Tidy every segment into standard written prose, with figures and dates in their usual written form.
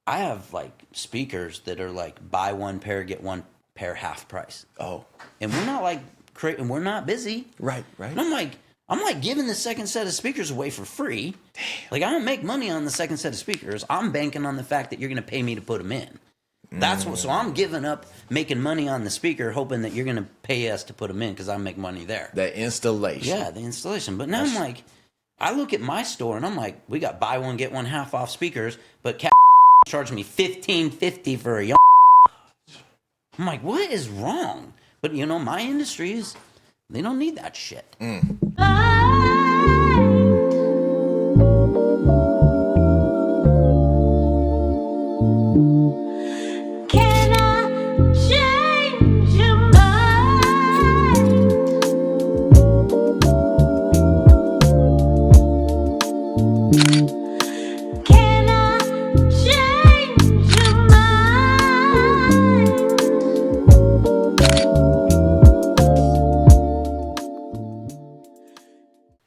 I have like speakers that are like buy one pair, get one pair half price. Oh, And we're not like and we're not busy. right. And I'm like giving the second set of speakers away for free. Damn. Like I don't make money on the second set of speakers. I'm banking on the fact that you're going to pay me to put them in. That's what. So I'm giving up making money on the speaker, hoping that you're going to pay us to put them in because I make money there. The installation. Yeah, the installation. But now I'm like, I look at my store and I'm like, we got buy one get one half off speakers, but charged me $15.50 for a. I'm like, what is wrong? But you know, my industries, they don't need that shit.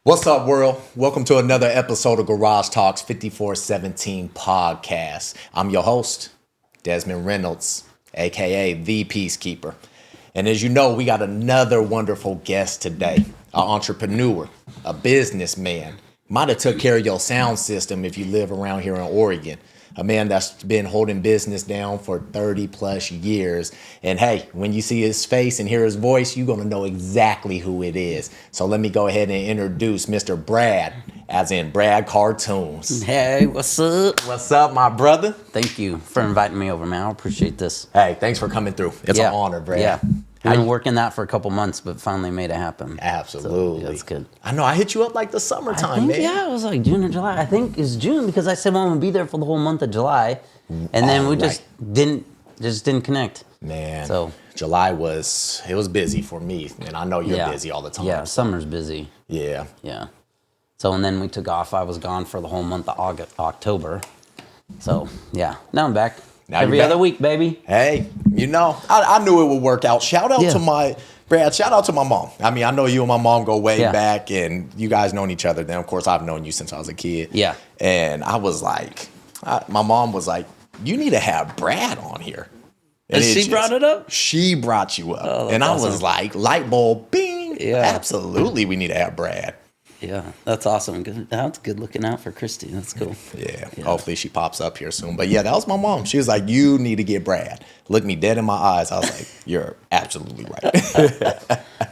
What's up, world? Welcome to another episode of Garage Talks 5417 podcast. I'm your host, Desmond Reynolds, aka The Peacekeeper. And as you know, we got another wonderful guest today, an entrepreneur, a businessman. Might have took care of your sound system if you live around here in Oregon. A man that's been holding business down for 30 plus years. And hey, when you see his face and hear his voice, you're going to know exactly who it is. So let me go ahead and introduce Mr. Brad, as in Brad Cartoons. Hey, what's up? What's up, my brother? Thank you for inviting me over, man. I appreciate this. Hey, thanks for coming through. It's an honor, Brad. Yeah. I've been working that for a couple months, but finally made it happen. Absolutely. So, that's good. I know. I hit you up like the summertime, man. Yeah, it was like June or July. I think it's June because I said, well, I'm going to be there for the whole month of July. And then we just didn't connect. Man, so July was busy for me. And I know you're busy all the time. Yeah, summer's busy. Yeah. Yeah. So, and then we took off. I was gone for the whole month of October. So, yeah. Now I'm back. Now Every other week, baby. Hey, you know, I knew it would work out. Shout out to my mom. I mean, I know you and my mom go way back, and you guys known each other. Then, of course, I've known you since I was a kid. Yeah. And I was like, my mom was like, you need to have Brad on here. And she brought it up? She brought you up. Oh, and I awesome. was like, light bulb, bing. Yeah. Absolutely, we need to have Brad. Yeah, that's awesome. Good. That's good looking out for Christy. That's cool. Yeah, hopefully she pops up here soon. But yeah, that was my mom. She was like, you need to get Brad. Looked me dead in my eyes. I was like, you're absolutely right.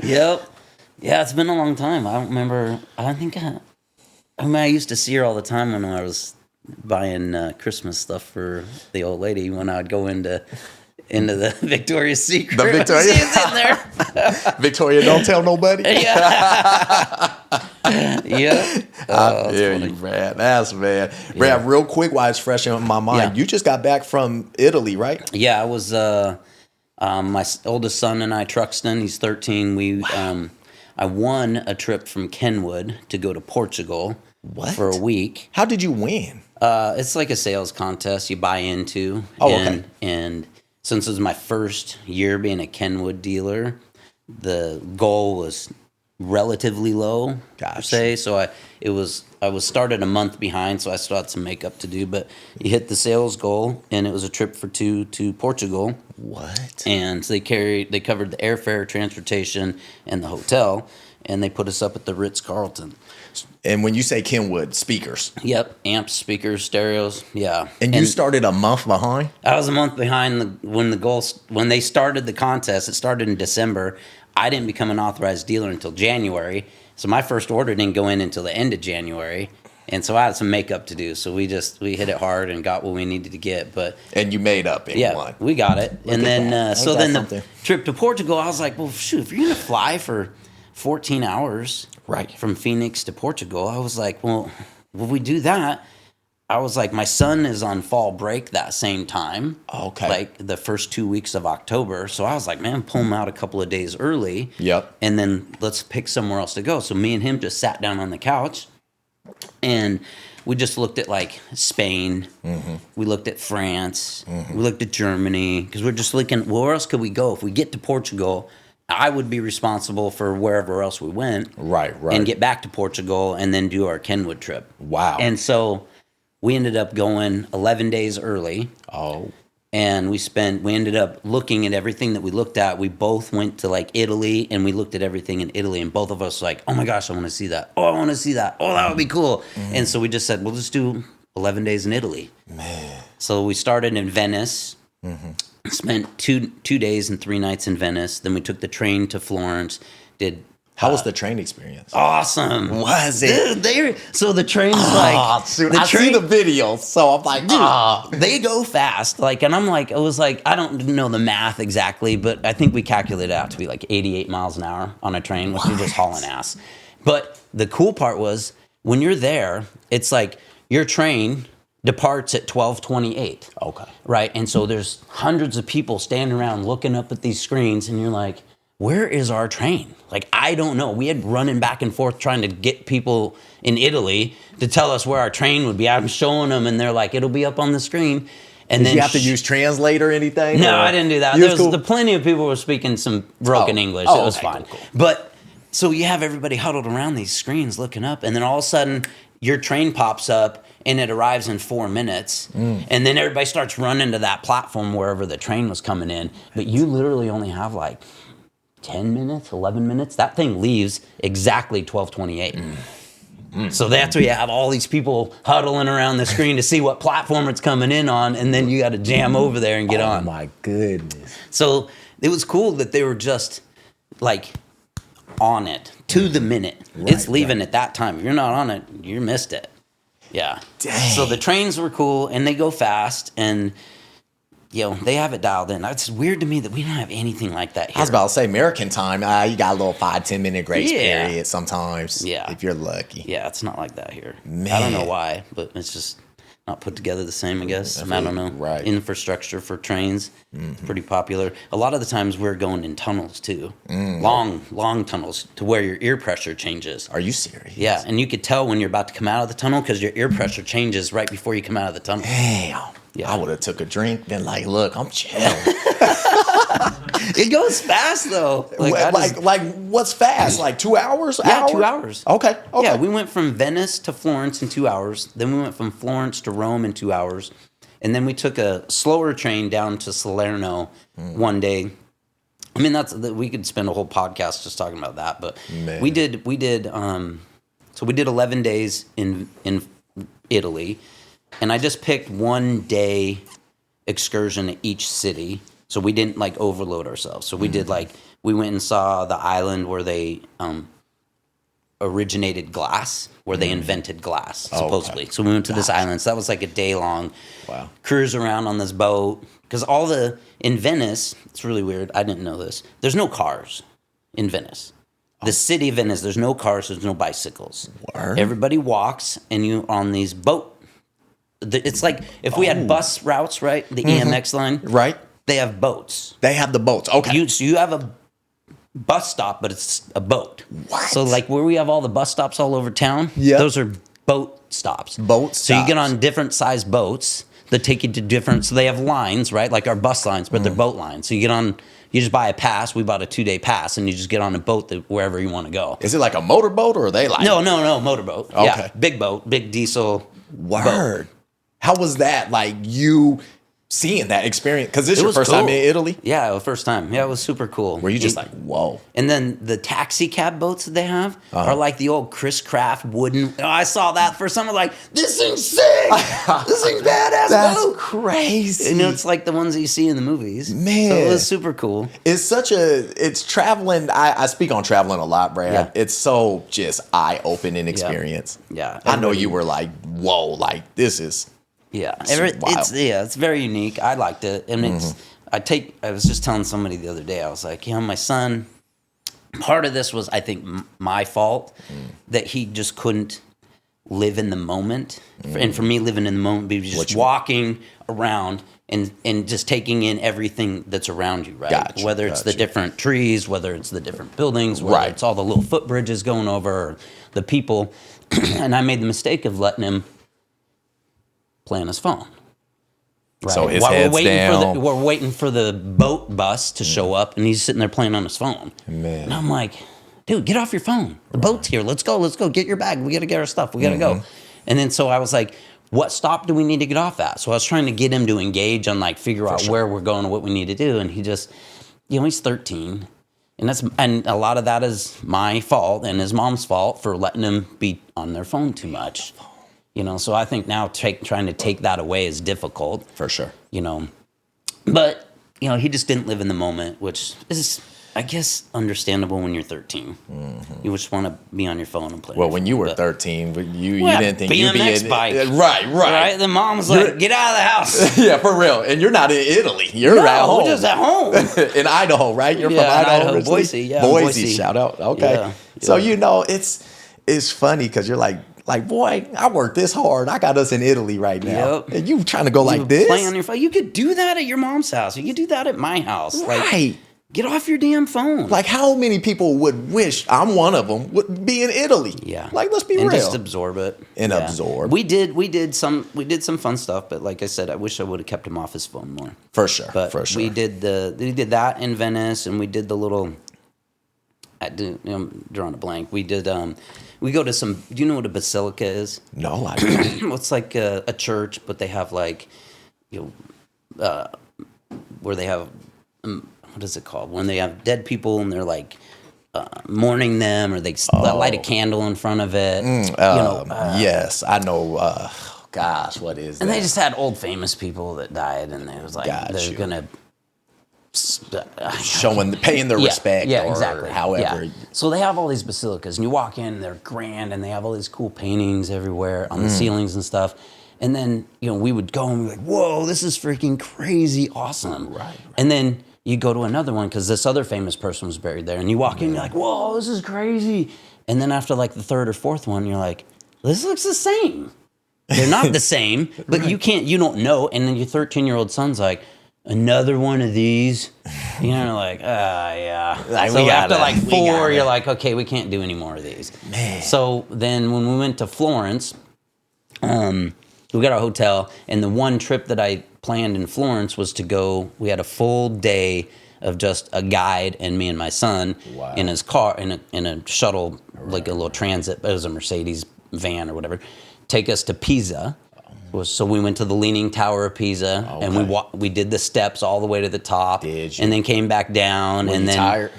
Yep. Yeah, it's been a long time. I don't remember. I used to see her all the time when I was buying Christmas stuff for the old lady when I would go into the Victoria's Secret. The Victoria. She's in there. Victoria, don't tell nobody. Yeah. Yeah. I hear you, Brad. That's man. Brad, real quick while it's fresh in my mind, you just got back from Italy, right? Yeah, I was my oldest son and I, Truxton, he's 13. I won a trip from Kenwood to go to Portugal for a week. How did you win? It's like a sales contest you buy into. And since it was my first year being a Kenwood dealer, the goal was relatively low, per se. So I was started a month behind, so I still had some makeup to do. But you hit the sales goal, and it was a trip for two to Portugal. What? And they covered the airfare, transportation, and the hotel, and they put us up at the Ritz-Carlton. And when you say Kenwood, speakers. Yep, amps, speakers, stereos, yeah. And you started a month behind? I was a month behind when they started the contest. It started in December. I didn't become an authorized dealer until January, so my first order didn't go in until the end of January, and so I had some makeup to do. So we hit it hard and got what we needed to get. And you made up in one. We got it. And then the trip to Portugal, I was like, well, shoot, if you're gonna fly for 14 hours from Phoenix to Portugal, I was like, well, will we do that? I was like, my son is on fall break that same time. Okay. Like the first 2 weeks of October. So I was like, man, pull him out a couple of days early. Yep. And then let's pick somewhere else to go. So me and him just sat down on the couch and we just looked at like Spain. Mm-hmm. We looked at France. Mm-hmm. We looked at Germany. Because we're just looking, well, where else could we go? If we get to Portugal, I would be responsible for wherever else we went. Right. And get back to Portugal and then do our Kenwood trip. Wow. And so we ended up going 11 days early. Oh. And we ended up looking at everything that we looked at. We both went to like Italy and we looked at everything in Italy. And both of us were like, oh my gosh, I want to see that. Oh, I want to see that. Oh, that would be cool. And so we just said, we'll just do 11 days in Italy. Man. So we started in Venice, spent two days and 3 nights in Venice. Then we took the train to Florence, How was the train experience? Awesome. Was it? Dude, so the train's I see the videos, so I'm like, they go fast. Like, and I'm like, I don't know the math exactly, but I think we calculated it out to be like 88 miles an hour on a train, which is just hauling ass. But the cool part was when you're there, it's like your train departs at 12:28. Okay. Right. And so there's hundreds of people standing around looking up at these screens, and you're like, where is our train? Like, I don't know. We had running back and forth trying to get people in Italy to tell us where our train would be. I'm showing them, and they're like, it'll be up on the screen. And Did then you have to use Translate or anything? No, or? I didn't do that. There was plenty of people were speaking some broken English. It was fine. Cool. But so you have everybody huddled around these screens looking up, and then all of a sudden your train pops up and it arrives in 4 minutes. And then everybody starts running to that platform wherever the train was coming in. But you literally only have like 10 minutes, 11 minutes. That thing leaves exactly 12:28. So that's where you have all these people huddling around the screen to see what platform it's coming in on, and then you got to jam over there and get on. Oh my goodness. So it was cool that they were just like on it to the minute. It's leaving at that time. If you're not on it, you missed it. Yeah. Dang. So the trains were cool, and they go fast, and they have it dialed in. It's weird to me that we don't have anything like that here. I was about to say American time. You got a little 5-10 minute grace period sometimes. Yeah. If you're lucky. Yeah, it's not like that here. Man. I don't know why, but it's just not put together the same, I guess. I don't know. Right. Infrastructure for trains, it's pretty popular. A lot of the times we're going in tunnels too. Long tunnels to where your ear pressure changes. Are you serious? Yeah, and you could tell when you're about to come out of the tunnel because your ear pressure changes right before you come out of the tunnel. Damn. Yeah. I would have took a drink, been like, look, I'm chilling. It goes fast though. Like what's fast? Like 2 hours? Yeah, 2 hours. Okay. Yeah, we went from Venice to Florence in 2 hours. Then we went from Florence to Rome in 2 hours. And then we took a slower train down to Salerno one day. I mean, we could spend a whole podcast just talking about that. But we did 11 days in Italy. And I just picked 1 day excursion to each city. So we didn't like overload ourselves. So we did we went and saw the island where they originated glass, where they invented glass, supposedly. Okay. So we went to this island. So that was like a day long cruise around on this boat. Because in Venice, it's really weird. I didn't know this. There's no cars in Venice. The city of Venice, there's no cars, there's no bicycles. Word? Everybody walks and you're on these boats. It's like if we had bus routes, right? The EMX line. Right. They have boats. They have the boats. Okay. So you have a bus stop, but it's a boat. What? So like where we have all the bus stops all over town, those are boat stops. So you get on different sized boats that take you to different, so they have lines, right? Like our bus lines, but they're boat lines. So you get on, you just buy a pass. We bought a 2-day pass, and you just get on a boat wherever you want to go. Is it like a motorboat, or are they like? No, motorboat. Okay. Yeah, big boat, big diesel. Word. Boat. How was that? Like you seeing that experience? Because this is your first time in Italy? Yeah, the first time. Yeah, it was super cool. Were you just like, whoa? And then the taxi cab boats that they have are like the old Chris Craft wooden. I saw that for some. I was like, this thing's sick. This thing's badass. That's crazy. And it's like the ones that you see in the movies. Man. So it was super cool. It's traveling. I speak on traveling a lot, Brad. Yeah. It's so just eye-opening experience. Yeah. I know you were like, whoa, like this is. Yeah, it's very unique. I liked it, and I was just telling somebody the other day. I was like, my son. Part of this was, I think, my fault that he just couldn't live in the moment, and for me, living in the moment, be just walking around and just taking in everything that's around you, right? Gotcha, whether it's the different trees, whether it's the different buildings, whether it's all the little footbridges going over, or the people, and I made the mistake of letting him play on his phone. Right. So his head's down. We're waiting for the boat bus to show up, and he's sitting there playing on his phone. Man. And I'm like, dude, get off your phone. The boat's here. Let's go. Get your bag. We got to get our stuff. We got to go. And then so I was like, what stop do we need to get off at? So I was trying to get him to engage and like figure out where we're going and what we need to do. And he just, he's 13. And a lot of that is my fault and his mom's fault for letting him be on their phone too much. So I think now trying to take that away is difficult. For sure. But, he just didn't live in the moment, which is, I guess, understandable when you're 13. Mm-hmm. You just want to be on your phone and play. Well, when you were 13, you didn't think you'd be in bike. Right. The mom's like, get out of the house. Yeah, for real. And you're not in Italy. You're at home. We're just at home. In Idaho, right? You're from Idaho. Boise. Yeah, Boise. Shout out. Okay. Yeah. So, it's funny because you're like, boy, I worked this hard. I got us in Italy right now. Yep. And you trying to go like this? Play on your phone. You could do that at your mom's house. You could do that at my house. Right. Get off your damn phone. How many people would wish, I'm one of them, would be in Italy? Yeah. Let's be real. And just absorb it. Absorb. We did some fun stuff, but like I said, I wish I would have kept him off his phone more. For sure. But we did that in Venice, and we did the little. I'm drawing a blank. We did. We go to some. Do you know what a basilica is? No, I don't. Well, it's like a church, but they have where they have. What is it called? When they have dead people and they're like mourning them, or they light a candle in front of it. Yes, I know. Gosh, what is that? And they just had old famous people that died, and it was like they're gonna paying their respect. Yeah, exactly. However, so they have all these basilicas, and you walk in, and they're grand, and they have all these cool paintings everywhere on the ceilings and stuff. And then we would go and be like, "Whoa, this is freaking crazy, awesome!" Right. And then you go to another one because this other famous person was buried there, and you walk in, you're like, "Whoa, this is crazy!" And then after like the third or fourth one, you're like, "This looks the same." They're not the same, but you don't know. And then your 13-year-old son's like, "Another one of these," like, yeah. So after like 4, you're like, okay, we can't do any more of these. Man. So then when we went to Florence, we got our hotel, and the one trip that I planned in Florence was to go. We had a full day of just a guide and me and my son in his car in a shuttle, like a little transit. It was a Mercedes van or whatever. Take us to Pisa. So we went to the Leaning Tower of Pisa, and we did the steps all the way to the top, and then came back down. Were and you then tired?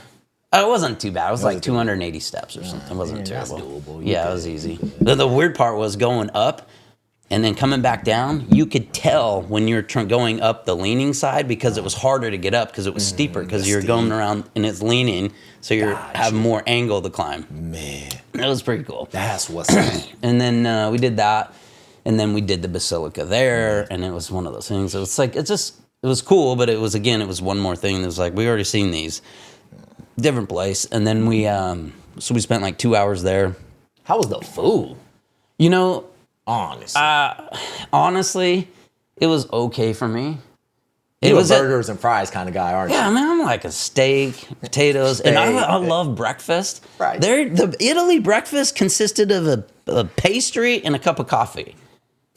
It wasn't too bad. It was like 280 steps or something. It wasn't terrible. That's doable. It was easy. The weird part was going up and then coming back down. You could tell when you're going up the leaning side because it was harder to get up because it was steeper because you're going around and it's leaning, so you have more angle to climb. Man, that was pretty cool. That's what's up. And then we did that. And then we did the basilica there, and it was one of those things. It was like, it was cool, but it was one more thing. It was like, we already seen these. Different place. And then we spent like 2 hours there. How was the food? Honestly, it was okay for me. It was burgers and fries kind of guy, aren't you? Yeah, man, I'm like a steak, potatoes, and I love breakfast. Right. The Italy breakfast consisted of a pastry and a cup of coffee.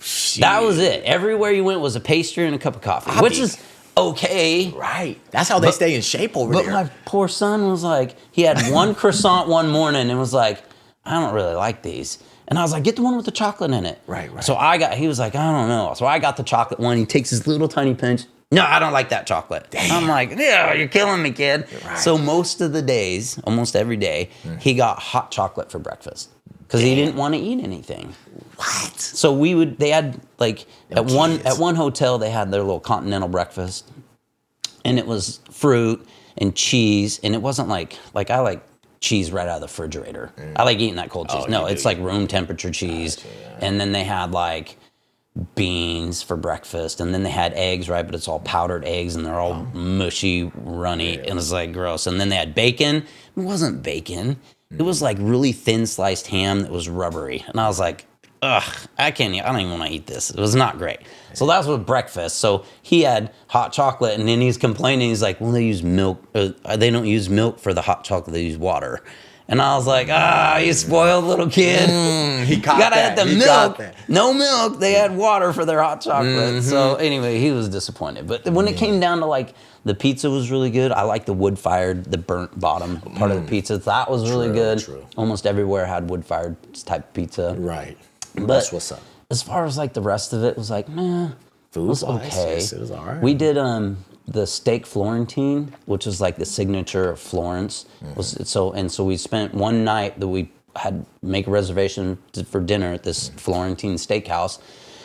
Shit. That was it. Everywhere you went was a pastry and a cup of coffee, which is okay. Right. That's how they stay in shape over there. But my poor son was like, he had one croissant one morning and was like, I don't really like these. And I was like, get the one with the chocolate in it. Right. So he was like, I don't know. So I got the chocolate one. He takes his little tiny pinch. No, I don't like that chocolate. Damn. I'm like, yeah, you're killing me, kid. Right. So most of the days, almost every day, he got hot chocolate for breakfast because he didn't want to eat anything. What? So they had like at one hotel they had their little continental breakfast, and it was fruit and cheese, and it wasn't like I like cheese right out of the refrigerator. I like eating that cold cheese. No, it's like room temperature cheese, and then they had like beans for breakfast, and then they had eggs, right? But it's all powdered eggs, and they're all mushy, runny, and it's like gross. And then they had bacon. It wasn't bacon. It was like really thin sliced ham that was rubbery, and I was like, ugh, I don't even want to eat this. It was not great. So that was breakfast. So he had hot chocolate, and then he's complaining. He's like, well, they use milk. They don't use milk for the hot chocolate. They use water. And I was like, you spoiled little kid. He caught gotta that. have the milk. No milk. They had water for their hot chocolate. So anyway, he was disappointed. But when it came down to like, the pizza was really good. I like the wood-fired, the burnt bottom part of the pizza. That was really good. True. Almost everywhere had wood-fired type pizza. Right. But that's what's up. as far as like the rest of it was like, meh, Food it was okay. It was all right. We did the steak Florentine, which was like the signature of Florence. So we spent one night that we had make a reservation for dinner at this Florentine steakhouse,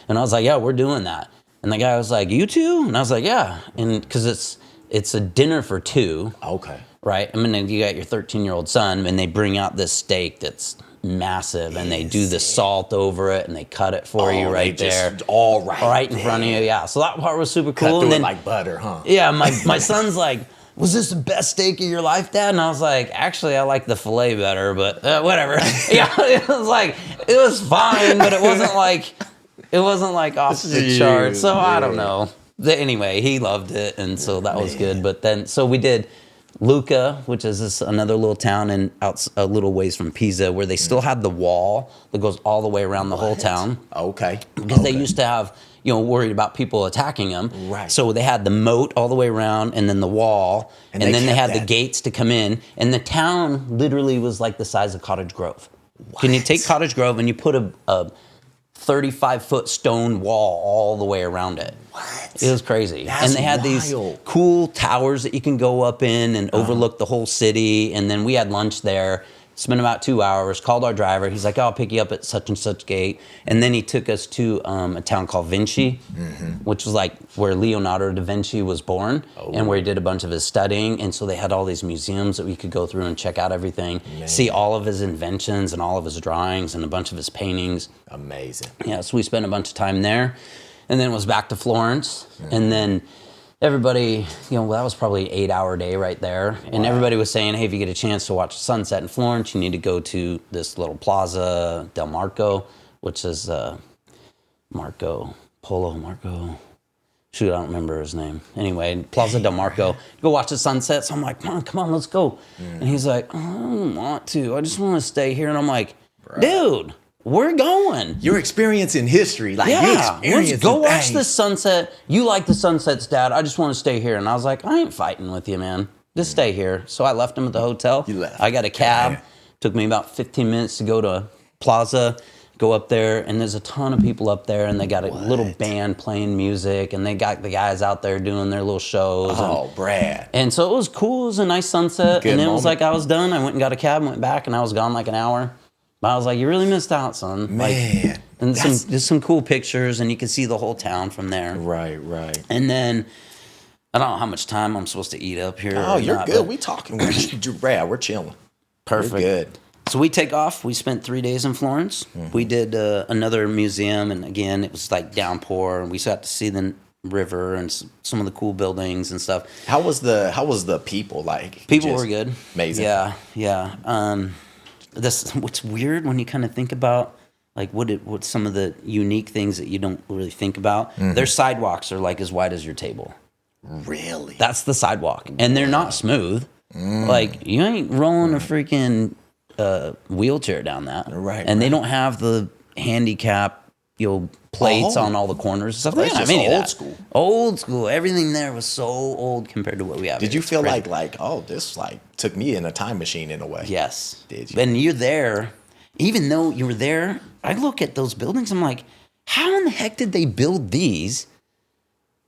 and I was like, yeah, we're doing that. And the guy was like, you too? And I was like, yeah, and because it's a dinner for two. Okay. Right? I mean, you got your 13-year-old son, and they bring out this steak that's massive, and they do the salt over it, and they cut it for you right there. Right in front of you, yeah. So that part was super cool. Cut through and then, it like butter, huh? Yeah, my son's like, was this the best steak of your life, Dad? And I was like, actually, I like the filet better, but whatever. Yeah, it was fine, but it wasn't like off the charts. So I don't know. Anyway, he loved it, and so that was good. But then, so we did Lucca, which is another little town a little ways from Pisa, where they still had the wall that goes all the way around the whole town. Okay. Because they used to have, worried about people attacking them. Right. So they had the moat all the way around, and then the wall, and then they had the gates to come in. And the town literally was like the size of Cottage Grove. What? Can you take Cottage Grove and you put a 35-foot stone wall all the way around it? What? It was crazy. That's and they had wild. these cool towers that you can go up in and overlook the whole city. And then we had lunch there, spent about 2 hours, called our driver. He's like, I'll pick you up at such and such gate. And then he took us to a town called Vinci, which was like where Leonardo da Vinci was born and where he did a bunch of his studying. And so they had all these museums that we could go through and check out everything, see all of his inventions and all of his drawings and a bunch of his paintings. Amazing. Yeah, so we spent a bunch of time there. And then it was back to Florence. And then everybody, that was probably an 8-hour day right there. And everybody was saying, hey, if you get a chance to watch the sunset in Florence, you need to go to this little Plaza del Marco, which is Marco. Shoot, I don't remember his name. Anyway, Plaza del Marco. Go watch the sunset. So I'm like, come on, let's go. And he's like, oh, I don't want to. I just want to stay here. And I'm like, dude, we're going. You're experiencing history. Let's go watch the sunset. You like the sunsets, Dad. I just want to stay here. And I was like, I ain't fighting with you, man. Just stay here. So I left him at the hotel. You left. I got a cab. Took me about 15 minutes to go to Plaza, go up there, and there's a ton of people up there, and they got a little band playing music, and they got the guys out there doing their little shows. Oh, Brad. And so it was cool. It was a nice sunset. Good and then it moment. was like I was done. I went and got a cab, went back, and I was gone like an hour. But I was like, you really missed out, son. Man. And just some cool pictures, and you can see the whole town from there. Right. And then, I don't know how much time I'm supposed to eat up here. Oh, you're good. We talking. Brad, we're chilling. Perfect. We're good. So we take off. We spent 3 days in Florence. We did another museum, and again, it was like downpour, and we got to see the river and some of the cool buildings and stuff. How was the people like? People were good. Amazing. Yeah. What's weird when you kind of think about like what some of the unique things that you don't really think about. Their sidewalks are like as wide as your table. Really? That's the sidewalk, and they're not smooth. Like you ain't rolling a freaking wheelchair down that. Right. And they don't have the handicap plates on all the corners and stuff. That's just old school. Old school. Everything there was so old compared to what we have. Did you feel like this took me in a time machine in a way? Yes. Did you? And you're there, even though you were there, I look at those buildings, I'm like, how in the heck did they build these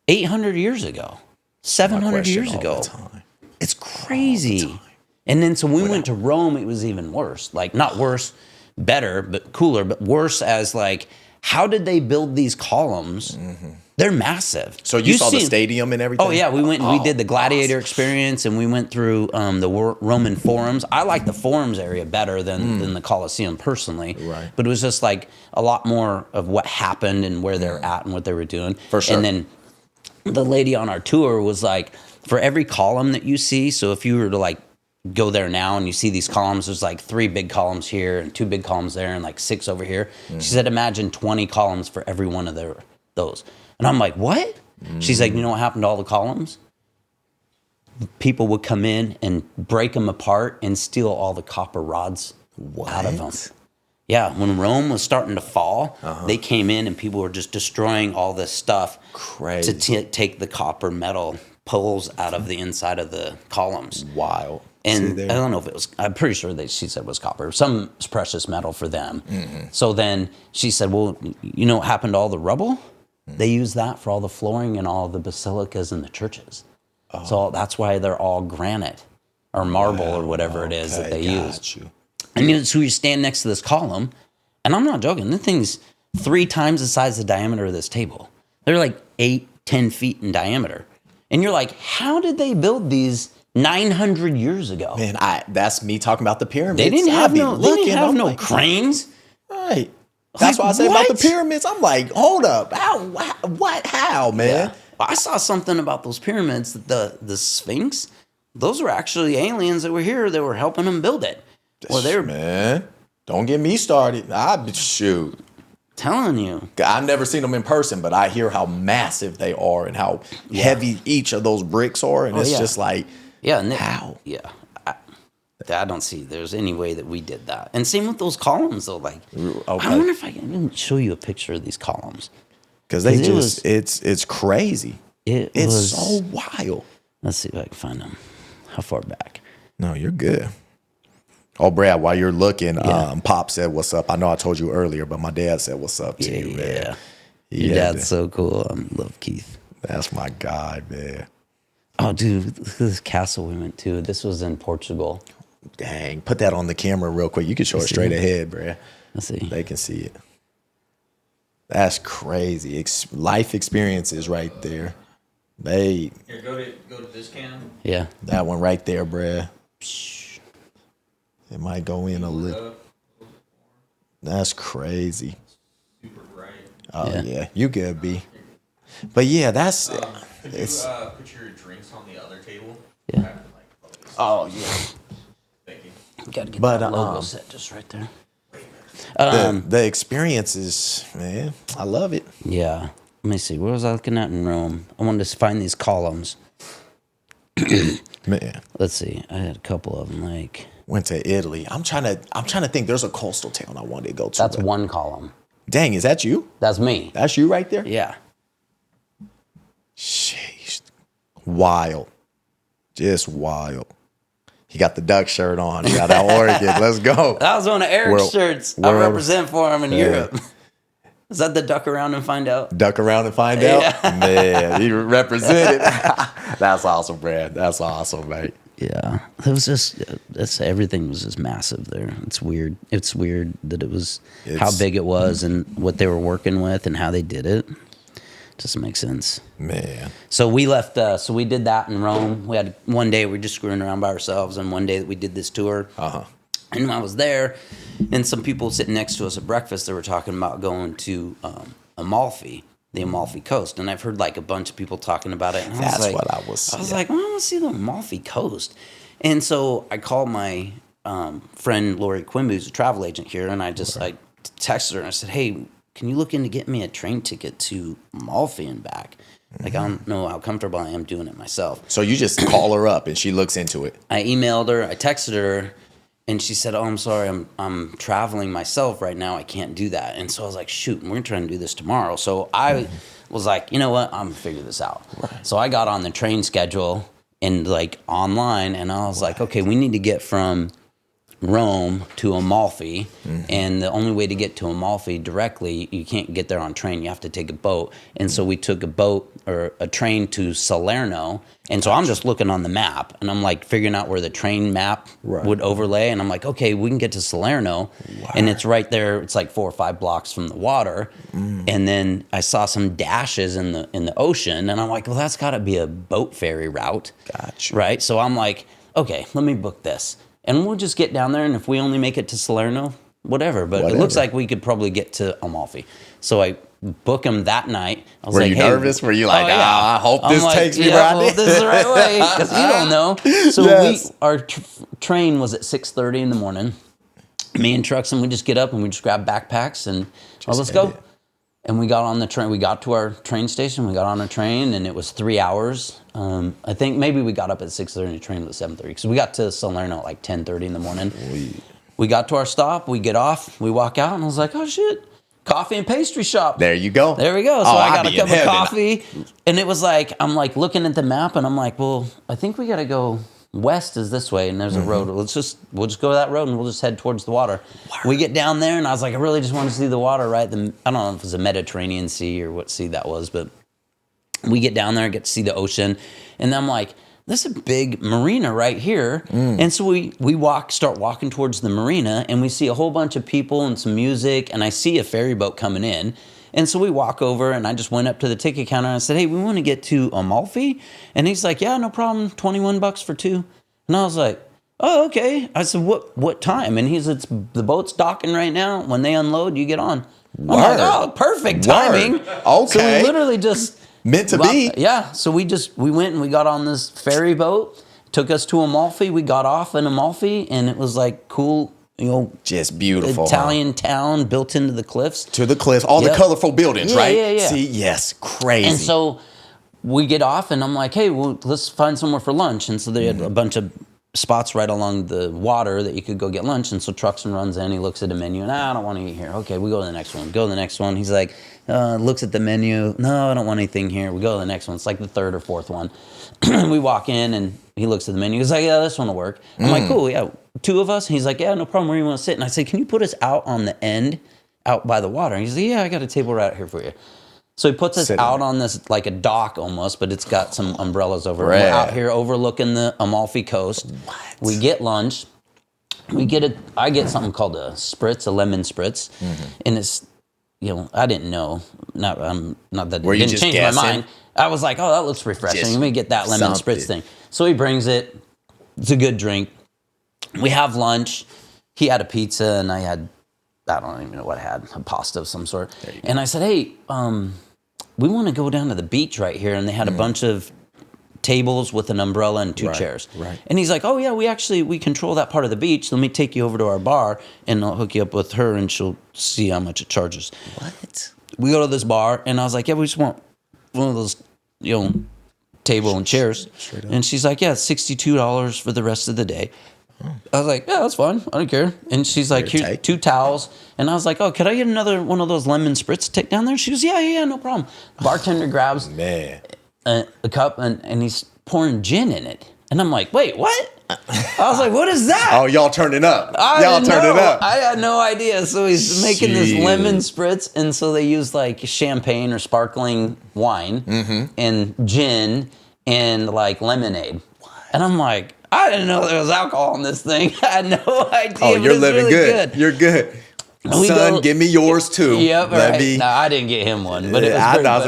800 years ago? 700 years ago? It's crazy. And then so we went to Rome, it was even worse. Like not worse, better, but cooler, but worse as like, how did they build these columns? They're massive. So you saw the stadium and everything? Oh yeah, we went and we did the gladiator experience, and we went through the Roman forums. I like the forums area better than the Colosseum personally. Right. But it was just like a lot more of what happened and where they're at and what they were doing. For sure. And then the lady on our tour was like, for every column that you see, so if you were to like go there now and you see these columns, there's like 3 big columns here and 2 big columns there and like 6 over here. She said, imagine 20 columns for every one of those. And I'm like, what? She's like, you know what happened to all the columns? People would come in and break them apart and steal all the copper rods out of them. Yeah, when Rome was starting to fall, they came in and people were just destroying all this stuff to take the copper metal poles out of the inside of the columns. Wild. And I don't know if it was, I'm pretty sure she said it was copper, some precious metal for them. So then she said, well, you know what happened to all the rubble? They use that for all the flooring and all the basilicas in the churches. So that's why they're all granite or marble or whatever it is that they use. And so you stand next to this column, and I'm not joking, this thing's 3 times the size of the diameter of this table. They're like 8-10 feet in diameter. And you're like, how did they build these 900 years ago? Man, that's me talking about the pyramids. They didn't have no cranes. Right. That's why I say about the pyramids. I'm like, hold up. How, man? Yeah. I saw something about those pyramids, the Sphinx. Those were actually aliens that were here that were helping them build it. Well, man, don't get me started. Shoot. Telling you. I've never seen them in person, but I hear how massive they are and how heavy each of those bricks are. And it's just like, how? Yeah. I don't see there's any way that we did that. And same with those columns, though. Like, I wonder if I can even show you a picture of these columns. Because it's crazy. It's so wild. Let's see if I can find them. How far back? No, you're good. Oh, Brad, while you're looking, Pop said, what's up? I know I told you earlier, but my dad said, what's up to you, man? Your dad's so cool. I love Keith. That's my guy, man. Oh, dude, look at this castle we went to. This was in Portugal. Dang, put that on the camera real quick. You can show it straight ahead, Brad. Let's see. They can see it. That's crazy. Life experiences right there. Here, go to this cam. Yeah. That one right there, Brad. It might go in a little. That's crazy. Super bright. Oh, yeah. You good, B. But, yeah, that's... Could you put your drinks on the other table? Yeah. Oh, yeah. Thank you. Got to get that logo set just right there. The experience is, man, I love it. Yeah. Let me see. What was I looking at in Rome? I wanted to find these columns. Man. Let's see. I had a couple of them. Like, went to Italy. I'm trying to think. There's a coastal town I wanted to go to. That's one column. Dang, is that you? That's me. That's you right there? Yeah. Jeez. Wild. Just wild. He got the duck shirt on. He got that Oregon. Let's go. That was one of Eric's shirts. I represent for him in Europe. Is that the duck around and find out? Duck around and find out? Man, he represented. That's awesome, Brad. That's awesome, mate. Yeah. It was just, everything was just massive there. It's weird. It's weird that how big it was and what they were working with and how they did it. Doesn't make sense. Man. So we left, so we did that in Rome. We had one day we were just screwing around by ourselves, and one day that we did this tour. And I was there, and some people sitting next to us at breakfast, they were talking about going to Amalfi, the Amalfi Coast. And I've heard like a bunch of people talking about it. And That's I was like, what I was. I was like, well, I want to see the Amalfi Coast. And so I called my friend Lori Quimby, who's a travel agent here, and I just I texted her and I said, hey, can you look into getting me a train ticket to Amalfi and back? Like, I don't know how comfortable I am doing it myself. So you just call her up and she looks into it. I emailed her, I texted her, and she said, oh, I'm sorry, I'm traveling myself right now. I can't do that. And so I was like, shoot, we're trying to do this tomorrow. So I was like, you know what? I'm going to figure this out. Right. So I got on the train schedule and like online, and I was like, okay, we need to get from Rome to Amalfi, and the only way to get to Amalfi directly, you can't get there on train, you have to take a boat. And so we took a boat or a train to Salerno, and so I'm just looking on the map and I'm like figuring out where the train map would overlay, and I'm like, okay, we can get to Salerno, and it's right there. It's like 4 or 5 blocks from the water. And then I saw some dashes in the ocean, and I'm like, well, that's got to be a boat ferry route. Gotcha. Right? So I'm like, okay, let me book this. And we'll just get down there, and if we only make it to Salerno, whatever. But it looks like we could probably get to Amalfi. So I book them that night. I was Were you nervous? Were you like, I hope this takes me right? Well, this is the right way, because you don't know. So our train was at 6:30 in the morning. Me and Truxton, we just get up and we just grab backpacks and let's go. And we got on the train. We got to our train station. We got on a train, and it was 3 hours. I think maybe we got up at 6:30 and the train was 7:30. Because we got to Salerno at like 10:30 in the morning. We got to our stop. We get off. We walk out, and I was like, oh, shit. Coffee and pastry shop. There you go. There we go. So I got a cup of coffee. And it was like, I'm like looking at the map, and I'm like, well, I think we got to go west is this way, and there's a road. We'll just go that road, and we'll just head towards the water. We get down there, and I was like, I really just want to see the water, right? I don't know if it was the Mediterranean Sea or what sea that was, but we get down there and get to see the ocean, and I'm like, this is a big marina right here. And so we start walking towards the marina, and we see a whole bunch of people and some music, and I see a ferry boat coming in. And so we walk over, and I just went up to the ticket counter and I said, hey, we want to get to Amalfi. And he's like, yeah, no problem, $21 for two. And I was like, oh, okay. I said, what time? And he said, the boat's docking right now. When they unload, you get on. I'm like, oh, perfect timing. Okay. So we literally just... Meant to be. Yeah. So we went and we got on this ferry boat, took us to Amalfi. We got off in Amalfi, and it was like cool, just beautiful Italian town built into the cliffs. To the cliffs, all the colorful buildings, right? Yeah. See, yes, crazy. And so we get off, and I'm like, hey, well, let's find somewhere for lunch. And so they had a bunch of spots right along the water that you could go get lunch. And so Truxton runs in, he looks at the menu, and I don't want to eat here. Okay, we go to the next one. Go to the next one. He's like, looks at the menu. No, I don't want anything here. We go to the next one. It's like the third or fourth one. We walk in, and he looks at the menu. He's like, yeah, this one will work. I'm like, cool, yeah. Two of us. He's like, yeah, no problem. Where do you want to sit? And I said, can you put us out on the end, out by the water? And he's like, yeah, I got a table right here for you. So he puts us out on this, like a dock almost, but it's got some umbrellas over it. We're out here overlooking the Amalfi Coast. What? We get lunch. I get something called a spritz, a lemon spritz. And it's, I didn't know. Not that it didn't change my mind. I was like, oh, that looks refreshing. Let me get that lemon spritz thing. So he brings it. It's a good drink. We have lunch. He had a pizza, and I don't even know what I had, a pasta of some sort. And I said, hey, we want to go down to the beach right here. And they had a bunch of tables with an umbrella and two chairs. Right. And he's like, oh, yeah, we control that part of the beach. Let me take you over to our bar, and I'll hook you up with her, and she'll see how much it charges. What? We go to this bar, and I was like, yeah, we just want one of those, table and chairs. And she's like, yeah, it's $62 for the rest of the day. I was like, yeah, that's fine. I don't care. And she's like, here's 2 towels. And I was like, oh, could I get another one of those lemon spritz to take down there? She goes, yeah, no problem. Bartender grabs a cup, and he's pouring gin in it. And I'm like, wait, what? I was like, what is that? Oh, y'all turning up. I had no idea. So he's making this lemon spritz. And so they use like champagne or sparkling wine and gin and like lemonade. What? And I'm like, I didn't know there was alcohol in this thing. I had no idea. Oh, you're living really good. You're good. Son, give me yours too. Yep, right. No, I didn't get him one, but it was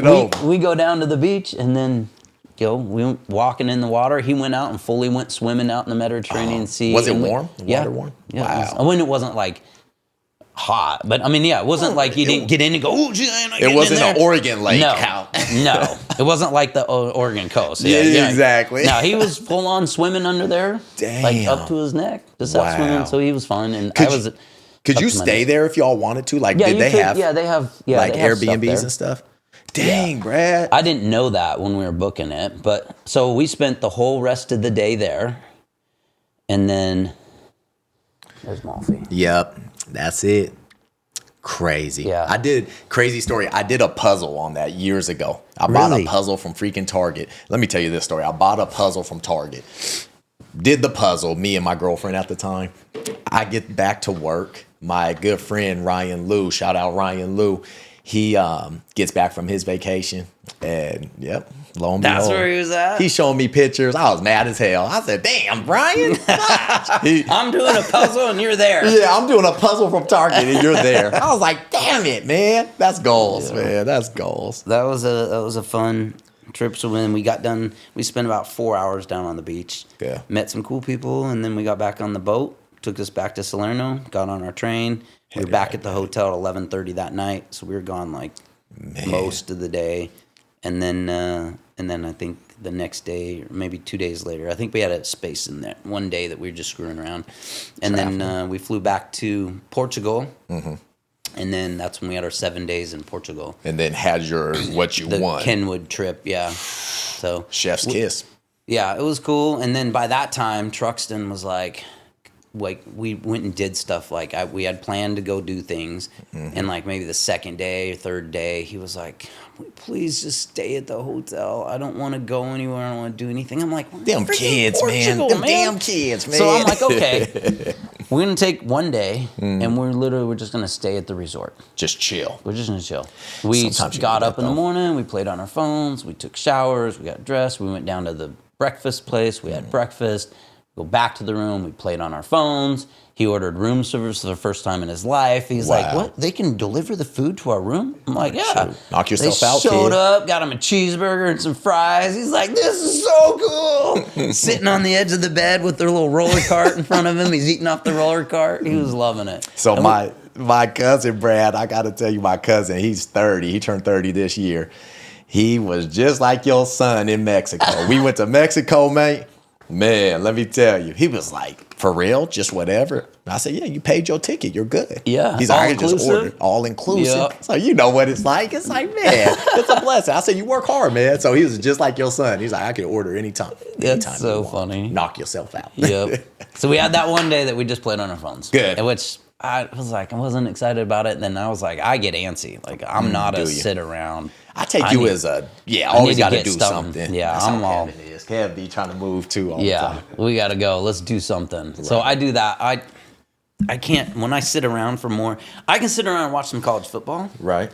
great. We go down to the beach, and then we went walking in the water. He went out and fully went swimming out in the Mediterranean Sea. Was it warm? The water warm? Yeah. Wow. It wasn't like hot, but it wasn't like you didn't get in and go, oh, gee, it wasn't an Oregon lake. No, it wasn't like the Oregon coast. Yeah, exactly. No, he was full on swimming under there, like up to his neck, just out swimming. So he was fine, and Could you stay there if y'all wanted to? Like, did they have? Yeah, they have. Yeah, like they have Airbnbs and stuff. Dang, Brad. I didn't know that when we were booking it, but so we spent the whole rest of the day there, and then there's Amalfi. Yep. That's it. Crazy. Yeah. Crazy story. I did a puzzle on that years ago. I bought a puzzle from freaking Target. Let me tell you this story. I bought a puzzle from Target. Did the puzzle, me and my girlfriend at the time. I get back to work. My good friend, Ryan Liu, shout out Ryan Liu. He gets back from his vacation, and lo and behold, that's where he was at. He's showing me pictures. I was mad as hell. I said, "Damn, Brian, I'm doing a puzzle and you're there." Yeah, I'm doing a puzzle from Target and you're there. I was like, "Damn it, man, that's goals, man. That's goals." That was a fun trip. So when we got done, we spent about 4 hours down on the beach. Yeah, met some cool people, and then we got back on the boat. Took us back to Salerno. Got on our train. We were back at the hotel at 11:30 that night, so we were gone like most of the day, and then I think the next day, or maybe 2 days later, I think we had a space in there. One day that we were just screwing around, and then we flew back to Portugal, and then that's when we had our 7 days in Portugal. And then had your the won Kenwood trip, yeah. So chef's kiss. Yeah, it was cool. And then by that time, Truxton was like we went and did stuff we had planned to go do things, and like maybe the second day or third day he was like, please just stay at the hotel. I don't want to go anywhere. I don't want to do anything. I'm like, Them kids, man. Them damn kids, man. So I'm like, okay, we're going to take one day and we're just going to stay at the resort. Just chill. We're just going to chill. We got up in the morning. We played on our phones. We took showers. We got dressed. We went down to the breakfast place. We had breakfast. Go back to the room. We played on our phones. He ordered room service for the first time in his life. He's like, what? They can deliver the food to our room? I'm like, yeah. Knock yourself out, kid. They showed up, got him a cheeseburger and some fries. He's like, this is so cool. Sitting on the edge of the bed with their little roller cart in front of him. He's eating off the roller cart. He was loving it. So my cousin, Brad, I got to tell you, my cousin, he's 30. He turned 30 this year. He was just like your son in Mexico. We went to Mexico, mate. Man, let me tell you, he was like, for real, just whatever. And I said, yeah, you paid your ticket. You're good. Yeah. He's like, I just ordered all inclusive. Yep. So you know what it's like. It's like, man, it's a blessing. I said, you work hard, man. So he was just like your son. He's like, I can order anytime. That's so funny. Knock yourself out. Yep. So we had that one day that we just played on our phones. Good. Which I was like, I wasn't excited about it. And then I was like, I get antsy. Like, I'm not a sit around. I take you as a, always got to do something. Yeah, that's I'm all. Kev be trying to move too all the time. We got to go. Let's do something. Right. So I do that. I can't, when I sit around for more, I can sit around and watch some college football. Right.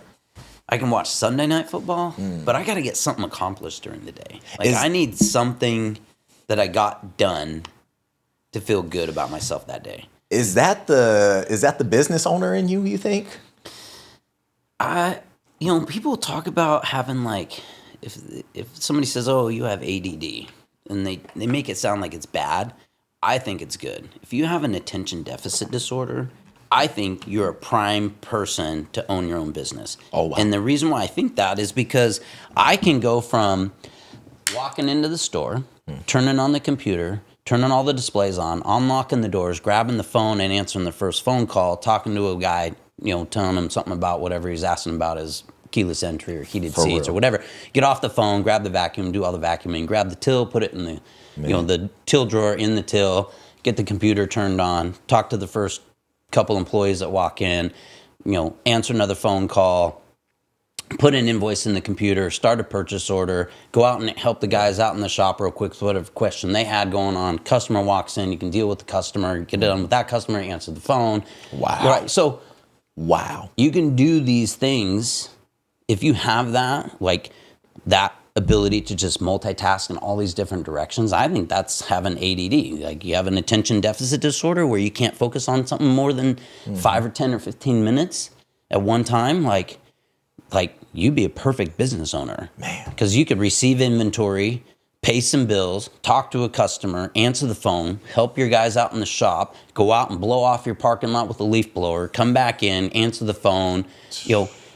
I can watch Sunday night football, but I got to get something accomplished during the day. Like, I need something that I got done to feel good about myself that day. Is that the business owner in you think? People talk about having, like, if somebody says, oh, you have ADD, and they make it sound like it's bad, I think it's good. If you have an attention deficit disorder, I think you're a prime person to own your own business. Oh, wow. And the reason why I think that is because I can go from walking into the store, turning on the computer, turning all the displays on, unlocking the doors, grabbing the phone and answering the first phone call, talking to a guy, telling him something about whatever he's asking about his keyless entry or heated seats or whatever. Get off the phone, grab the vacuum, do all the vacuuming, grab the till, put it in the, the till drawer in the till, get the computer turned on, talk to the first couple employees that walk in, answer another phone call, put an invoice in the computer, start a purchase order, go out and help the guys out in the shop real quick with whatever question they had going on. Customer walks in, you can deal with the customer, get it done with that customer, answer the phone. Wow. Right. So, you can do these things if you have that, like that ability to just multitask in all these different directions. I think that's having ADD. Like, you have an attention deficit disorder where you can't focus on something more than 5 or 10 or 15 minutes at one time. Like you'd be a perfect business owner, man, because you could receive inventory, pay some bills, talk to a customer, answer the phone, help your guys out in the shop, go out and blow off your parking lot with a leaf blower, come back in, answer the phone,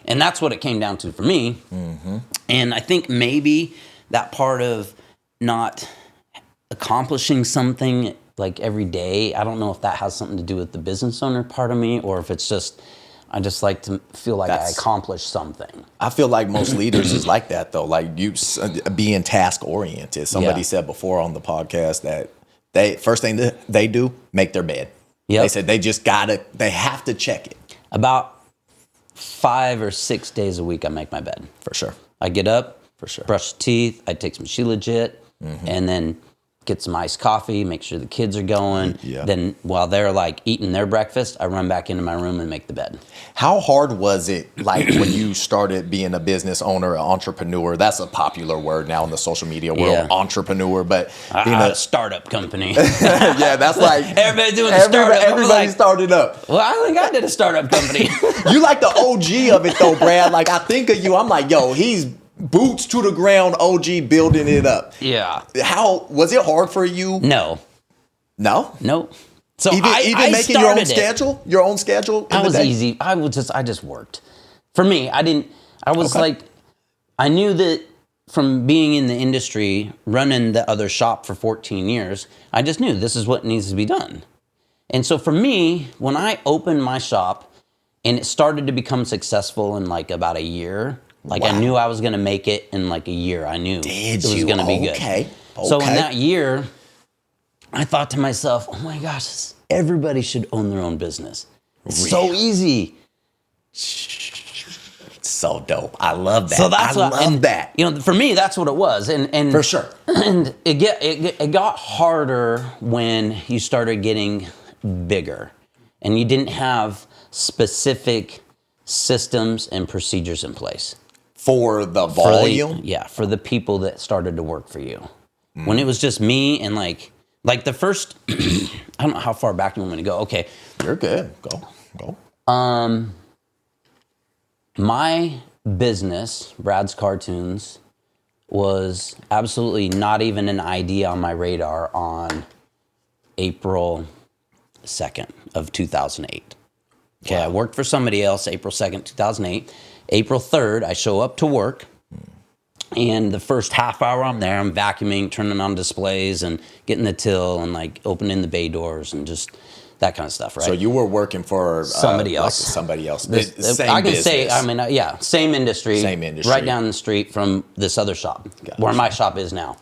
and that's what it came down to for me. Mm-hmm. And I think maybe that part of not accomplishing something like every day, I don't know if that has something to do with the business owner part of me, or if it's just, I just like to feel like I accomplished something. I feel like most leaders is like that, though. Like, you being task oriented. Somebody said before on the podcast that first thing that they do, make their bed. Yep. They said they have to check it. About 5 or 6 days a week, I make my bed. For sure. I get up, for sure, brush teeth, I take some Shilajit, and then get some iced coffee, make sure the kids are going. Yeah. Then while they're like eating their breakfast, I run back into my room and make the bed. How hard was it, like, when you started being a business owner, an entrepreneur? That's a popular word now in the social media world, entrepreneur, but being a startup company. Yeah, that's like everybody's doing a startup. Everybody started up. Well, I think I did a startup company. You like the OG of it though, Brad. Like, I think of you, I'm like, yo, he's boots to the ground, OG, building it up. Yeah. How was it hard for you? No. So even I making your own schedule, That was easy. I just worked. For me, I was like, I knew that from being in the industry, running the other shop for 14 years, I just knew this is what needs to be done. And so for me, when I opened my shop and it started to become successful in like about a year, I knew I was going to make it in like a year. I knew it was going to be good. Okay. So in that year, I thought to myself, oh my gosh, everybody should own their own business. It's so easy. so dope. I love that. So that's I love that. You know, for me, that's what it was, and For sure. And it got harder when you started getting bigger, and you didn't have specific systems and procedures in place For the volume? for the people that started to work for you. When it was just me and like the first, I don't know how far back you want me to go. Okay, You're good. Go. my business, Brad's Cartoons, was absolutely not even an idea on my radar on April 2nd of 2008. Okay, I worked for somebody else April 2nd, 2008. April 3rd, I show up to work, and the first half hour I'm there, I'm vacuuming, turning on displays, and getting the till, and like opening the bay doors, and just that kind of stuff, right? So you were working for Somebody else. Somebody else. Same I can business. Say, I mean, yeah, same industry. Same industry. Right down the street from this other shop, where my shop is now.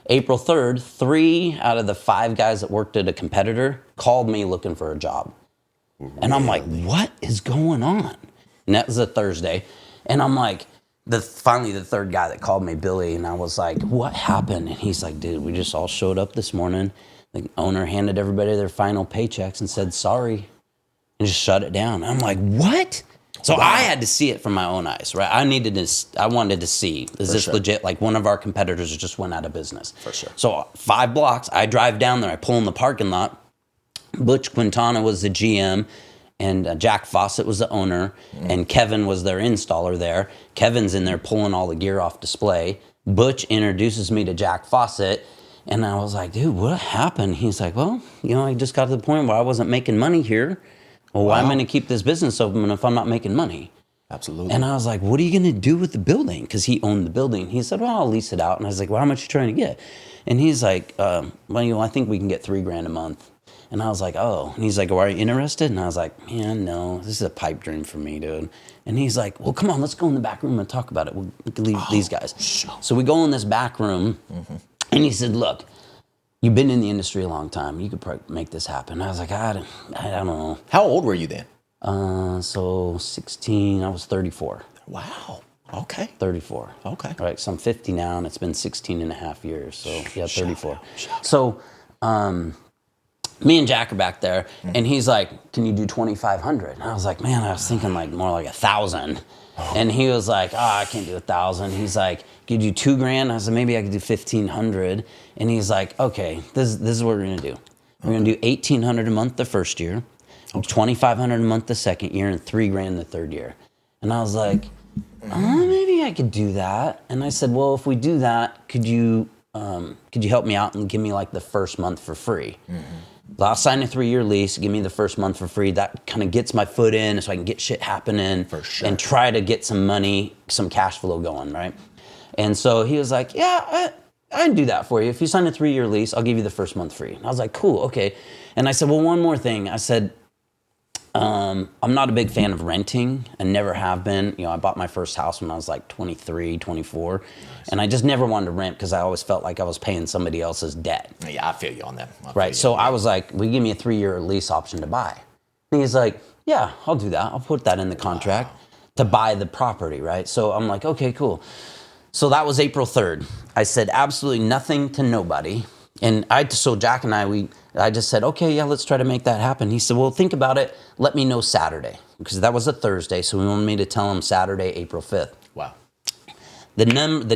April 3rd, 3 out of the 5 guys that worked at a competitor called me looking for a job. Really? And I'm like, what is going on? And that was a Thursday. And I'm like, finally the third guy that called me, Billy, and I was like, what happened? And he's like, dude, we just all showed up this morning. The owner handed everybody their final paychecks and said, sorry, and just shut it down. I'm like, what? So wow. I had to see it from my own eyes, right? I wanted to see, is this legit? Like one of our competitors just went out of business. For sure. So 5 blocks, I drive down there, I pull in the parking lot. Butch Quintana was the GM, and Jack Fawcett was the owner, and Kevin was their installer there. Kevin's in there pulling all the gear off display. Butch introduces me to Jack Fawcett, and I was like, dude, what happened? He's like, well, you know, I just got to the point where I wasn't making money here. Well, why am I going to keep this business open if I'm not making money? Absolutely. And I was like, what are you going to do with the building? Because he owned the building. He said, well, I'll lease it out. And I was like, well, how much are you trying to get? And he's like, well, you know, I think we can get $3,000 a month. And I was like, oh. And he's like, well, are you interested? And I was like, man, no, this is a pipe dream for me, dude. And he's like, well, come on, let's go in the back room and talk about it. We can leave these guys. Sure. So we go in this back room, and he said, look, you've been in the industry a long time. You could probably make this happen. I was like, I don't know. How old were you then? So 16, I was 34. Wow. Okay. 34. Okay. All right, so I'm 50 now, and it's been 16 and a half years. So, yeah, 34. Shout out. So, me and Jack are back there, and he's like, can you do 2,500? And I was like, man, I was thinking like more like 1,000. And he was like, I can't do 1,000. He's like, could you do $2,000? I said, maybe I could do 1,500. And he's like, okay, this is what we're gonna do. We're gonna do 1,800 a month the first year, 2,500 a month the second year, and $3,000 the third year. And I was like, maybe I could do that. And I said, well, if we do that, could you help me out and give me like the first month for free? I'll sign a 3-year lease, give me the first month for free. That kind of gets my foot in so I can get shit happening for sure. And try to get some money, some cash flow going, right? And so he was like, yeah, I'd do that for you. If you sign a 3-year lease, I'll give you the first month free. And I was like, cool, okay. And I said, well, one more thing. I said, I'm not a big fan of renting. I never have been. You know, I bought my first house when I was like 23, 24. Nice. And I just never wanted to rent because I always felt like I was paying somebody else's debt. Yeah, I feel you on that. Right. So I was like, will you give me a 3-year lease option to buy? And he's like, yeah, I'll do that. I'll put that in the contract to buy the property, right? So I'm like, okay, cool. So that was April 3rd. I said absolutely nothing to nobody. And so Jack and I just said, okay, yeah, let's try to make that happen. He said, well, think about it. Let me know Saturday. Because that was a Thursday. So he wanted me to tell him Saturday, April 5th. Wow. The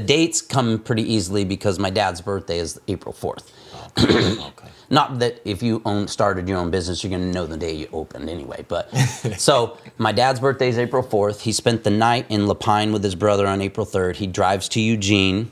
dates come pretty easily because my dad's birthday is April 4th. Okay. Not that if you started your own business, you're going to know the day you opened anyway. But so my dad's birthday is April 4th. He spent the night in La Pine with his brother on April 3rd. He drives to Eugene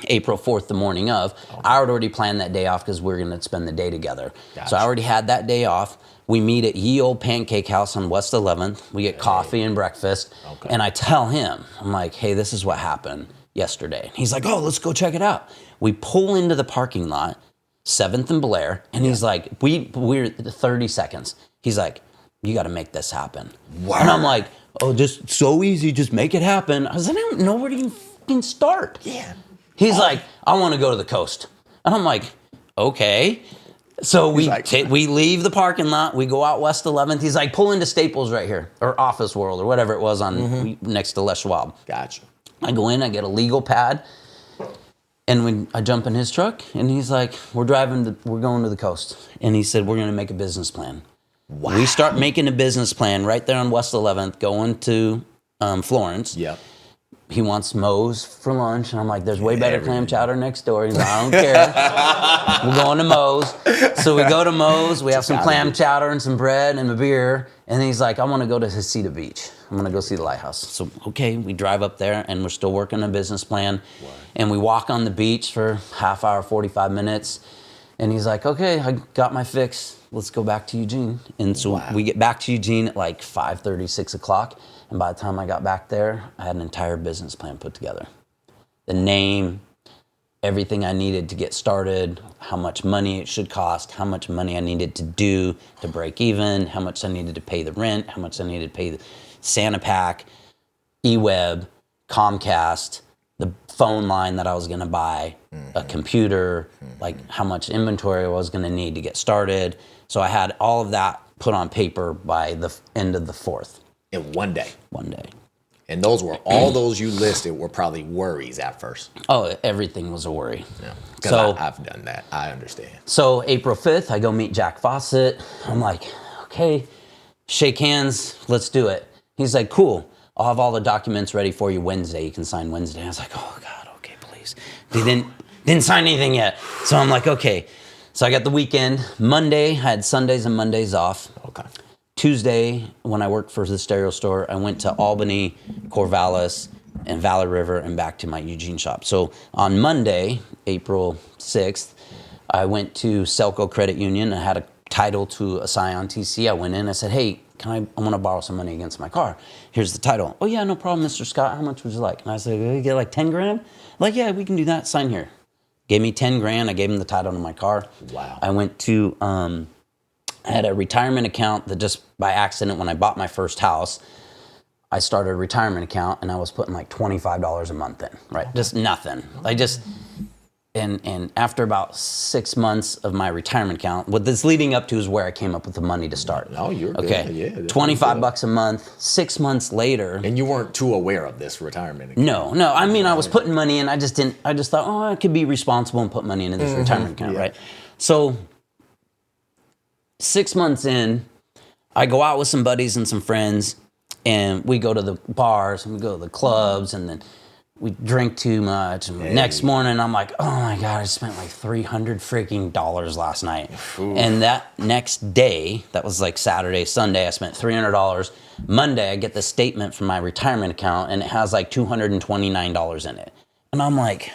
April 4th, the morning of. Okay. I had already planned that day off because we were going to spend the day together. Gotcha. So I already had that day off. We meet at Ye Old Pancake House on West 11th. We get coffee and breakfast. Okay. And I tell him, I'm like, hey, this is what happened yesterday. And he's like, oh, let's go check it out. We pull into the parking lot, 7th and Blair, and he's like, we're 30 seconds. He's like, you got to make this happen. Wow. And I'm like, oh, just so easy, just make it happen. I was like, I don't know where to even fucking start. Yeah. He's like, I want to go to the coast. And I'm like, okay. So we leave the parking lot. We go out West 11th. He's like, pull into Staples right here, or Office World, or whatever it was on next to Les Schwab. Gotcha. I go in. I get a legal pad, and I jump in his truck, and he's like, we're going to the coast, and he said we're going to make a business plan. Wow. We start making a business plan right there on West 11th, going to Florence. Yep. He wants Moe's for lunch, and I'm like, there's way better clam chowder next door. He's like, I don't care. We're going to Moe's. So we go to Moe's. We have some clam chowder and some bread and a beer. And he's like, I want to go to Heceta Beach. I'm going to go see the lighthouse. So, okay, we drive up there, and we're still working a business plan. Wow. And we walk on the beach for half hour, 45 minutes. And he's like, okay, I got my fix. Let's go back to Eugene. And so we get back to Eugene at like 5:30, 6 o'clock. And by the time I got back there, I had an entire business plan put together. The name, everything I needed to get started, how much money it should cost, how much money I needed to do to break even, how much I needed to pay the rent, how much I needed to pay the Santa Pack, eWeb, Comcast, the phone line that I was going to buy, a computer, like how much inventory I was going to need to get started. So I had all of that put on paper by the end of the 4th. In one day. One day. And those were all those you listed were probably worries at first. Oh, everything was a worry. Yeah. Because I've done that. I understand. So April 5th, I go meet Jack Fawcett. I'm like, okay, shake hands. Let's do it. He's like, cool. I'll have all the documents ready for you Wednesday. You can sign Wednesday. I was like, oh God, okay, please. They didn't sign anything yet. So I'm like, okay. So I got the weekend. Monday, I had Sundays and Mondays off. Okay. Tuesday, when I worked for the stereo store, I went to Albany, Corvallis, and Valley River, and back to my Eugene shop. So on Monday, April 6th, I went to Selco Credit Union. I had a title to a Scion TC. I went in. I said, hey, I want to borrow some money against my car. Here's the title. Oh, yeah, no problem, Mr. Scott. How much would you like? And I said, you get like 10 grand? Like, yeah, we can do that. Sign here. Gave me 10 grand. I gave him the title to my car. Wow. I went to... I had a retirement account that just by accident, when I bought my first house, I started a retirement account and I was putting like $25 a month in, right? Okay. Just nothing. I just, and after about 6 months of my retirement account, what this leading up to is where I came up with the money to start. Oh, you're okay. Good. Yeah, $25 a month, 6 months later. And you weren't too aware of this retirement account? No. I mean, I was putting money in. I just thought, oh, I could be responsible and put money into this retirement account, right? So 6 months in, I go out with some buddies and some friends, and we go to the bars and we go to the clubs, and then we drink too much. And next morning, I'm like, oh my God, I spent like $300 freaking last night. Ooh. And that next day, that was like Saturday, Sunday, I spent $300. Monday, I get the statement from my retirement account, and it has like $229 in it. And I'm like,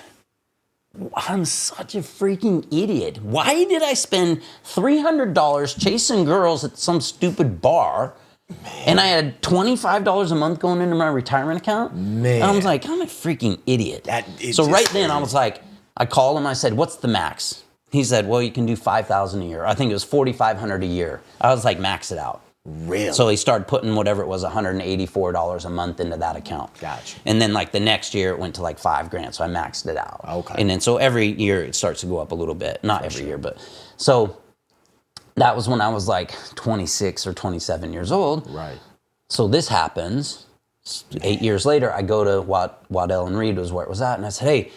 I'm such a freaking idiot. Why did I spend $300 chasing girls at some stupid bar? Man. And I had $25 a month going into my retirement account? Man. And I was like, I'm a freaking idiot. So right then I was like, I called him, I said, what's the max? He said, well, you can do $5,000 a year. I think it was $4,500 a year. I was like, max it out. Really? So he started putting whatever it was, $184 a month into that account. Gotcha. And then like the next year it went to like $5,000, so I maxed it out. Okay. And then so every year it starts to go up a little bit. Not every year, but so that was when I was like 26 or 27 years old. Right. So this happens. 8 years later, I go to Waddell and Reed was where it was at, and I said, hey,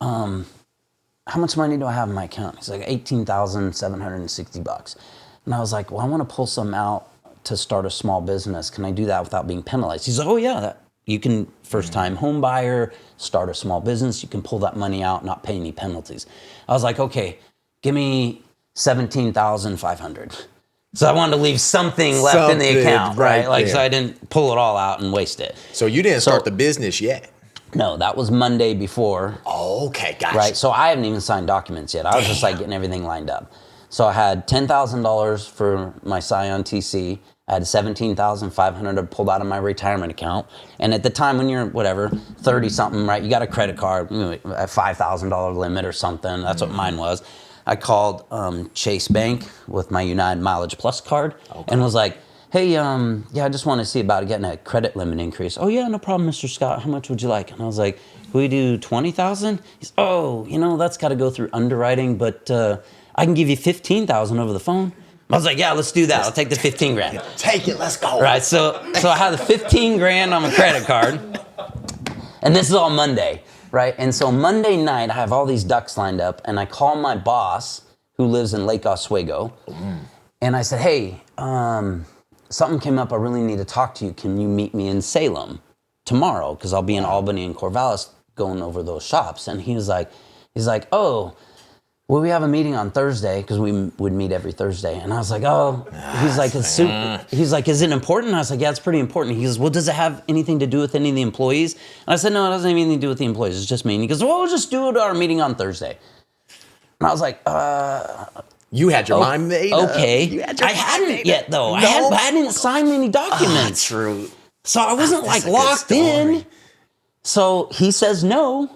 how much money do I have in my account? He's like, $18,760. And I was like, well, I want to pull some out to start a small business. Can I do that without being penalized? He's like, oh yeah, you can first time home buyer, start a small business. You can pull that money out, not pay any penalties. I was like, okay, give me $17,500. So I wanted to leave something left in the account, right? Like, so I didn't pull it all out and waste it. So you didn't start the business yet? No, that was Monday before. Oh, okay, gotcha. Right, so I haven't even signed documents yet. I was just like getting everything lined up. So I had $10,000 for my Scion TC. I had $17,500 pulled out of my retirement account. And at the time when you're, 30-something, right, you got a credit card, a $5,000 limit or something. That's what mine was. I called Chase Bank with my United Mileage Plus card and was like, hey, I just want to see about getting a credit limit increase. Oh, yeah, no problem, Mr. Scott. How much would you like? And I was like, can we do $20,000? He's, that's got to go through underwriting, but I can give you 15,000 over the phone. I was like, yeah, let's do that. I'll take the 15 grand. Take it. Let's go. Right. So I had the 15 grand on my credit card, and this is all Monday, right? And so Monday night, I have all these ducks lined up, and I call my boss who lives in Lake Oswego, and I said, hey, something came up. I really need to talk to you. Can you meet me in Salem tomorrow? Because I'll be in Albany and Corvallis going over those shops. And he's like, oh, well, we have a meeting on Thursday, because we would meet every Thursday. And I was like, oh, he's like, he's like, is it important? I was like, yeah, it's pretty important. He goes, well, does it have anything to do with any of the employees? And I said, no, it doesn't have anything to do with the employees. It's just me. And he goes, well, we'll just do it at our meeting on Thursday. And I was like, you had your mind made up. Okay. I hadn't yet, though. No. I hadn't signed any documents. True. So I wasn't like locked in. So he says no.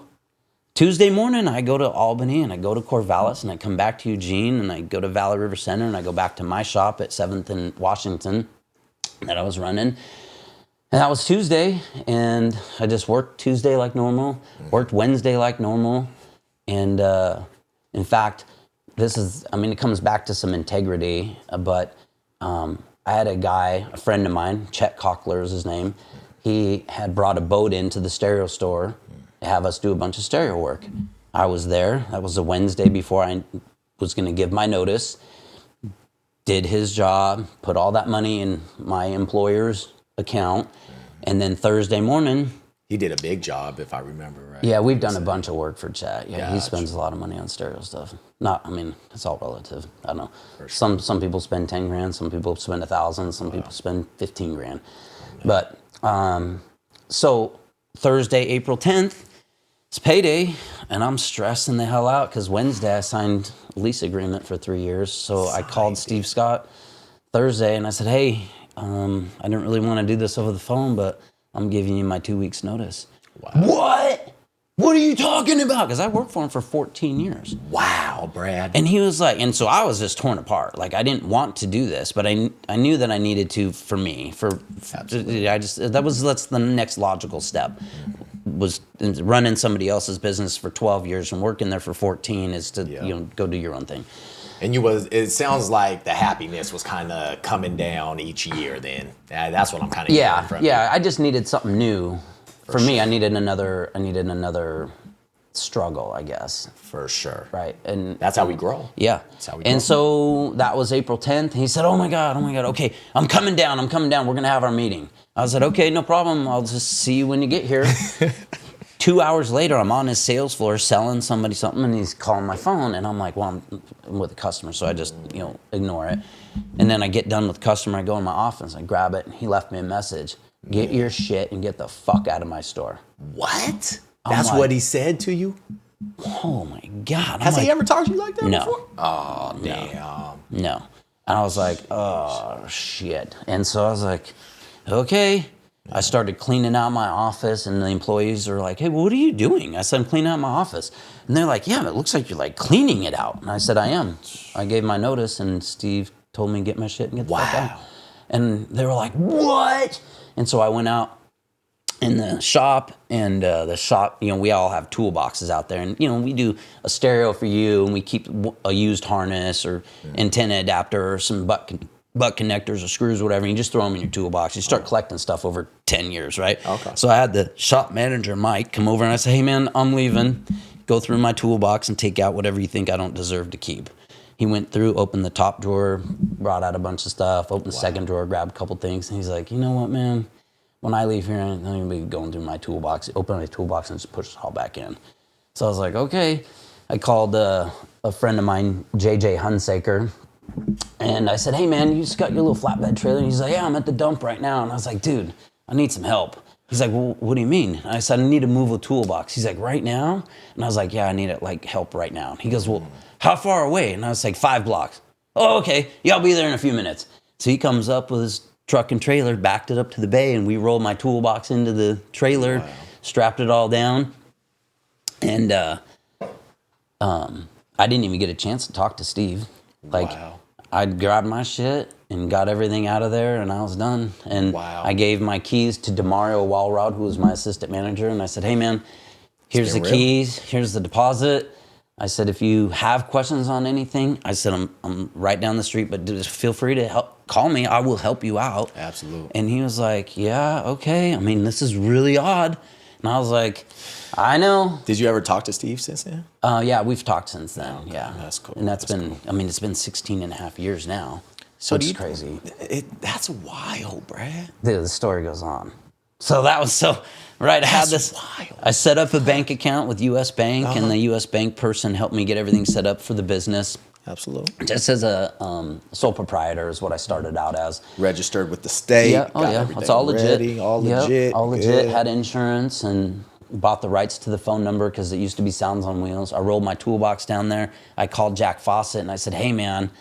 Tuesday morning, I go to Albany and I go to Corvallis and I come back to Eugene and I go to Valley River Center and I go back to my shop at 7th and Washington that I was running. And that was Tuesday, and I just worked Tuesday like normal, worked Wednesday like normal. And in fact, it comes back to some integrity, but I had a friend of mine, Chet Cockler is his name. He had brought a boat into the stereo store to have us do a bunch of stereo work. I was there. That was a Wednesday before I was going to give my notice. Did his job, put all that money in my employer's account, and then Thursday morning... He did a big job, if I remember right. Yeah, we've done a bunch of work for Chet. Yeah, he spends a lot of money on stereo stuff. It's all relative. I don't know. Sure. Some people spend 10 grand, some people spend 1,000, some people spend 15 grand. But, so Thursday, April 10th, it's payday, and I'm stressing the hell out because Wednesday I signed a lease agreement for 3 years. So I called Steve Scott Thursday and I said, hey, I didn't really want to do this over the phone, but I'm giving you my 2 weeks notice. Wow. What? What are you talking about? Because I worked for him for 14 years. Wow, Brad. And he was like, and so I was just torn apart. Like, I didn't want to do this, but I knew that I needed to for me. That's the next logical step. Was running somebody else's business for 12 years and working there for 14 is to go do your own thing. And it sounds like the happiness was kind of coming down each year then. That's what I'm kind of hearing from you. I just needed something new. For me, I needed another struggle, I guess. For sure. Right. And that's how we grow. Yeah. That's how we grow. And so that was April 10th. He said, oh my God. Okay, I'm coming down. We're going to have our meeting. I said, okay, no problem. I'll just see you when you get here. 2 hours later, I'm on his sales floor selling somebody something, and he's calling my phone, and I'm like, well, I'm with a customer, so I just, ignore it. And then I get done with the customer, I go in my office, I grab it, and he left me a message. Get your shit and get the fuck out of my store. What? That's what he said to you? Oh my God. Has he ever talked to you like that before? Oh, damn. No. And I was like, oh, shit. And so I was like, okay. I started cleaning out my office, and the employees are like, hey, well, what are you doing? I said, I'm cleaning out my office. And they're like, yeah, it looks like you're like cleaning it out. And I said, I am. I gave my notice, and Steve told me to get my shit and get the fuck out. And they were like, what? And so I went out in the shop, and the shop, we all have toolboxes out there. And, we do a stereo for you, and we keep a used harness or antenna adapter or some butt connectors or screws or whatever, and you just throw them in your toolbox. You start collecting stuff over 10 years, right? Okay. So I had the shop manager, Mike, come over, and I said, hey, man, I'm leaving. Go through my toolbox and take out whatever you think I don't deserve to keep. He went through, opened the top drawer, brought out a bunch of stuff, opened the second drawer, grabbed a couple things, and he's like, you know what, man? When I leave here, I'm going to be going through my toolbox. Open my toolbox and just push it all back in. So I was like, okay. I called a friend of mine, JJ Hunsaker, and I said, hey, man, you just got your little flatbed trailer? And he's like, yeah, I'm at the dump right now. And I was like, dude, I need some help. He's like, well, what do you mean? And I said, I need to move a toolbox. He's like, right now? And I was like, yeah, I need it, help right now. And he goes, well, how far away? And I was like, 5 blocks. Oh, okay. Yeah, I'll be there in a few minutes. So he comes up with his truck and trailer, backed it up to the bay, and we rolled my toolbox into the trailer, strapped it all down. And I didn't even get a chance to talk to Steve. I grabbed my shit and got everything out of there, and I was done. And I gave my keys to Demario Walrod, who was my assistant manager, and I said, hey, man, here's the keys, here's the deposit. I said, if you have questions on anything, I said, I'm right down the street, but just feel free to call me. I will help you out. Absolutely. And he was like, yeah, okay. I mean, this is really odd. And I was like, I know. Did you ever talk to Steve since then? Yeah, we've talked since then. Okay, yeah. that's cool. And that's been, cool. I mean, it's been 16 and a half years now. So it's crazy. That's wild, Brad. Dude, the story goes on. So that was right. I had this. Wild. I set up a bank account with U.S. Bank, and the U.S. Bank person helped me get everything set up for the business. Absolutely. Just as a sole proprietor is what I started out as. Registered with the state. Yeah, it's all legit. Ready, all legit. All legit. Good. Had insurance and bought the rights to the phone number because it used to be Sounds on Wheels. I rolled my toolbox down there. I called Jack Fawcett and I said, hey, man,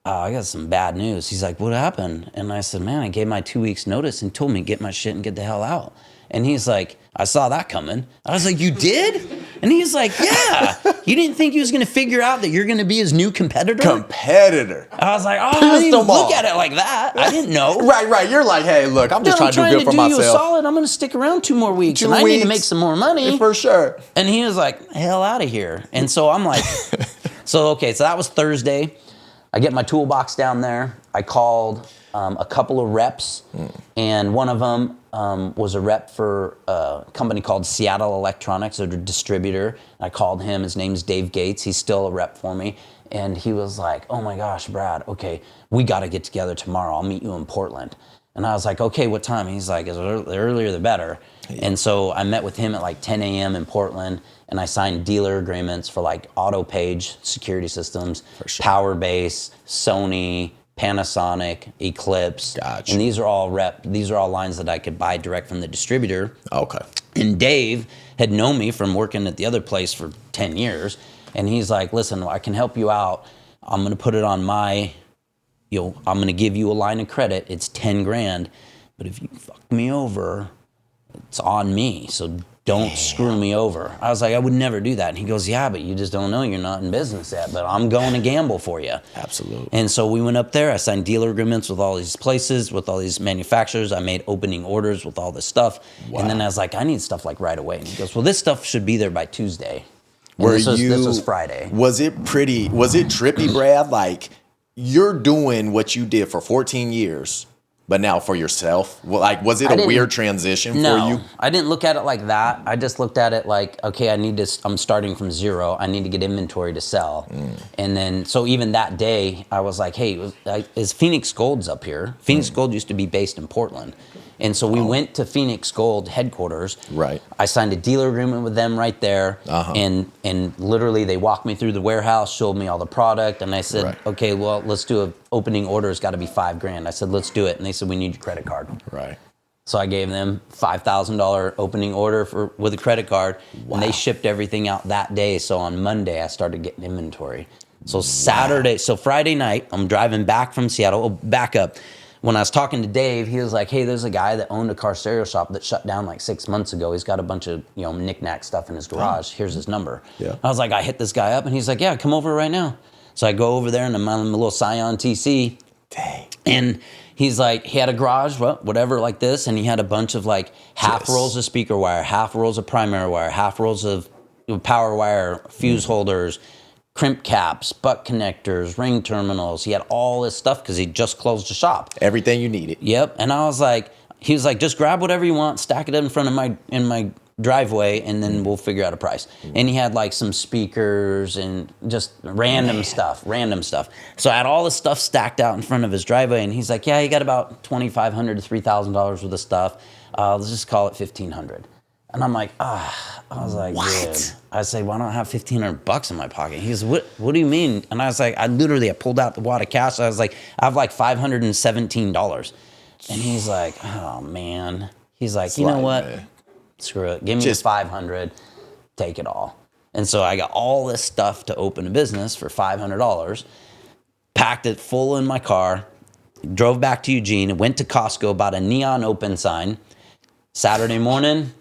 I got some bad news. He's like, what happened? And I said, man, I gave my 2 weeks notice and told me to get my shit and get the hell out. And he's like, I saw that coming. I was like, you did? And he's like, yeah. You didn't think he was going to figure out that you're going to be his new competitor? Competitor. I was like, oh, I didn't even look at it like that. I didn't know. Right. You're like, hey, look, I'm just trying to do good for myself. You a solid. I'm going to stick around 2 more weeks. I need to make some more money. For sure. And he was like, hell out of here. And so I'm like, so that was Thursday. I get my toolbox down there. I called a couple of reps, and one of them was a rep for a company called Seattle Electronics, a distributor. I called him. His name's Dave Gates. He's still a rep for me. And he was like, oh my gosh, Brad, okay, we got to get together tomorrow. I'll meet you in Portland. And I was like, okay, what time? He's like, the earlier the better. Yeah. And so I met with him at like 10 a.m. in Portland, and I signed dealer agreements for like AutoPage security systems, PowerBase, Sony, Panasonic, Eclipse. Gotcha. And these are all lines that I could buy direct from the distributor. Okay. And Dave had known me from working at the other place for 10 years. And he's like, listen, I can help you out. I'm going to put it on I'm going to give you a line of credit. It's 10 grand. But if you fuck me over, it's on me. So don't screw me over. I was like, I would never do that. And he goes, yeah, but you just don't know. You're not in business yet. But I'm going to gamble for you. Absolutely. And so we went up there. I signed dealer agreements with all these places, with all these manufacturers. I made opening orders with all this stuff. Wow. And then I was like, I need stuff like right away. And he goes, well, this stuff should be there by Tuesday. This was Friday. Was it trippy, Brad? Like, you're doing what you did for 14 years, but now for yourself? Like, was it a weird transition for you? No, I didn't look at it like that. I just looked at it like, okay, I'm starting from zero. I need to get inventory to sell. And then, so even that day, I was like, hey, is Phoenix Gold's up here? Phoenix Gold used to be based in Portland. And so we went to Phoenix Gold headquarters. Right. I signed a dealer agreement with them right there. And literally they walked me through the warehouse, showed me all the product. And I said, okay, well, let's do an opening order. It's got to be $5,000. I said, let's do it. And they said, we need your credit card. Right. So I gave them $5,000 opening order with a credit card. Wow. And they shipped everything out that day. So on Monday, I started getting inventory. So Friday night, I'm driving back from Seattle. Back up. When I was talking to Dave, he was like, hey, there's a guy that owned a car stereo shop that shut down like 6 months ago. He's got a bunch of, knick-knack stuff in his garage. Here's his number. Yeah. I was like, I hit this guy up, and he's like, yeah, come over right now. So I go over there, and I'm on a little Scion TC. Dang. And he's like, he had a garage, whatever, like this, and he had a bunch of like half rolls of speaker wire, half rolls of primary wire, half rolls of power wire, fuse holders, crimp caps, butt connectors, ring terminals. He had all this stuff because he just closed the shop. Everything you needed. Yep. And I was like, he was like, just grab whatever you want, stack it in front of my driveway, and then we'll figure out a price. And he had like some speakers and just random stuff. So I had all this stuff stacked out in front of his driveway, and he's like, yeah, you got about $2,500 to $3,000 worth of stuff. Let's just call it $1,500. And I'm like, I was like, what? Dude. I said, well, I don't have $1,500 in my pocket. He goes, what do you mean? And I was like, I pulled out the wad of cash. I was like, I have like $517. And he's like, oh man. He's like, you know what? Man. Screw it. Give me just $500. Take it all. And so I got all this stuff to open a business for $500. Packed it full in my car. Drove back to Eugene. Went to Costco. Bought a neon open sign. Saturday morning,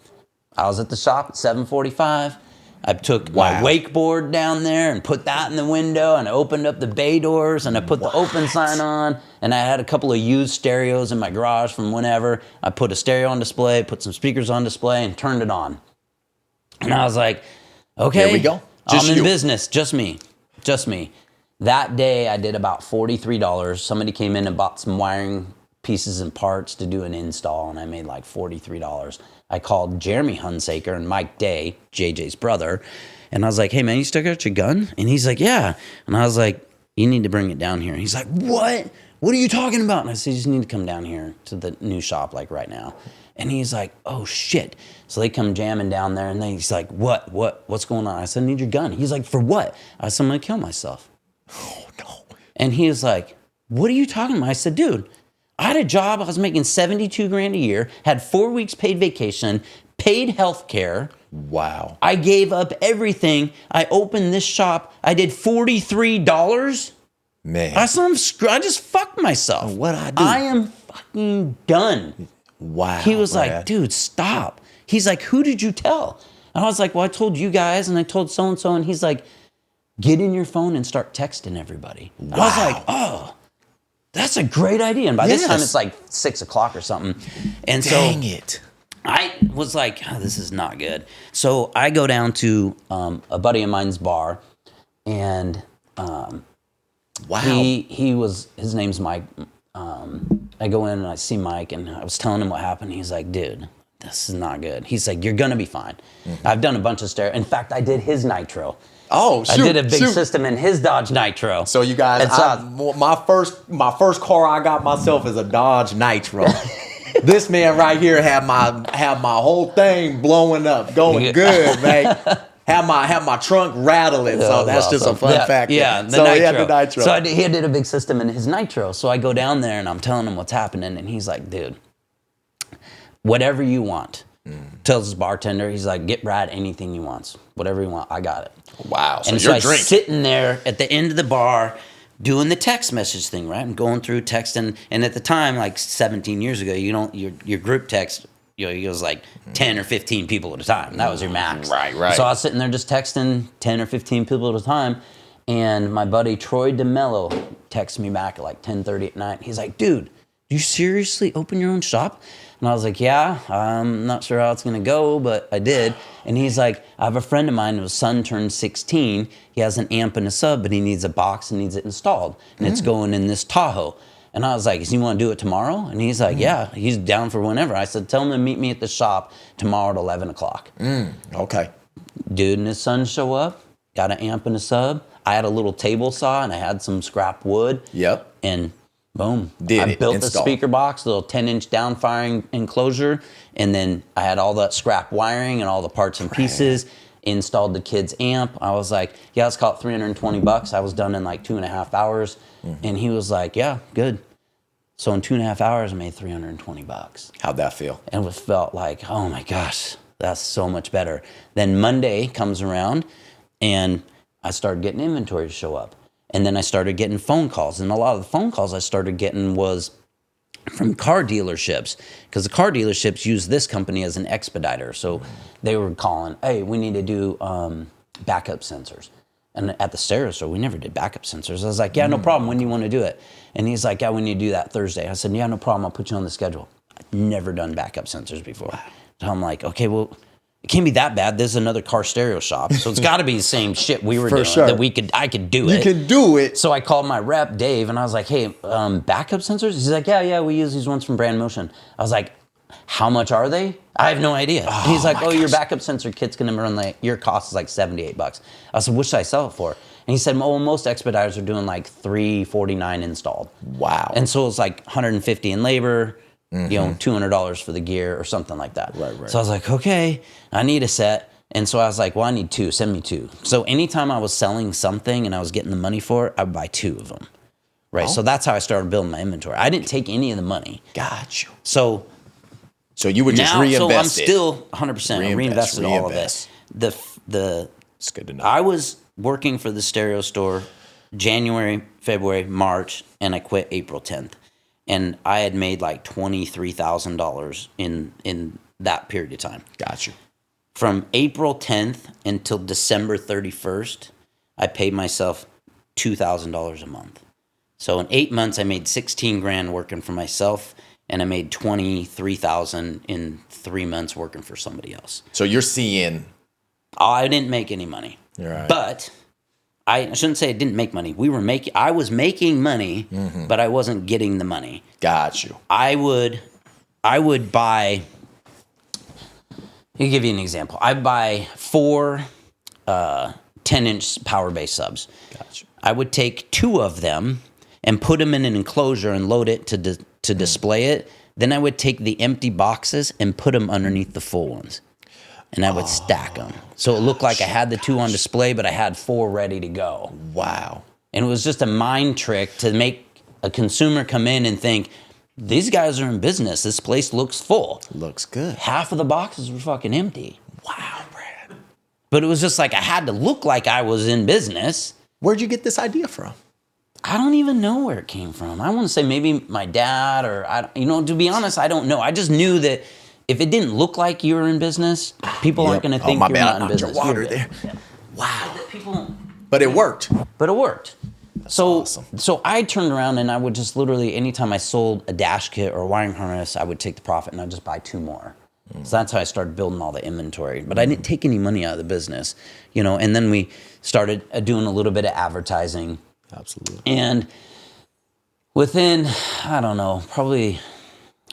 I was at the shop at 7:45. I took my wakeboard down there and put that in the window, and I opened up the bay doors, and I put the open sign on, and I had a couple of used stereos in my garage from whenever. I put a stereo on display, put some speakers on display, and turned it on. And I was like, okay. Here we go. Just I'm in you. business, just me. That day I did about $43. Somebody came in and bought some wiring pieces and parts to do an install, and I made like $43. I called Jeremy Hunsaker and Mike Day, JJ's brother, and I was like, hey man, you still got your gun? And he's like, yeah. And I was like, you need to bring it down here. And he's like, what? What are you talking about? And I said, you just need to come down here to the new shop like right now. And he's like, oh shit. So they come jamming down there, and then he's like, what's going on? I said, I need your gun. He's like, for what? I said, I'm gonna kill myself. Oh no. And he was like, what are you talking about? I said, dude, I had a job. I was making 72 grand a year, had 4 weeks paid vacation, paid health care. Wow. I gave up everything. I opened this shop. I did $43. Man. I said, I just fucked myself. What'd I do? I am fucking done. Wow. He was Brad. like, dude, stop. He's like, who did you tell? And I was like, well, I told you guys, and I told so-and-so. And he's like, get in your phone and start texting everybody. Wow. I was like, oh, that's a great idea. And by this time, it's like 6 o'clock or something. And Dang it. I was like, oh, this is not good. So I go down to a buddy of mine's bar, and Wow. his name's Mike. I go in and I see Mike, and I was telling him what happened. He's like, dude, this is not good. He's like, you're going to be fine. Mm-hmm. I've done a bunch of stereo. In fact, I did his nitro. Oh, shoot. I did a big system in his Dodge Nitro. So you guys, my first car I got myself is a Dodge Nitro. This man right here had my whole thing blowing up, going good, man. Had my trunk rattling. So that's awesome. Just a fun fact. Yeah, so Nitro. He had the Nitro. So he did a big system in his Nitro. So I go down there and I'm telling him what's happening, and he's like, dude, whatever you want. Tells his bartender, he's like, get Brad anything he wants. Whatever you want, I got it. Wow. So and you're so I'm sitting there at the end of the bar doing the text message thing, right? I'm going through texting. And at the time, like 17 years ago, your group text, it was like 10 or 15 people at a time. That was your max. Right. So I was sitting there just texting 10 or 15 people at a time. And my buddy Troy DeMello texted me back at like 10:30 at night. He's like, dude, do you seriously open your own shop? And I was like, yeah, I'm not sure how it's going to go, but I did. And he's like, I have a friend of mine whose son turned 16. He has an amp and a sub, but he needs a box and needs it installed. And it's going in this Tahoe. And I was like, does he want to do it tomorrow? And he's like, yeah, he's down for whenever. I said, tell him to meet me at the shop tomorrow at 11 o'clock. Okay. Dude and his son show up, got an amp and a sub. I had a little table saw, and I had some scrap wood. Yep. And boom. I built the speaker box, little 10-inch down-firing enclosure, and then I had all that scrap wiring and all the parts and pieces, installed the kid's amp. I was like, yeah, let's call it $320. I was done in like 2.5 hours. And he was like, yeah, good. So in 2.5 hours, I made $320. How'd that feel? And it felt like, oh my gosh, that's so much better. Then Monday comes around, and I started getting inventory to show up. And then I started getting phone calls. And a lot of the phone calls I started getting was from car dealerships, because the car dealerships use this company as an expediter. So they were calling, hey, we need to do backup sensors. And at the stereo store, we never did backup sensors. I was like, yeah, no problem. When do you want to do it? And he's like, yeah, we need to do that Thursday. I said, yeah, no problem. I'll put you on the schedule. I've never done backup sensors before. Wow. So I'm like, okay, well, it can't be that bad. There's another car stereo shop. So it's got to be the same shit we were doing that I could do it. You can do it. So I called my rep, Dave, and I was like, hey, backup sensors? He's like, yeah, we use these ones from Brand Motion. I was like, how much are they? I have no idea. And he's like, your backup sensor kit's going to run your cost is like $78. I said, what should I sell it for? And he said, well, most expediters are doing like $349 installed. Wow. And so it's like $150 in labor, $200 for the gear or something like that. Right. So I was like, okay, I need a set. And so I was like, well, I need 2. Send me 2. So anytime I was selling something and I was getting the money for it, I would buy 2 of them. Right. So that's how I started building my inventory. I didn't take any of the money. Got you. So you would just reinvest so I'm it. still 100%. I reinvested all of it. It's good to know. I was working for the stereo store January, February, March, and I quit April 10th. And I had made like $23,000 in that period of time. Got you. From April 10th until December 31st, I paid myself $2,000 a month. So in 8 months, I made 16 grand working for myself, and I made 23,000 in 3 months working for somebody else. So you're seeing. I didn't make any money. Right. But I shouldn't say it didn't make money. I was making money, but I wasn't getting the money. Got you. I would buy. I'll give you an example. I buy 4 10-inch power base subs. Got you. I would take 2 of them and put them in an enclosure and load it to display it. Then I would take the empty boxes and put them underneath the full ones. And I would stack them. So it looked like I had the 2 on display, but I had 4 ready to go. Wow. And it was just a mind trick to make a consumer come in and think, these guys are in business. This place looks full. Looks good. Half of the boxes were fucking empty. Wow, Brad. But it was just like I had to look like I was in business. Where'd you get this idea from? I don't even know where it came from. I want to say maybe my dad or, to be honest, I don't know. I just knew that if it didn't look like you were in business, people aren't going to think you're not in business. Your water there. Yeah. Wow. But it worked. But it worked. So, awesome. So I turned around and I would just literally, anytime I sold a dash kit or a wiring harness, I would take the profit and I'd just buy 2 more. So that's how I started building all the inventory. But I didn't take any money out of the business, and then we started doing a little bit of advertising. Absolutely. And within, I don't know, probably,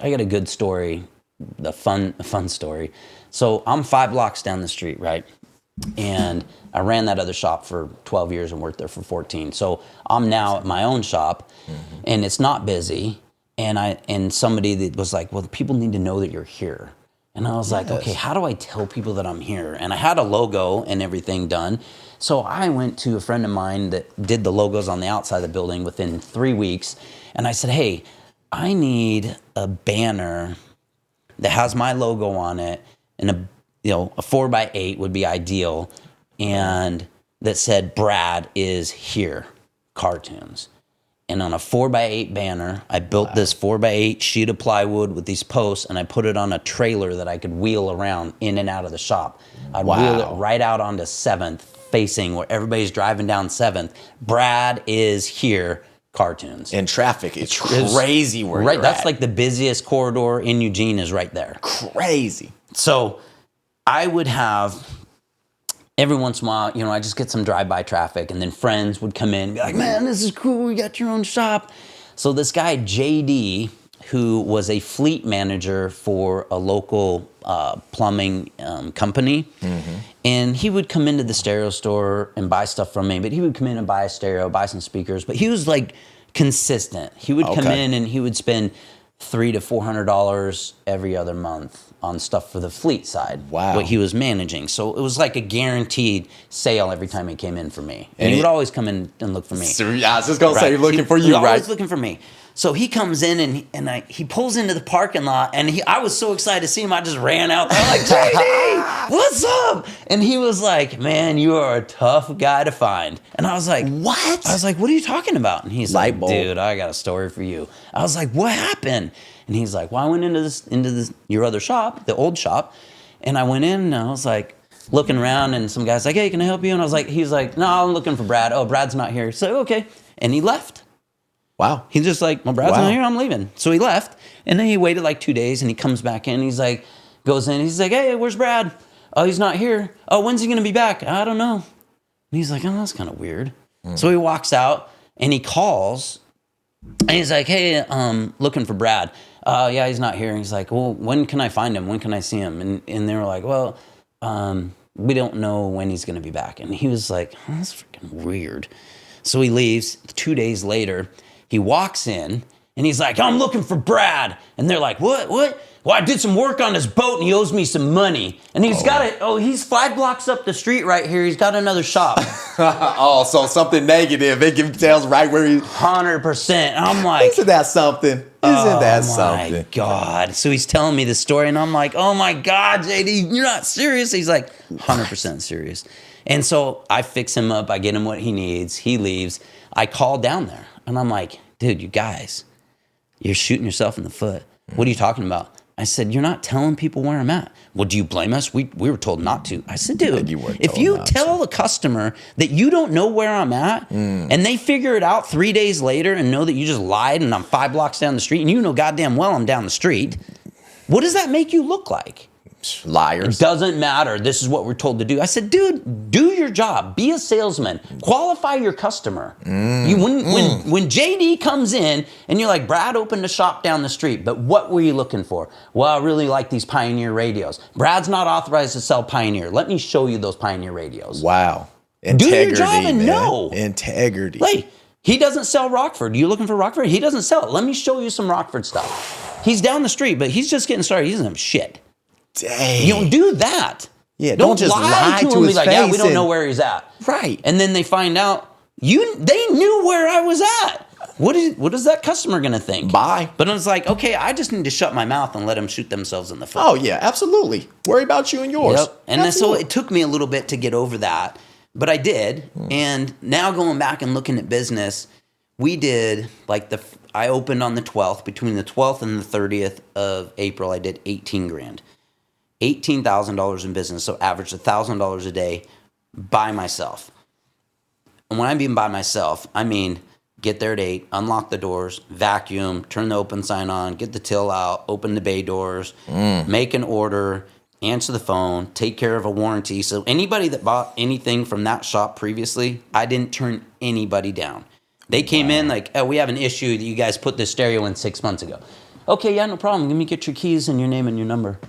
I got a good story, a fun story. So I'm 5 blocks down the street, right? And I ran that other shop for 12 years and worked there for 14. So I'm now at my own shop, and it's not busy. And somebody that was like, well, people need to know that you're here. And I was like, okay, how do I tell people that I'm here? And I had a logo and everything done. So I went to a friend of mine that did the logos on the outside of the building within 3 weeks. And I said, hey, I need a banner that has my logo on it, and a 4x8 would be ideal, and that said Brad is here, cartoons. And on a 4x8 banner, I built this 4x8 sheet of plywood with these posts, and I put it on a trailer that I could wheel around in and out of the shop. I'd wheel it right out onto 7th, facing where everybody's driving down 7th. Brad is here, cartoons. And traffic is crazy where you're that's at. like the busiest corridor in Eugene is right there. Crazy. So I would have, every once in a while, I just get some drive-by traffic, and then friends would come in and be like, man, this is cool, you got your own shop. So this guy, JD, who was a fleet manager for a local plumbing company, and he would come into the stereo store and buy stuff from me, but he would come in and buy a stereo, buy some speakers, but he was like consistent. He would come in and he would spend $300 to $400 every other month on stuff for the fleet side. Wow. What he was managing. So it was like a guaranteed sale every time he came in for me. And he would always come in and look for me. I was just going to say, looking for you, He right? always looking for me. So he comes in and he pulls into the parking lot, and I was so excited to see him, I just ran out there like, JD, what's up? And he was like, man, you are a tough guy to find. And I was like, what? I was like, what are you talking about? And he's Light like, bulb. dude, I got a story for you. I was like, what happened? And he's like, well, I went into this your other shop, the old shop, and I went in and I was like looking around, and some guy's like, hey, can I help you? And I was like, he's like, no, I'm looking for Brad. Oh, Brad's not here. So okay. And he left. Wow. He's just like, well, Brad's not here, I'm leaving. So he left, and then he waited like 2 days, and he comes back in. He's like, goes in, he's like, hey, where's Brad? Oh, he's not here. Oh, when's he gonna be back? I don't know. And he's like, oh, that's kind of weird. So he walks out and he calls, and he's like, hey, looking for Brad. Yeah, he's not here. And he's like, well, when can I find him? When can I see him? And they were like, well, we don't know when he's gonna be back. And he was like, oh, that's freaking weird. So he leaves. 2 days later, he walks in, and he's like, I'm looking for Brad. And they're like, what? Well, I did some work on his boat, and he owes me some money. And he's got it. Oh, he's 5 blocks up the street right here. He's got another shop. So something negative. It can tell right where he's 100%. I'm like, Isn't that something? Oh my God. So he's telling me the story, and I'm like, oh my God, JD, you're not serious. He's like, 100% serious. And so I fix him up. I get him what he needs. He leaves. I call down there, and I'm like, dude, you guys, you're shooting yourself in the foot. What are you talking about? I said, you're not telling people where I'm at. Well, do you blame us? We were told not to. I said, dude, if you tell a customer that you don't know where I'm at, and they figure it out 3 days later and know that you just lied and I'm 5 blocks down the street, and you know goddamn well I'm down the street, what does that make you look like? Liars. It doesn't matter. This is what we're told to do. I said, dude, do your job. Be a salesman. Qualify your customer. When JD comes in and you're like, Brad opened a shop down the street, but what were you looking for? Well, I really like these Pioneer radios. Brad's not authorized to sell Pioneer. Let me show you those Pioneer radios. Wow. Do your job and know. Integrity. Like, he doesn't sell Rockford. You looking for Rockford? He doesn't sell it. Let me show you some Rockford stuff. He's down the street, but he's just getting started. He doesn't have shit. Dang. You don't do that. Yeah, don't just lie to him. his Be like, face. yeah, we don't know where he's at. Right. And then they find out they knew where I was at. What is that customer gonna think? Bye. But it's like, okay, I just need to shut my mouth and let them shoot themselves in the foot. Oh yeah, absolutely. Worry about you and yours. Yep. And so it took me a little bit to get over that, but I did. And now going back and looking at business, we did I opened on the 12th. Between the 12th and the 30th of April, I did 18 grand. $18,000 in business, so averaged $1,000 a day by myself. And when I mean by myself, I mean get there at 8, unlock the doors, vacuum, turn the open sign on, get the till out, open the bay doors, make an order, answer the phone, take care of a warranty. So anybody that bought anything from that shop previously, I didn't turn anybody down. They came in like, oh, we have an issue that you guys put this stereo in 6 months ago. Okay, yeah, no problem. Let me get your keys and your name and your number.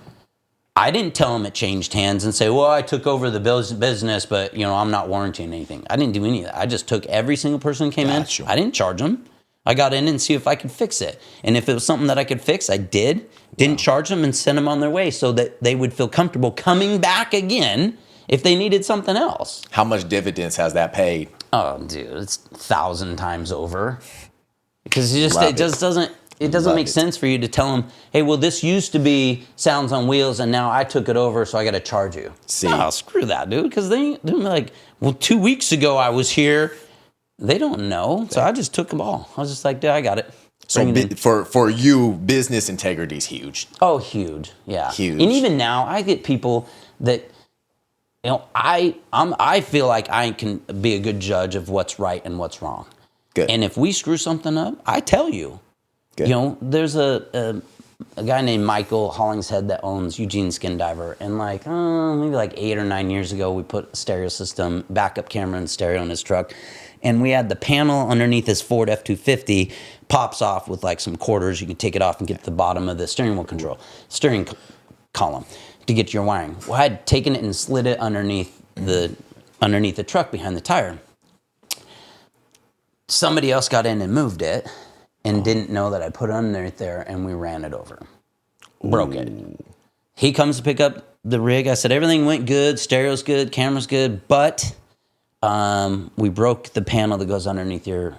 I didn't tell them it changed hands and say, well, I took over the business, but I'm not warranting anything. I didn't do any of that. I just took every single person who came in. I didn't charge them. I got in and see if I could fix it. And if it was something that I could fix, I did. Didn't charge them and send them on their way so that they would feel comfortable coming back again if they needed something else. How much dividends has that paid? Oh, dude, it's 1,000 times over. Because it just doesn't make sense for you to tell them, hey, well, this used to be Sounds on Wheels, and now I took it over, so I got to charge you. See. No, screw that, dude, because they're like, well, 2 weeks ago I was here. They don't know, so I just took them all. I was just like, dude, I got it. So for you, business integrity is huge. Oh, huge, yeah. Huge. And even now, I get people that, I feel like I can be a good judge of what's right and what's wrong. Good. And if we screw something up, I tell you. Good. There's a guy named Michael Hollingshead that owns Eugene Skin Diver, and maybe 8 or 9 years ago, we put a stereo system, backup camera and stereo in his truck, and we had the panel underneath his Ford F-250 pops off with some quarters. You can take it off and get to the bottom of the steering column to get your wiring. Well, I had taken it and slid it underneath the truck behind the tire. Somebody else got in and moved it and didn't know that I put it underneath there, and we ran it over. Broke it. He comes to pick up the rig. I said, everything went good, stereo's good, camera's good, but we broke the panel that goes underneath your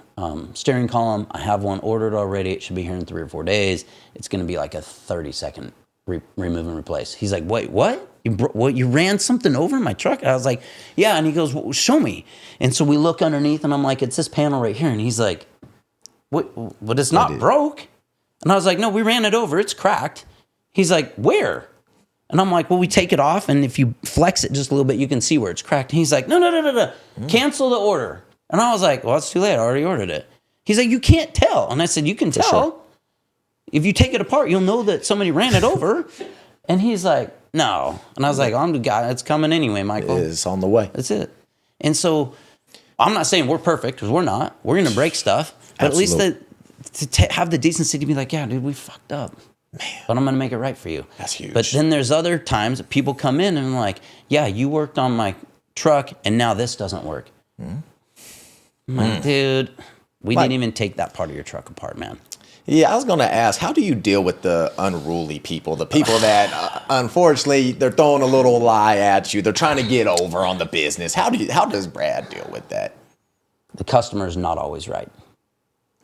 steering column. I have one ordered already. It should be here in 3 or 4 days. It's going to be like a 30-second remove and replace. He's like, wait, what? You ran something over in my truck? I was like, yeah. And he goes, well, show me. And so we look underneath, and I'm like, it's this panel right here. And he's like, what? But it's not broke. And I was like, no, we ran it over. It's cracked. He's like, where? And I'm like, well, we take it off, and if you flex it just a little bit, you can see where it's cracked. And he's like, no. Cancel the order. And I was like, well, it's too late. I already ordered it. He's like, you can't tell. And I said, you can tell. Sure. If you take it apart, you'll know that somebody ran it over. And he's like, no. And I was like, I'm the guy. It's coming anyway, Michael. It's on the way. That's it. And so I'm not saying we're perfect, because we're not. We're going to break stuff. But Absolutely. At least to have the decency to be like, yeah, dude, we fucked up. Man. But I'm going to make it right for you. That's huge. But then there's other times that people come in and are like, yeah, you worked on my truck, and now this doesn't work. I'm like, dude, we didn't even take that part of your truck apart, man. Yeah, I was going to ask, how do you deal with the unruly people, the people that, unfortunately, they're throwing a little lie at you. They're trying to get over on the business. How does Brad deal with that? The customer is not always right.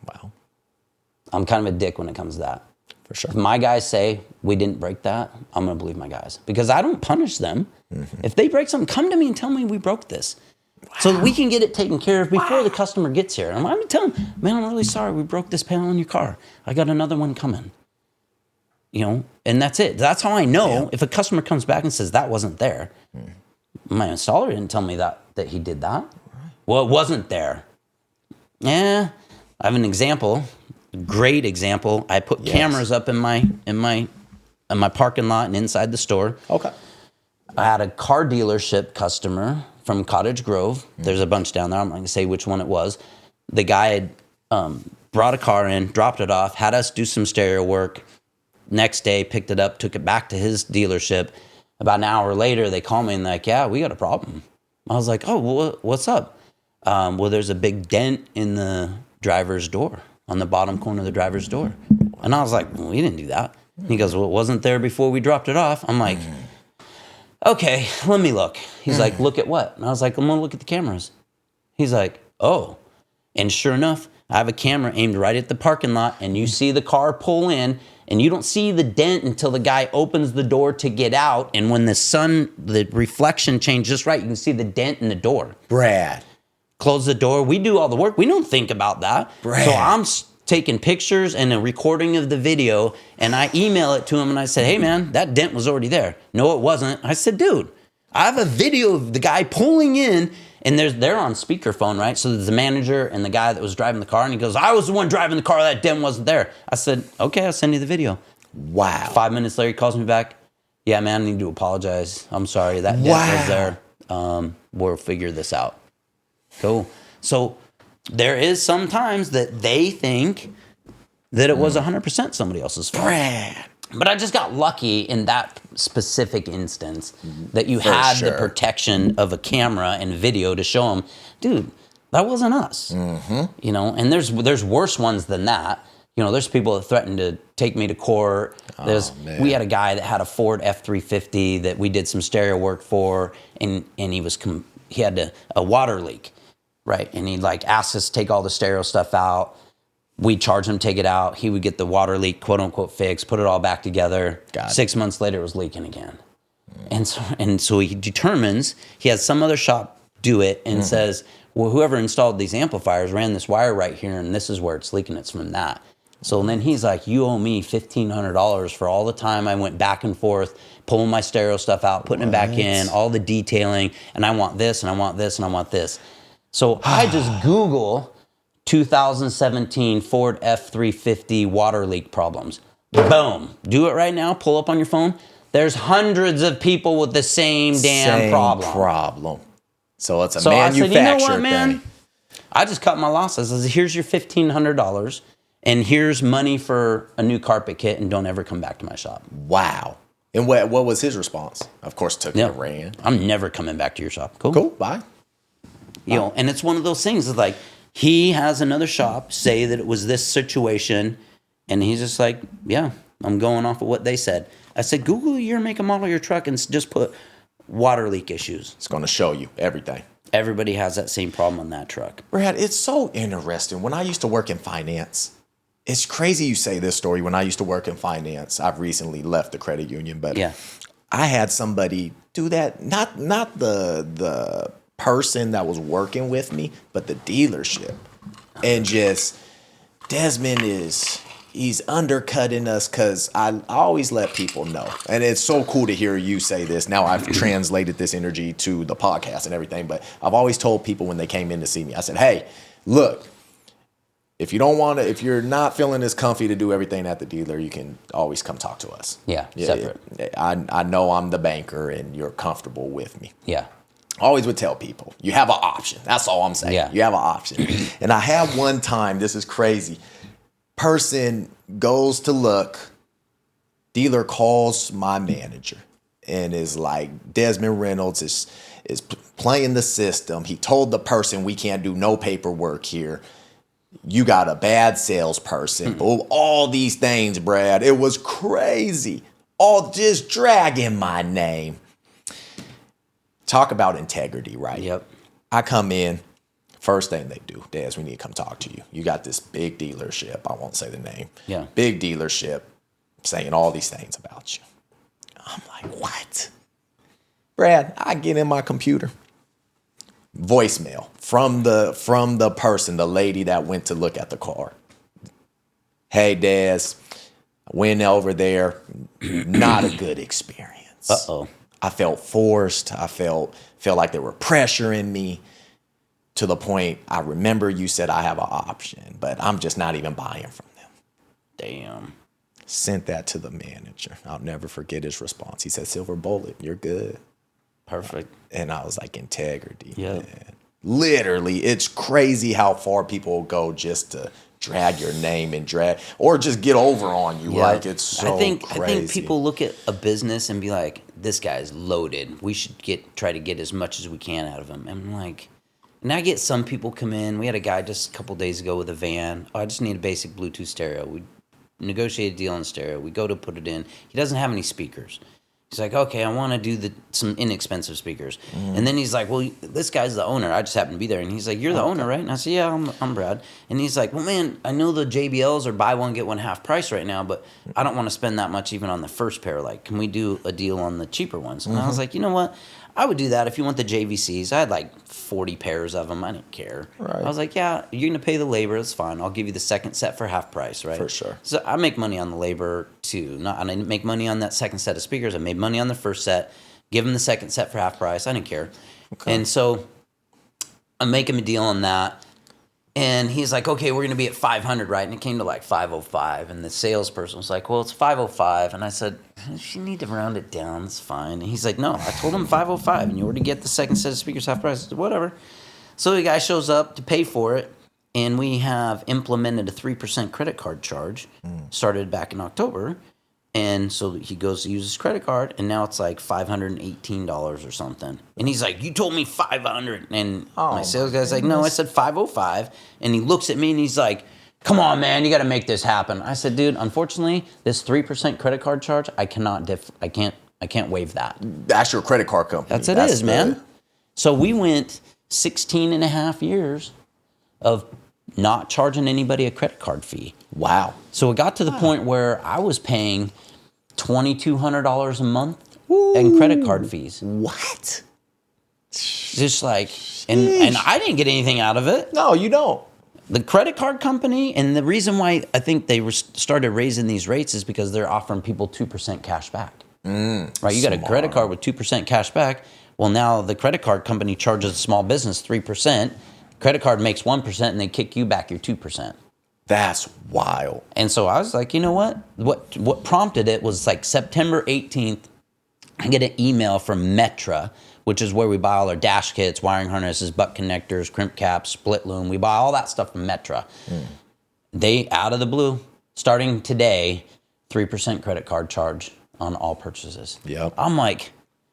Wow. I'm kind of a dick when it comes to that. For sure. If my guys say we didn't break that, I'm going to believe my guys, because I don't punish them. If they break something, come to me and tell me we broke this. Wow. So that we can get it taken care of before the customer gets here. And I'm going to tell them, man, I'm really sorry we broke this panel in your car. I got another one coming. And that's it. That's how I know if a customer comes back and says that wasn't there. My installer didn't tell me that he did that. Well, it wasn't there. Yeah, I have an example. Great example. I put cameras up in my in my parking lot and inside the store. Okay. I had a car dealership customer from Cottage Grove. There's a bunch down there. I'm not going to say which one it was. The guy had brought a car in, dropped it off, had us do some stereo work. Next day, picked it up, took it back to his dealership. About an hour later, they call me and they're like, yeah, we got a problem. I was like, oh, well, what's up? Well, there's a big dent in the driver's door, on the bottom corner of the driver's door. And I was like, well, we didn't do that. He goes, well, it wasn't there before we dropped it off. I'm like, okay, let me look. He's like, look at what? And I was like, I'm going to look at the cameras. He's like, oh. And sure enough, I have a camera aimed right at the parking lot, and you see the car pull in, and you don't see the dent until the guy opens the door to get out. And when the reflection changed just right, you can see the dent in the door. Brad. Close the door. We do all the work. We don't think about that. Brad. So I'm taking pictures and a recording of the video, and I email it to him, and I said, hey, man, that dent was already there. No, it wasn't. I said, dude, I have a video of the guy pulling in, and they're on speakerphone, right? So there's the manager and the guy that was driving the car, and he goes, I was the one driving the car. That dent wasn't there. I said, okay, I'll send you the video. Wow. 5 minutes later, he calls me back. Yeah, man, I need to apologize. I'm sorry. That dent was there. We'll figure this out. Cool. So there is sometimes that they think that it was 100% somebody else's fault. Brad. But I just got lucky in that specific instance that you had the protection of a camera and video to show them, dude, that wasn't us. You know, and there's worse ones than that. You know, there's people that threatened to take me to court. We had a guy that had a Ford F-350 that we did some stereo work for, and he had a water leak, right? And he like asked us to take all the stereo stuff out. We'd charge him, take it out. He would get the water leak, quote unquote, fixed, put it all back together. 6 months later, it was leaking again. And so he determines, he has some other shop do it and says, well, whoever installed these amplifiers ran this wire right here, and this is where it's leaking. It's from that. So then he's like, you owe me $1,500 for all the time I went back and forth, pulling my stereo stuff out, putting it back in, all the detailing, and I want this, and I want this, and I want this. So I just Google 2017 Ford F-350 water leak problems. Boom. Do it right now. Pull up on your phone. There's hundreds of people with the same problem. So it's a manufacturer I said, you know what, man? thing. I just cut my losses. I said, here's your $1,500, and here's money for a new carpet kit, and don't ever come back to my shop. Wow. And what was his response? Of course, took it and ran. I'm never coming back to your shop. Cool. Bye. You know, and it's one of those things. It's like, he has another shop say that it was this situation, and he's just like, yeah, I'm going off of what they said. I said, Google your make and model of your truck and just put water leak issues. It's going to show you everything. Everybody has that same problem on that truck. Brad, it's so interesting. When I used to work in finance, it's crazy you say this story. When I used to work in finance, I've recently left the credit union, but I had somebody do that. Not the person that was working with me, but the dealership. And just Desmond he's undercutting us, because I always let people know. And it's so cool to hear you say this. Now I've translated this energy to the podcast and everything, but I've always told people when they came in to see me, I said, hey, look, if you're not feeling as comfy to do everything at the dealer, you can always come talk to us. Separate. I know I'm the banker and you're comfortable with me. Always would tell people, you have an option. That's all I'm saying. You have an option. And I have one time, this is crazy. Person goes to look, dealer calls my manager and is like, Desmond Reynolds is playing the system. He told the person we can't do no paperwork here. You got a bad salesperson. All these things, Brad. It was crazy. All just dragging my name. Talk about integrity, right? I come in. First thing they do, Des, we need to come talk to you. You got this big dealership. I won't say the name. Big dealership saying all these things about you. I'm like, what? Brad, I get in my computer. Voicemail from the person, the lady that went to look at the car. Hey, Des, I went over there. Not a good experience. I felt forced. I felt like they were pressuring me, to the point I remember you said I have an option, but I'm just not even buying from them. Damn. Sent that to the manager. I'll never forget his response. He said, "Silver bullet, you're good." Perfect. And I was like, integrity. Yeah. Man. Literally, it's crazy how far people will go just to drag your name and or just get over on you. Yeah. Like, it's so I think crazy. people look at a business and be like, this guy's loaded. We should try to get as much as we can out of him. And I'm like, and I get some people come in. We had a guy just a couple days ago with a van. Oh, I just need a basic Bluetooth stereo. We negotiate a deal on stereo. We go to put it in. He doesn't have any speakers. He's like, okay, I want to do some inexpensive speakers. And then he's like, well, this guy's the owner. I just happen to be there. And he's like, you're the owner, right? And I said, yeah, I'm Brad. And he's like, well, man, I know the JBLs are buy one, get one half price right now, but I don't want to spend that much even on the first pair. Like, can we do a deal on the cheaper ones? And I was like, you know what? I would do that if you want the JVCs. I had like 40 pairs of them. I didn't care. Right. I was like, yeah, you're going to pay the labor. That's fine. I'll give you the second set for half price, right? For sure. So I make money on the labor too. I didn't make money on that second set of speakers. I made money on the first set. Give him the second set for half price. I didn't care. Okay. And so I make him a deal on that. And he's like, okay, we're going to be at 500, right? And it came to like 505. And the salesperson was like, well, it's 505. And I said, if you need to round it down, it's fine. And he's like, no, I told him 505. And you already get the second set of speakers half price. I said, whatever. So the guy shows up to pay for it. And we have implemented a 3% credit card charge. Started back in October. And so he goes to use his credit card, and now it's like $518 or something. And he's like, you told me 500. And my sales guy's like, no, I said 505. And he looks at me and he's like, come on, man, you got to make this happen. I said, dude, unfortunately, this 3% credit card charge, I can't waive that. That's your credit card company. That's it, man. So we went 16 and a half years of not charging anybody a credit card fee. Wow. So it got to the point where I was paying $2,200 a month in credit card fees. What? Just like, and I didn't get anything out of it. No, you don't. The credit card company, and the reason why I think they started raising these rates is because they're offering people 2% cash back. Right? You got a credit card with 2% cash back. Well, now the credit card company charges a small business 3%. Credit card makes 1%, and they kick you back your 2%. That's wild. And so I was like, you know what? What prompted it was like September 18th, I get an email from Metra, which is where we buy all our dash kits, wiring harnesses, butt connectors, crimp caps, split loom. We buy all that stuff from Metra. They, out of the blue, starting today, 3% credit card charge on all purchases. Yep. I'm like,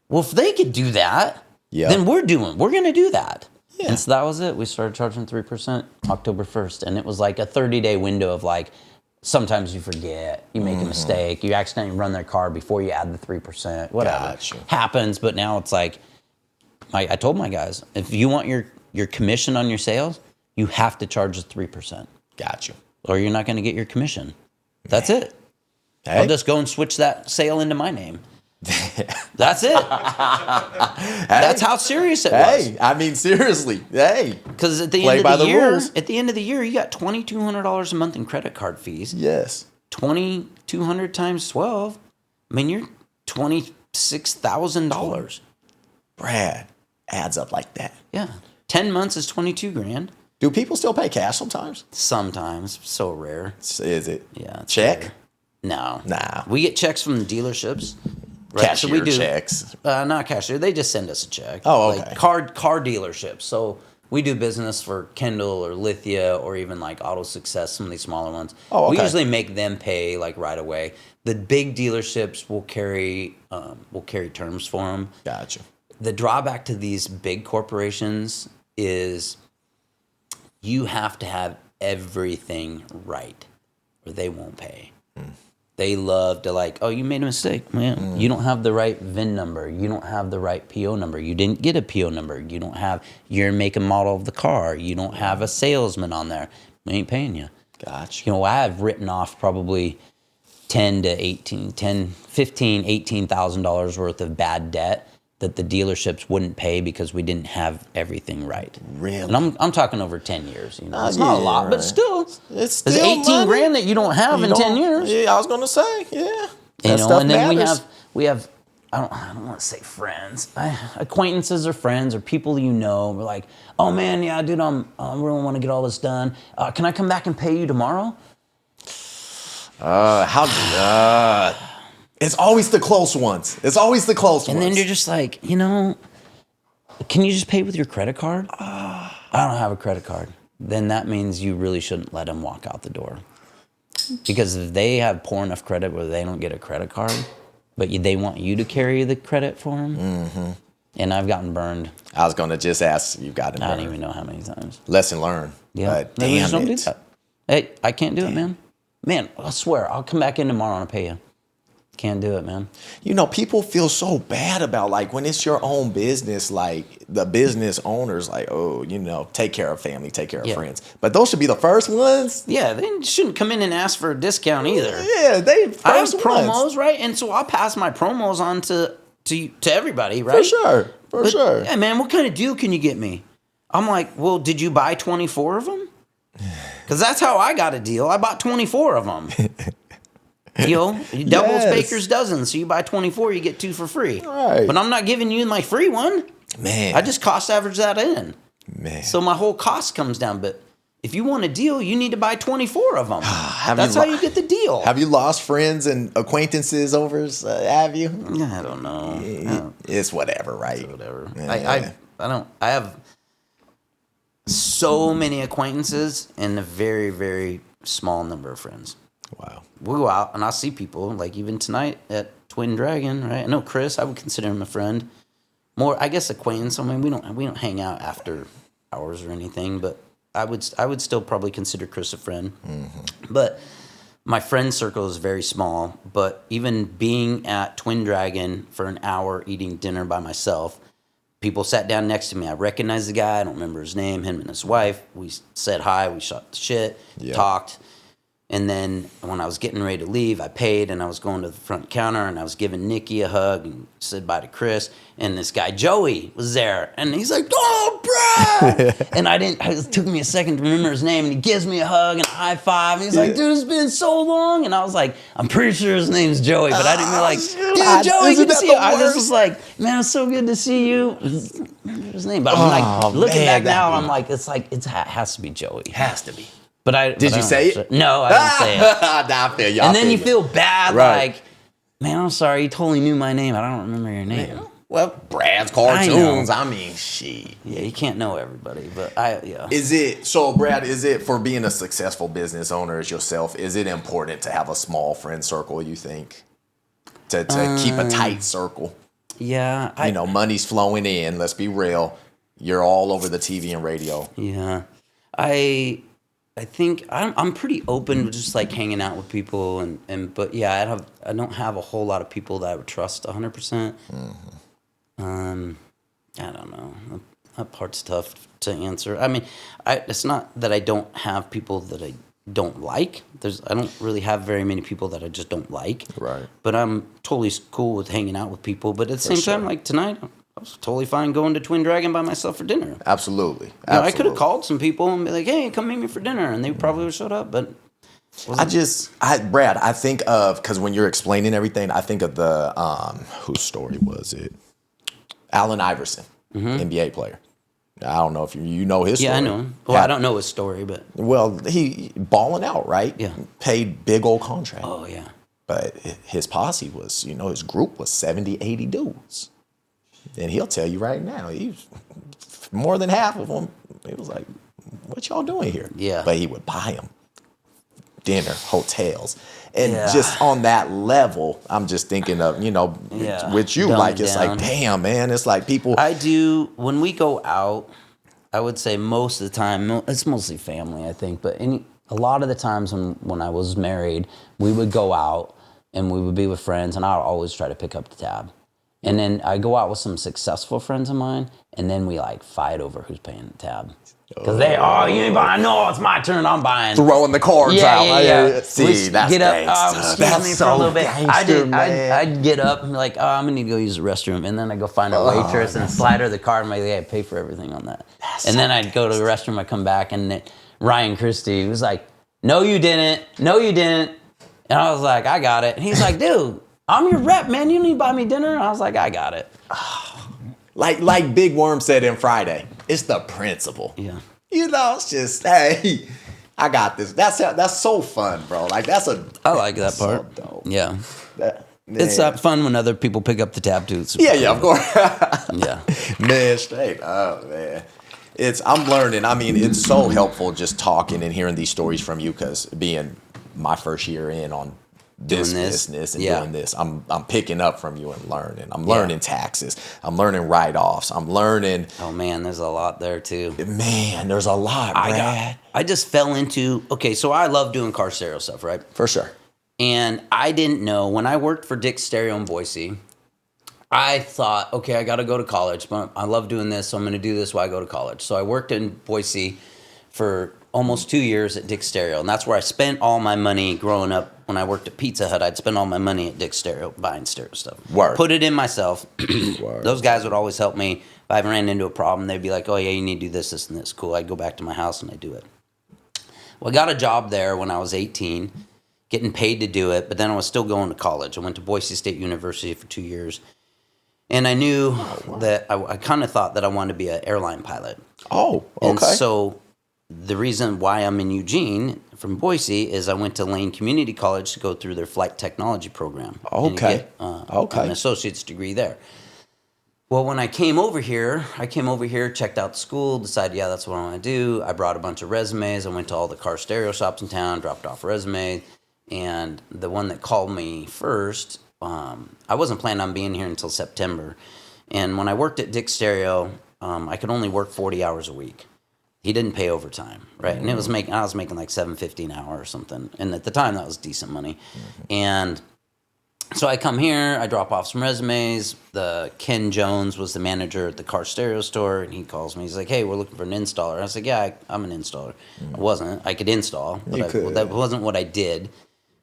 well, if they could do that, then we're going to do that. Yeah. And so that was it. We started charging 3% October 1st. And it was like a 30-day window of like, sometimes you forget, you make a mistake, you accidentally run their car before you add the 3%, whatever. Gotcha. Happens, but now it's like, I told my guys, if you want your commission on your sales, you have to charge the 3%. Gotcha. Or you're not going to get your commission. That's it. Hey. I'll just go and switch that sale into my name. That's it. That's how serious it was. Hey, I mean, seriously. Hey. Because at the end of the year, you got $2,200 a month in credit card fees. Yes. 2,200 times 12. I mean, you're $26,000. Brad, adds up like that. Yeah. 10 months is $22,000. Do people still pay cash sometimes? Sometimes. So rare. Is it? Yeah. Check? Rare. No. Nah. We get checks from the dealerships. Right? Cashier so we do, checks. Not cashier. They just send us a check. Oh, okay. Like car dealerships. So we do business for Kendall or Lithia or even like Auto Success, some of these smaller ones. Oh, okay. We usually make them pay like right away. The big dealerships will carry terms for them. Gotcha. The drawback to these big corporations is you have to have everything right or they won't pay. They love to like, oh, you made a mistake, man. You don't have the right VIN number. You don't have the right PO number. You didn't get a PO number. You don't have your make and model of the car. You don't have a salesman on there. We ain't paying you. Gotcha. You know, I have written off probably $18,000 worth of bad debt that the dealerships wouldn't pay because we didn't have everything right. Really? And I'm talking over 10 years. You know, it's not a lot, but still, it's there's 18 grand that you don't have in 10 years. Yeah, I was gonna say, yeah. You know, and then we have. I don't want to say friends, acquaintances or friends or people you know. We're like, oh man, yeah, dude, I really want to get all this done. Can I come back and pay you tomorrow? It's always the close ones. And then you're just like, can you just pay with your credit card? I don't have a credit card. Then that means you really shouldn't let them walk out the door. Because if they have poor enough credit where they don't get a credit card, but they want you to carry the credit for them, and I've gotten burned. I was going to just ask, you've gotten burned. I don't even know how many times. Lesson learned. Yeah, damn just don't it. do that. Hey, I can't do it, man. Man, I swear, I'll come back in tomorrow and I'll pay you. Can't do it, man. People feel so bad about, like, when it's your own business, like, the business owners, like, take care of family, take care of friends. But those should be the first ones. Yeah, they shouldn't come in and ask for a discount either. Yeah, they first I have promos, ones. right? And so I'll pass my promos on to everybody, right? For sure. Yeah, man, what kind of deal can you get me? I'm like, well, did you buy 24 of them? Because that's how I got a deal. I bought 24 of them. Doubles Baker's dozen. So you buy 24, you get 2 for free. Right. But I'm not giving you my free one. Man. I just cost average that in. Man. So my whole cost comes down. But if you want a deal, you need to buy 24 of them. That's how you get the deal. Have you lost friends and acquaintances over? Have you? I don't know. It's whatever, right? It's whatever. Yeah. I have so many acquaintances and a very, very small number of friends. Wow. We'll go out and I'll see people, like even tonight at Twin Dragon, right? I know Chris, I would consider him a friend. More, I guess, acquaintance. I mean, we don't hang out after hours or anything, but I would still probably consider Chris a friend. Mm-hmm. But my friend circle is very small. But even being at Twin Dragon for an hour eating dinner by myself, people sat down next to me. I recognized the guy. I don't remember his name. Him and his wife. We said hi. We shot the shit. Yep. Talked. And then when I was getting ready to leave, I paid and I was going to the front counter and I was giving Nikki a hug and said bye to Chris. And this guy, Joey, was there. And he's like, oh, Brad! And it took me a second to remember his name. And he gives me a hug and a high five. And he's like, dude, it's been so long. And I was like, I'm pretty sure his name's Joey. But I didn't be like, dude, Joey, good to see you. I just was like, man, it's so good to see you. His name. But I'm like, looking back now, I'm like, it has to be Joey. Has to be. But did you say it? No, I didn't say it. I feel you. And then you feel bad, right. like, man, I'm sorry, you totally knew my name. I don't remember your name. Well, Brad's cartoons. I mean, shit. Yeah, you can't know everybody, but yeah. Brad, is it for being a successful business owner as yourself, is it important to have a small friend circle, you think? To keep a tight circle? Yeah. Money's flowing in, let's be real. You're all over the TV and radio. Yeah. I think I'm pretty open to just like hanging out with people but yeah, I don't have a whole lot of people that I would trust 100%. Mm-hmm. I don't know. That part's tough to answer. I mean, it's not that I don't have people that I don't like. I don't really have very many people that I just don't like. Right. But I'm totally cool with hanging out with people. But at the same time, like tonight, I was totally fine going to Twin Dragon by myself for dinner. Absolutely. I could have called some people and be like, hey, come meet me for dinner. And they probably would have showed up, but... Brad, I think of, because when you're explaining everything, I think of the, whose story was it? Allen Iverson, NBA player. I don't know if you know his story. Yeah, I know him. Well, I don't know his story, but... Well, he balling out, right? Yeah. Paid big old contract. Oh, yeah. But his posse was, his group was 70, 80 dudes. And he'll tell you right now, more than half of them, he was like, what y'all doing here? Yeah. But he would buy them dinner, hotels. And just on that level, I'm just thinking of, with you, like, it's like, damn, man, it's like people. When we go out, I would say most of the time, it's mostly family, I think, but a lot of the times when I was married, we would go out and we would be with friends, and I would always try to pick up the tab. And then I go out with some successful friends of mine, and then we like fight over who's paying the tab. Because you ain't buying. No, it's my turn. I'm buying. Throwing the cards out. Yeah. See, that's get up. gangsta. That's so for a little bit. I'd get up and be like, I'm going to go use the restroom. And then I go find a waitress and slide her the card and be like, hey, pay for everything on that. And then I'd go to the restroom. I come back, and Ryan Christie was like, no, you didn't. No, you didn't. And I was like, I got it. And he's like, dude, I'm your rep, man. You need to buy me dinner? I was like, I got it. Like Big Worm said in Friday, it's the principle. Yeah. It's just, hey, I got this. That's so fun, bro. Like I like that part. So dope. Yeah. It's Fun when other people pick up the tab too. Yeah, of course. Yeah. Man, straight up, man. I'm learning. I mean, it's so helpful just talking and hearing these stories from you, because being my first year in on this business and doing this, I'm picking up from you and learning. I'm learning taxes. I'm learning write-offs. I'm learning. Oh man, there's a lot there too. Man, there's a lot, Brad. I just fell into, so I love doing car stereo stuff, right? For sure. And I didn't know, when I worked for Dick's Stereo in Boise, I thought, okay, I got to go to college, but I love doing this, so I'm going to do this while I go to college. So I worked in Boise for almost 2 years at Dick's Stereo, and that's where I spent all my money growing up. When I worked at Pizza Hut, I'd spend all my money at Dick's Stereo buying stereo stuff. Word. Put it in myself. Word. Those guys would always help me. If I ran into a problem, they'd be like, oh, yeah, you need to do this, this, and this. Cool. I'd go back to my house and I'd do it. Well, I got a job there when I was 18, getting paid to do it, but then I was still going to college. I went to Boise State University for 2 years. And I knew that I kind of thought that I wanted to be an airline pilot. Oh, okay. And so the reason why I'm in Eugene from Boise is I went to Lane Community College to go through their flight technology program. Okay. And get, an associate's degree there. Well, when I came over here, checked out the school, decided, that's what I want to do. I brought a bunch of resumes. I went to all the car stereo shops in town, dropped off a resume. And the one that called me first, I wasn't planning on being here until September. And when I worked at Dick's Stereo, I could only work 40 hours a week. He didn't pay overtime, right? And I was making like $7.50 an hour or something. And at the time, that was decent money. And so I come here, I drop off some resumes. Ken Jones was the manager at the car stereo store, and he calls me. He's like, hey, we're looking for an installer. I was like, yeah, I'm an installer. I wasn't. I could install, but that wasn't what I did.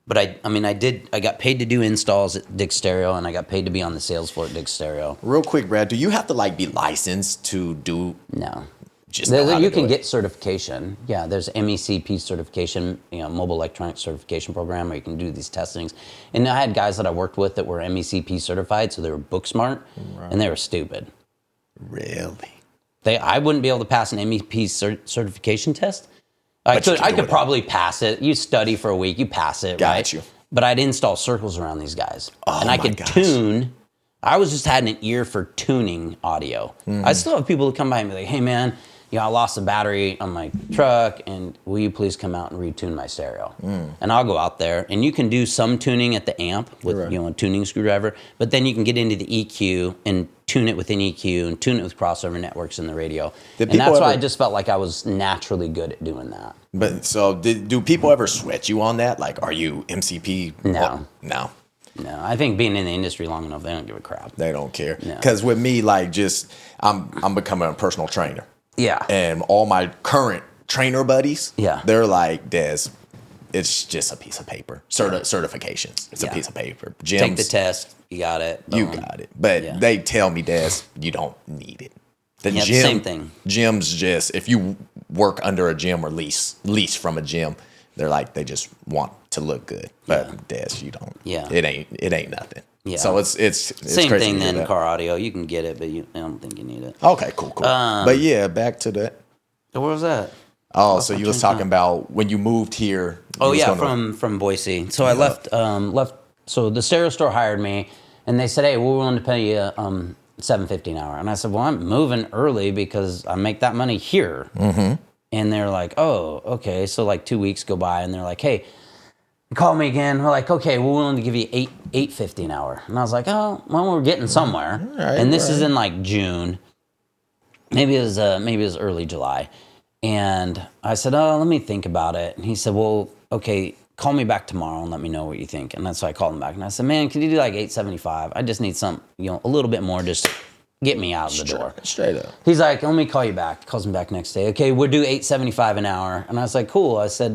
But I got paid to do installs at Dick's Stereo, and I got paid to be on the sales floor at Dick's Stereo. Real quick, Brad, do you have to be licensed to do? No. You can get certification. Yeah, there's MECP certification, mobile electronic certification program where you can do these testings. And I had guys that I worked with that were MECP certified, so they were book smart, and they were stupid. Really? I wouldn't be able to pass an MEP certification test. I could probably pass it. You study for a week, you pass it, right? Got you. But I'd install circles around these guys. Oh, and I could tune. I was just had an ear for tuning audio. I still have people who come by and be like, hey, man, I lost a battery on my truck, and will you please come out and retune my stereo? And I'll go out there, and you can do some tuning at the amp with a tuning screwdriver, but then you can get into the EQ and tune it with an EQ and tune it with crossover networks in the radio. And that's why I just felt like I was naturally good at doing that. But so do people ever sweat you on that? Like, are you MCP? No. No. No, I think being in the industry long enough, they don't give a crap. They don't care. Because with me, I'm becoming a personal trainer. Yeah. And all my current trainer buddies, they're like, Des, it's just a piece of paper. Certifications. It's a piece of paper. Gyms, take the test. You got it. You got it. But they tell me, Des, you don't need it. The same thing. Gyms just, if you work under a gym or lease from a gym, they're like, they just want to look good. But Des, you don't. Yeah. It ain't nothing. Yeah. So it's same crazy thing to hear then. that. Car audio, you can get it, but I don't think you need it. Okay, cool. But yeah, back to that. Where was that? Oh, so you was talking about when you moved here. Oh yeah, from Boise. So I left. So the stereo store hired me, and they said, "Hey, we're willing to pay you $7.50 an hour." And I said, "Well, I'm moving early because I make that money here." Mm-hmm. And they're like, "Oh, okay." So 2 weeks go by, and they're like, "Hey, call me again." We're like, "Okay, we're willing to give you $8.50 an hour." And I was like, "Oh, well, we're getting somewhere." Right, and this is in June. Maybe it was early July. And I said, "Oh, let me think about it." And he said, "Well, okay, call me back tomorrow and let me know what you think." And that's why I called him back. And I said, "Man, can you do $8.75? I just need some, a little bit more, just get me out of the door." Straight up. He's like, "Let me call you back." Calls me back next day. "Okay, we'll do $8.75 an hour." And I was like, "Cool." I said,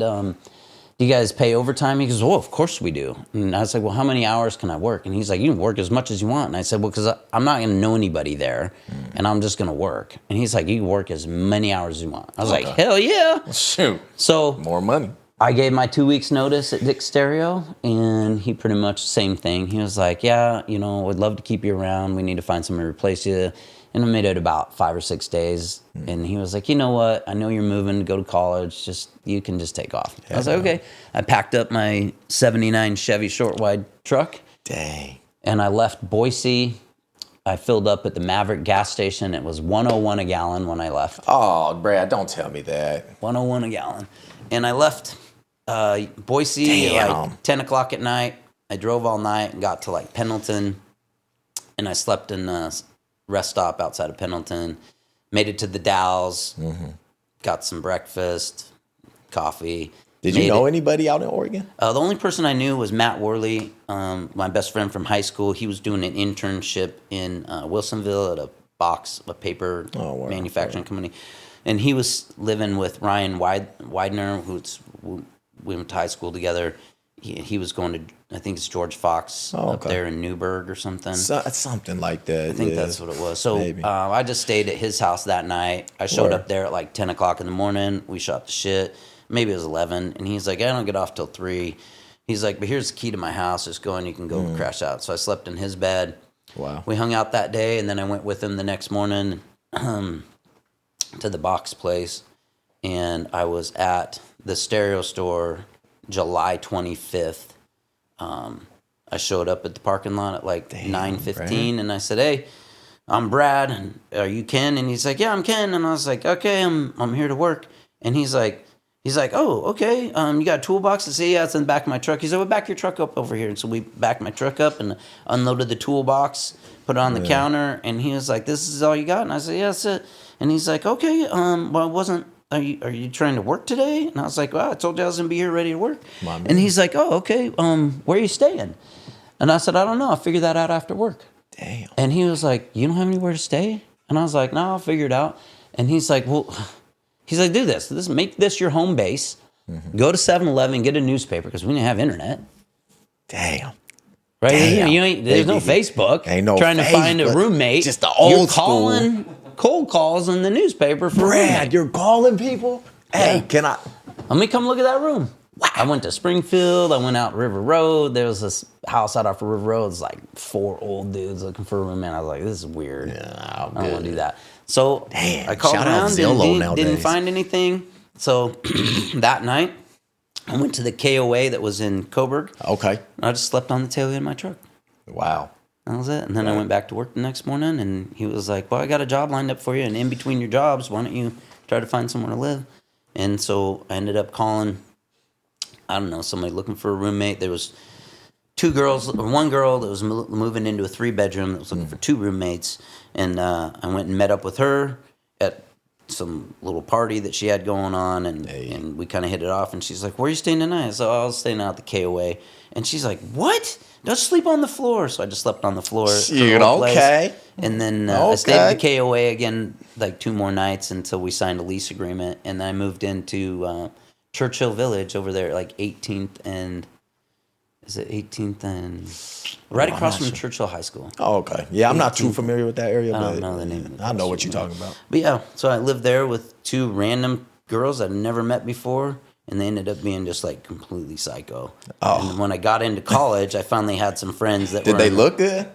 "Do you guys pay overtime?" He goes, "Oh, of course we do." And I was like, "Well, how many hours can I work?" And he's like, "You can work as much as you want." And I said, "Well, because I'm not going to know anybody there, and I'm just going to work." And he's like, "You can work as many hours as you want." I was like, "Hell yeah." Shoot. So more money. I gave my 2 weeks notice at Dick's Stereo, and he pretty much same thing. He was like, "Yeah, we'd love to keep you around. We need to find someone to replace you." And I made it about 5 or 6 days. And he was like, you know what? I know you're moving to go to college. You can just take off. I was like, okay. I packed up my 79 Chevy short wide truck. Dang. And I left Boise. I filled up at the Maverick gas station. It was 101 a gallon when I left. Oh, Brad, don't tell me that. 101 a gallon. And I left Boise at like 10 o'clock at night. I drove all night and got to like Pendleton. And I slept in a rest stop outside of Pendleton. Made it to the Dalles. Got some breakfast, coffee. Did you know anybody out in Oregon? The only person I knew was Matt Worley, my best friend from high school. He was doing an internship in Wilsonville at a paper manufacturing company. And he was living with Ryan Widener, we went to high school together. He was going to, I think it's George Fox up there in Newburgh or something. Something like that. I think that's what it was. So I just stayed at his house that night. I showed up there at like 10 o'clock in the morning. We shot the shit. Maybe it was 11. And he's like, I don't get off till 3. He's like, but here's the key to my house. Just go and you can go crash out. So I slept in his bed. Wow. We hung out that day, and then I went with him the next morning to the box place. And I was at the stereo store July 25th. I showed up at the parking lot at like 9:15, and I said, hey, I'm Brad. And are you Ken? And he's like, yeah, I'm Ken. And I was like, okay, I'm here to work. And he's like, oh, okay. You got a toolbox? I say, yeah, it's in the back of my truck. He said, well, back your truck up over here. And so we backed my truck up and unloaded the toolbox, put it on the counter. And he was like, this is all you got? And I said, yeah, that's it. And he's like, okay, well, it wasn't. Are you trying to work today? And I was like, well, I told you I was going to be here ready to work. And he's like, oh, okay. Where are you staying? And I said, I don't know. I'll figure that out after work. Damn. And he was like, you don't have anywhere to stay? And I was like, no, I'll figure it out. And he's like, well, do this. Make this your home base. Go to 7-Eleven, get a newspaper, because we didn't have internet. Damn. Right? Damn. There's no Facebook. Ain't no trying to find a roommate. Just the old school. Cold calls in the newspaper for Brad, you're calling people? Hey, can I? Let me come look at that room. Wow. I went to Springfield. I went out River Road. There was this house out off of River Road. It's like 4 old dudes looking for a roommate. I was like, this is weird. Yeah, I don't want to do that. So I called around, didn't find anything. So that night, I went to the KOA that was in Coburg. Okay. I just slept on the tailgate of my truck. Wow. That was it. And then I went back to work the next morning, and he was like, well, I got a job lined up for you, and in between your jobs, why don't you try to find somewhere to live? And so I ended up calling, I don't know, somebody looking for a roommate. There was 2 girls, or 1 girl that was moving into a 3-bedroom that was looking for 2 roommates. And I went and met up with her at some little party that she had going on, and we kind of hit it off. And she's like, where are you staying tonight? So I was staying out at the KOA. And she's like, what? Don't sleep on the floor. So I just slept on the floor. Shoot, okay. And then I stayed at the KOA again like 2 more nights until we signed a lease agreement. And then I moved into Churchill Village over there, like 18th and... Is it 18th and... Right across from Churchill High School. Oh, okay. Yeah, I'm not too familiar with that area, I but don't know the name. I know what you're talking about. But yeah, so I lived there with 2 random girls I'd never met before, and they ended up being just like completely psycho. Oh. And when I got into college, I finally had some friends that Did they look good?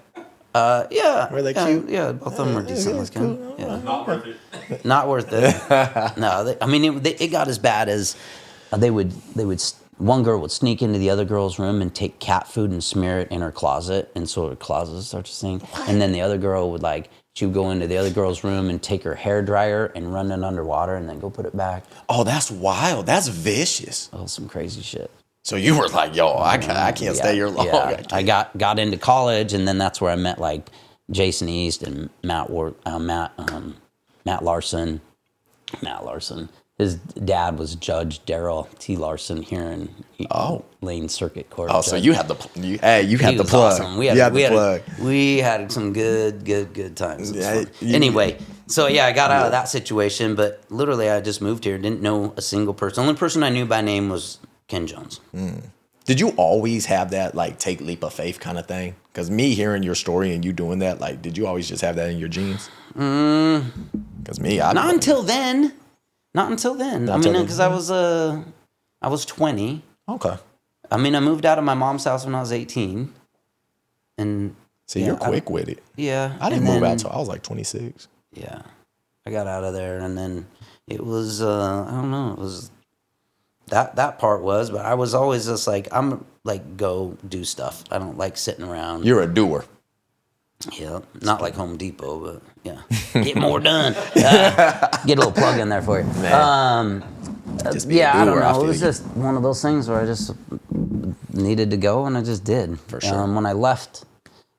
Yeah. Were they cute? Yeah, both of them were decent looking. Cool. Yeah. Not worth it. Not worth it. No, it got as bad as they would. One girl would sneak into the other girl's room and take cat food and smear it in her closet, and so her closet starts to sing. And then the other girl would she would go into the other girl's room and take her hair dryer and run it underwater and then go put it back. Oh, that's wild. That's vicious. Oh, some crazy shit. So you were like, yo, I can't stay here long. Yeah. I got into college, and then that's where I met like Jason East and Matt Larson. Matt Larson. His dad was Judge Darrell T. Larson here in Lane Circuit Court. Oh, so you had the plug. Awesome. We We had some good times. Yeah, anyway, so yeah, I got out of that situation, but literally I just moved here, didn't know a single person. The only person I knew by name was Ken Jones. Did you always have that take leap of faith kind of thing? Because me hearing your story and you doing that, did you always just have that in your genes? Because not until then. Not until then. Because I was 20. Okay. I moved out of my mom's house when I was 18, and See, you're quick with it. Yeah. I didn't move out till I was like 26. Yeah. I got out of there, and then it was, I don't know, it was, that part was, but I was always just like, I'm like, go do stuff. I don't like sitting around. You're a doer. Yeah. Not like Home Depot, but yeah. Get more done. Get a little plug in there for you. Just be a Yeah, I doer, don't I know. It feel was you. just one of those things where I just needed to go, and I just did. For sure.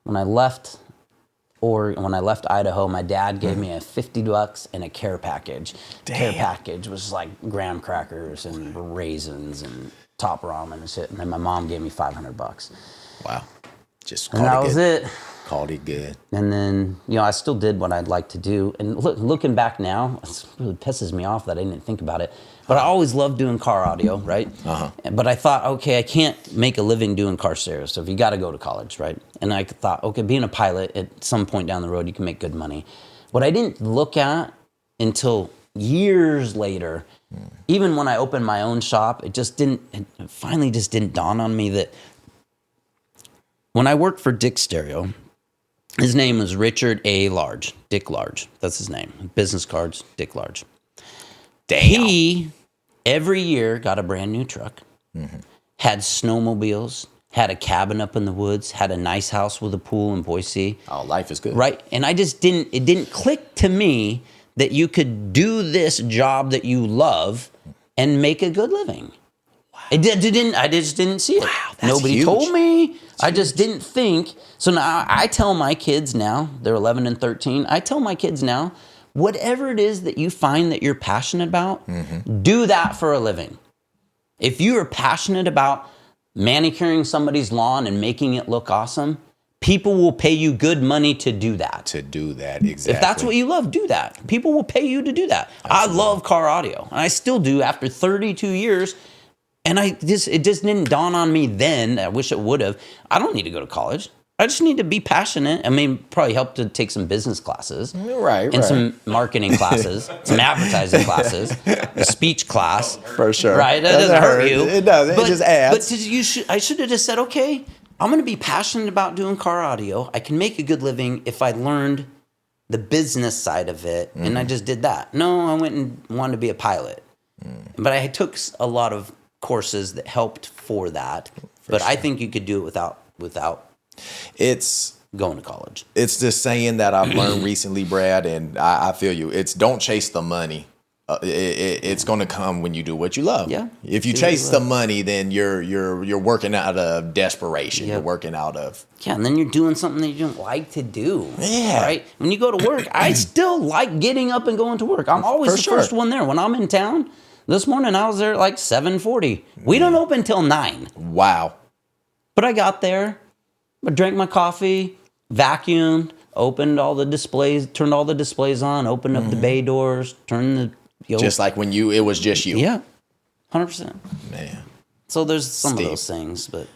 When I left Idaho, my dad gave me a $50 and a care package. Care package was like graham crackers and raisins and top ramen and shit. And then my mom gave me $500. Wow. Just And that was it. Called it good. And then, I still did what I'd like to do. And looking back now, it really pisses me off that I didn't think about it. But I always loved doing car audio, right? But I thought, okay, I can't make a living doing car stereo stuff. You got to go to college, right? And I thought, okay, being a pilot, at some point down the road, you can make good money. What I didn't look at until years later, even when I opened my own shop, it finally just didn't dawn on me that when I worked for Dick Stereo, his name was Richard A. Large, Dick Large. That's his name. Business cards, Dick Large. Damn. He, every year, got a brand new truck, had snowmobiles, had a cabin up in the woods, had a nice house with a pool in Boise. Oh, life is good. Right? And it didn't click to me that you could do this job that you love and make a good living. Wow. I just didn't see it. Wow, that's Nobody huge. told me. I just didn't think. So now I tell my kids now, they're 11 and 13, I tell my kids now, whatever it is that you find that you're passionate about, do that for a living. If you are passionate about manicuring somebody's lawn and making it look awesome, people will pay you good money to do that. Exactly. If that's what you love, do that. People will pay you to do that. Absolutely. I love car audio, and I still do after 32 years. And it just didn't dawn on me then. I wish it would have. I don't need to go to college. I just need to be passionate. I mean, probably help to take some business classes. Right. And some marketing classes, some advertising classes, a speech class. For sure. Right? That doesn't hurt you. It doesn't. It just adds. But I should have just said, okay, I'm going to be passionate about doing car audio. I can make a good living if I learned the business side of it. And I just did that. No, I went and wanted to be a pilot. But I took a lot of courses that helped for that. But I think you could do it without it's going to college. It's this saying that I've learned recently, Brad, and I feel you. It's don't chase the money. It's going to come when you do what you love. Yeah. If you chase the money, then you're working out of desperation. Yep. You're working out of and then you're doing something that you don't like to do. Yeah. Right? When you go to work, I still like getting up and going to work. I'm always the first one there. When I'm in town, this morning I was there at like 7:40. We don't open till 9. Wow. But I got there, I drank my coffee, vacuumed, opened all the displays, turned all the displays on, opened up the bay doors, turned the just like when it was just you. Yeah. 100%. Man. So there's some of those things, but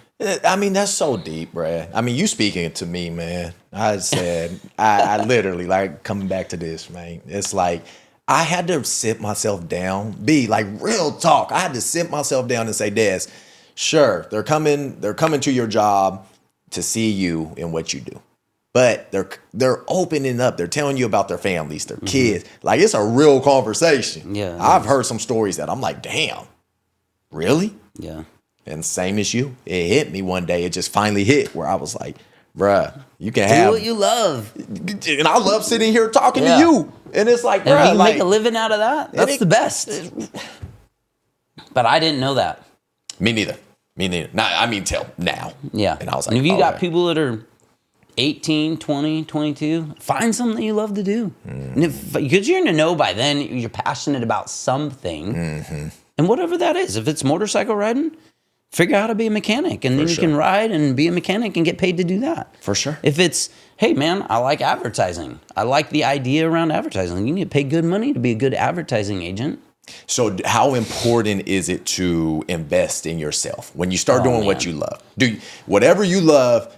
I mean, that's so deep, Brad. I mean, you speaking to me, man. I said, I literally, like, coming back to this, man. It's like, I had to sit myself down, like real talk. I had to sit myself down and say, Des, sure, they're coming to your job to see you and what you do. But they're opening up. They're telling you about their families, their kids. Like, it's a real conversation. Yeah. I've heard some stories that I'm like, damn, really? yeah. And same as you, it hit me one day. It just finally hit where I was like, bruh, you can Do have what you love. And I love sitting here talking Yeah. to you. And it's like, And if bruh, you can like, make a living out of that, that's the best. But I didn't know that. Me neither. Not, I mean, till now. Yeah. And I was like, and if you got okay. people that are 18, 20, 22, find something that you love to do. Because you're going to know by then you're passionate about something. And whatever that is, if it's motorcycle riding, figure out how to be a mechanic. And then you can ride and be a mechanic and get paid to do that. For sure. If it's, hey, man, I like advertising. I like the idea around advertising. You need to pay good money to be a good advertising agent. So how important is it to invest in yourself when you start doing what you love? Whatever you love,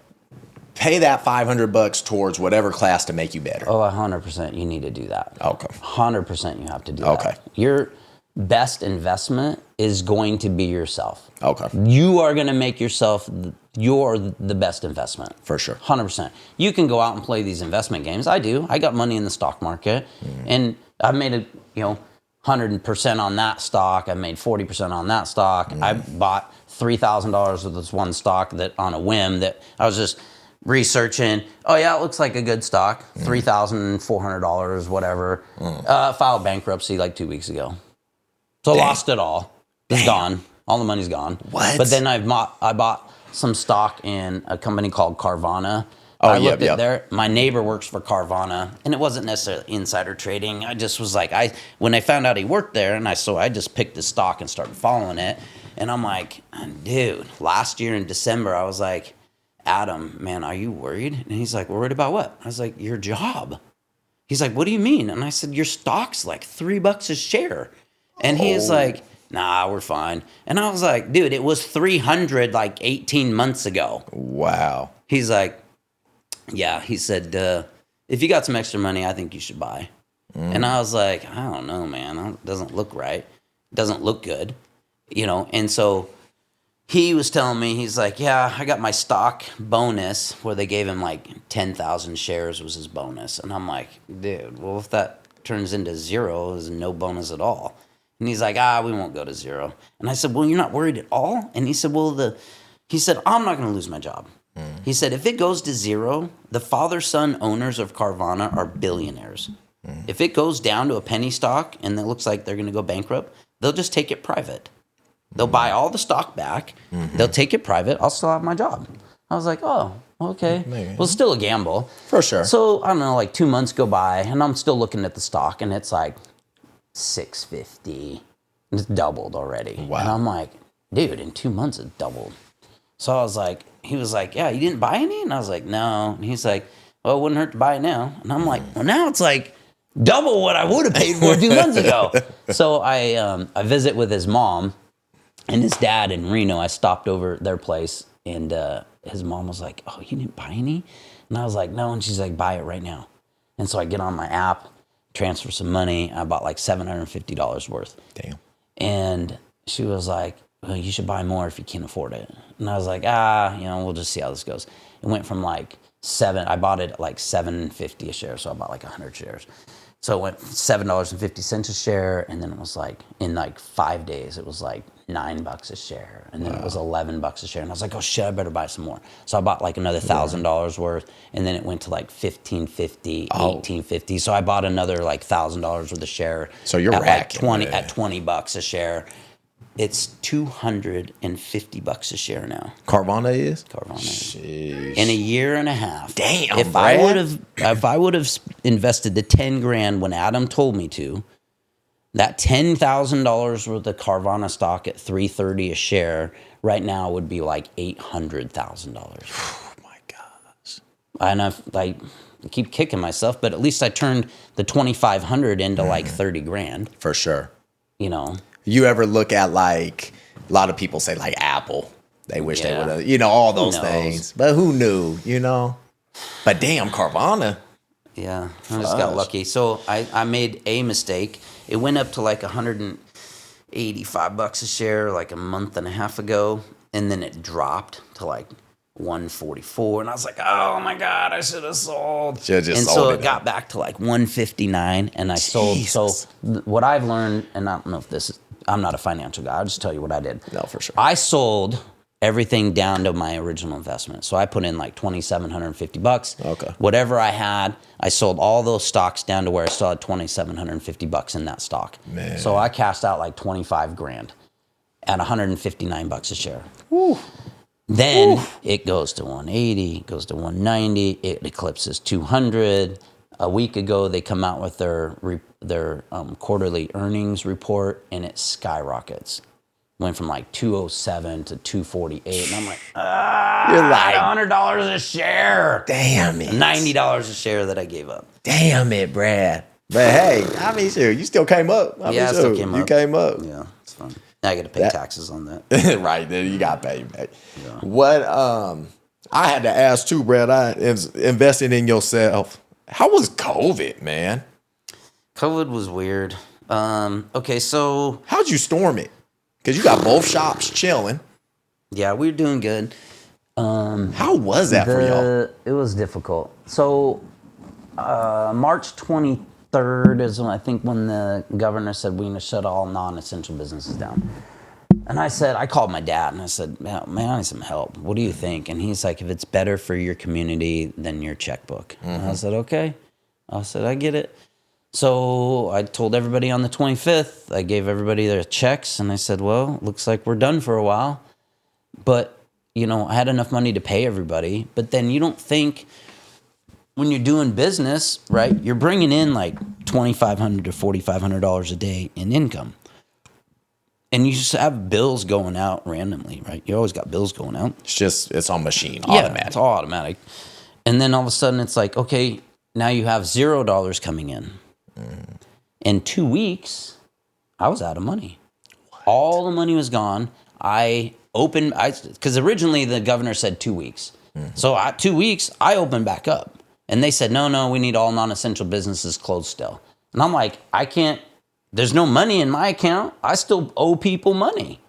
pay that $500 towards whatever class to make you better. Oh, 100% you need to do that. Okay. 100% you have to do that. Okay. Your best investment is going to be yourself. Okay. You are going to make yourself the best investment. For sure. 100%. You can go out and play these investment games. I do. I got money in the stock market, and I've made 100% on that stock. I made 40% on that stock. I bought $3,000 of this one stock that on a whim that I was just researching. Oh yeah, it looks like a good stock. $3,400, whatever. Filed bankruptcy like 2 weeks ago. So lost it all. It's gone. All the money's gone. What? But then I bought some stock in a company called Carvana. Oh, I looked yep. at there. My neighbor works for Carvana, and it wasn't necessarily insider trading. I just was like, when I found out he worked there, and I just picked his stock and started following it. And I'm like, dude, last year in December, I was like, Adam, man, are you worried? And he's like, worried about what? I was like, your job. He's like, what do you mean? And I said, your stock's like $3 a share. And he's like, nah, we're fine. And I was like, dude, it was 300 like 18 months ago. Wow. He's like, yeah. He said, if you got some extra money, I think you should buy. And I was like, I don't know, man. It doesn't look right. It doesn't look good, And so he was telling me, he's like, yeah, I got my stock bonus where they gave him like 10,000 shares was his bonus. And I'm like, dude, well, if that turns into zero, there's no bonus at all. And he's like, we won't go to zero. And I said, well, you're not worried at all? And he said, I'm not going to lose my job. He said, if it goes to zero, the father-son owners of Carvana are billionaires. If it goes down to a penny stock and it looks like they're going to go bankrupt, they'll just take it private. They'll buy all the stock back. They'll take it private. I'll still have my job. I was like, oh, okay. Maybe. Well, it's still a gamble. For sure. So, I don't know, like 2 months go by, and I'm still looking at the stock, and it's like $6.50. It's doubled already. Wow. And I'm like, dude, in 2 months it doubled. So I was like, he was like, yeah, you didn't buy any? And I was like, no. And he's like, well, it wouldn't hurt to buy it now. And I'm like, well, now it's like double what I would have paid for 2 months ago. So I visit with his mom and his dad in Reno. I stopped over their place, and his mom was like, oh, you didn't buy any? And I was like, no. And she's like, buy it right now. And so I get on my app, transfer some money. I bought like $750 worth. Damn. And she was like, well, you should buy more if you can't afford it. And I was like, we'll just see how this goes. It went from like I bought it at like $7.50 a share, so I bought like 100 shares. So it went $7.50 a share, and then it was like, in like 5 days, it was like $9 a share, and then it was $11 a share. And I was like, oh shit, I better buy some more. So I bought like another $1,000 worth, and then it went to like $15.50, $18.50. So I bought another like $1,000 worth of share. So you're racking, like at $20 a share. It's $250 a share now. Carvana is? Carvana. Sheesh. In a year and a half. Damn, if Brad. I would have invested the $10,000 when Adam told me to, that $10,000 worth of Carvana stock at $3.30 a share right now would be like $800,000. Oh my gosh. And I keep kicking myself, but at least I turned the $2,500 into like $30,000. For sure. You ever look at like a lot of people say like Apple? They wish they would have, all those things. But who knew, But damn, Carvana. Yeah, I just got lucky. So I made a mistake. It went up to like $185 a share like a month and a half ago, and then it dropped to like $144, and I was like, oh my god, I should have sold. So it got back to like $159, and I sold. So what I've learned, and I don't know if this is, I'm not a financial guy, I'll just tell you what I did. No, for sure. I sold everything down to my original investment. So I put in like $2,750. Okay. Whatever I had, I sold all those stocks down to where I still had $2,750 in that stock. Man. So I cashed out like $25,000 at $159 a share. Woo. Then it goes to 180, it goes to 190, it eclipses 200. A week ago, they come out with their quarterly earnings report, and it skyrockets. Went from like 207 to 248, and I'm like, you're like $100 a share. Damn it. $90 a share that I gave up. Damn it, Brad. But hey, sure, you still came up. I still came up. You came up. Yeah, it's fun. Now I got to pay taxes on that. Right, then you got to pay. Yeah. What I had to ask too, Brad, I invested in yourself. How was COVID, man? COVID was weird. Okay, so how'd you storm it? Because you got both shops chilling. Yeah, we're doing good. How was that for y'all? It was difficult. So March 23rd is when I think when the governor said we're going to shut all non-essential businesses down. And I called my dad and I said, man, I need some help. What do you think? And he's like, if it's better for your community than your checkbook. And I said, okay. I said, I get it. So I told everybody on the 25th, I gave everybody their checks and I said, well, looks like we're done for a while. But, I had enough money to pay everybody. But then you don't think when you're doing business, right, you're bringing in like $2,500 to $4,500 a day in income. And you just have bills going out randomly, right? You always got bills going out. It's on machine, automatic. Yeah, it's all automatic. And then all of a sudden it's like, okay, now you have $0 coming in. In 2 weeks, I was out of money. What? All the money was gone. Because originally the governor said 2 weeks. So 2 weeks, I opened back up. And they said, no, we need all non-essential businesses closed still. And I'm like, I can't. There's no money in my account. I still owe people money.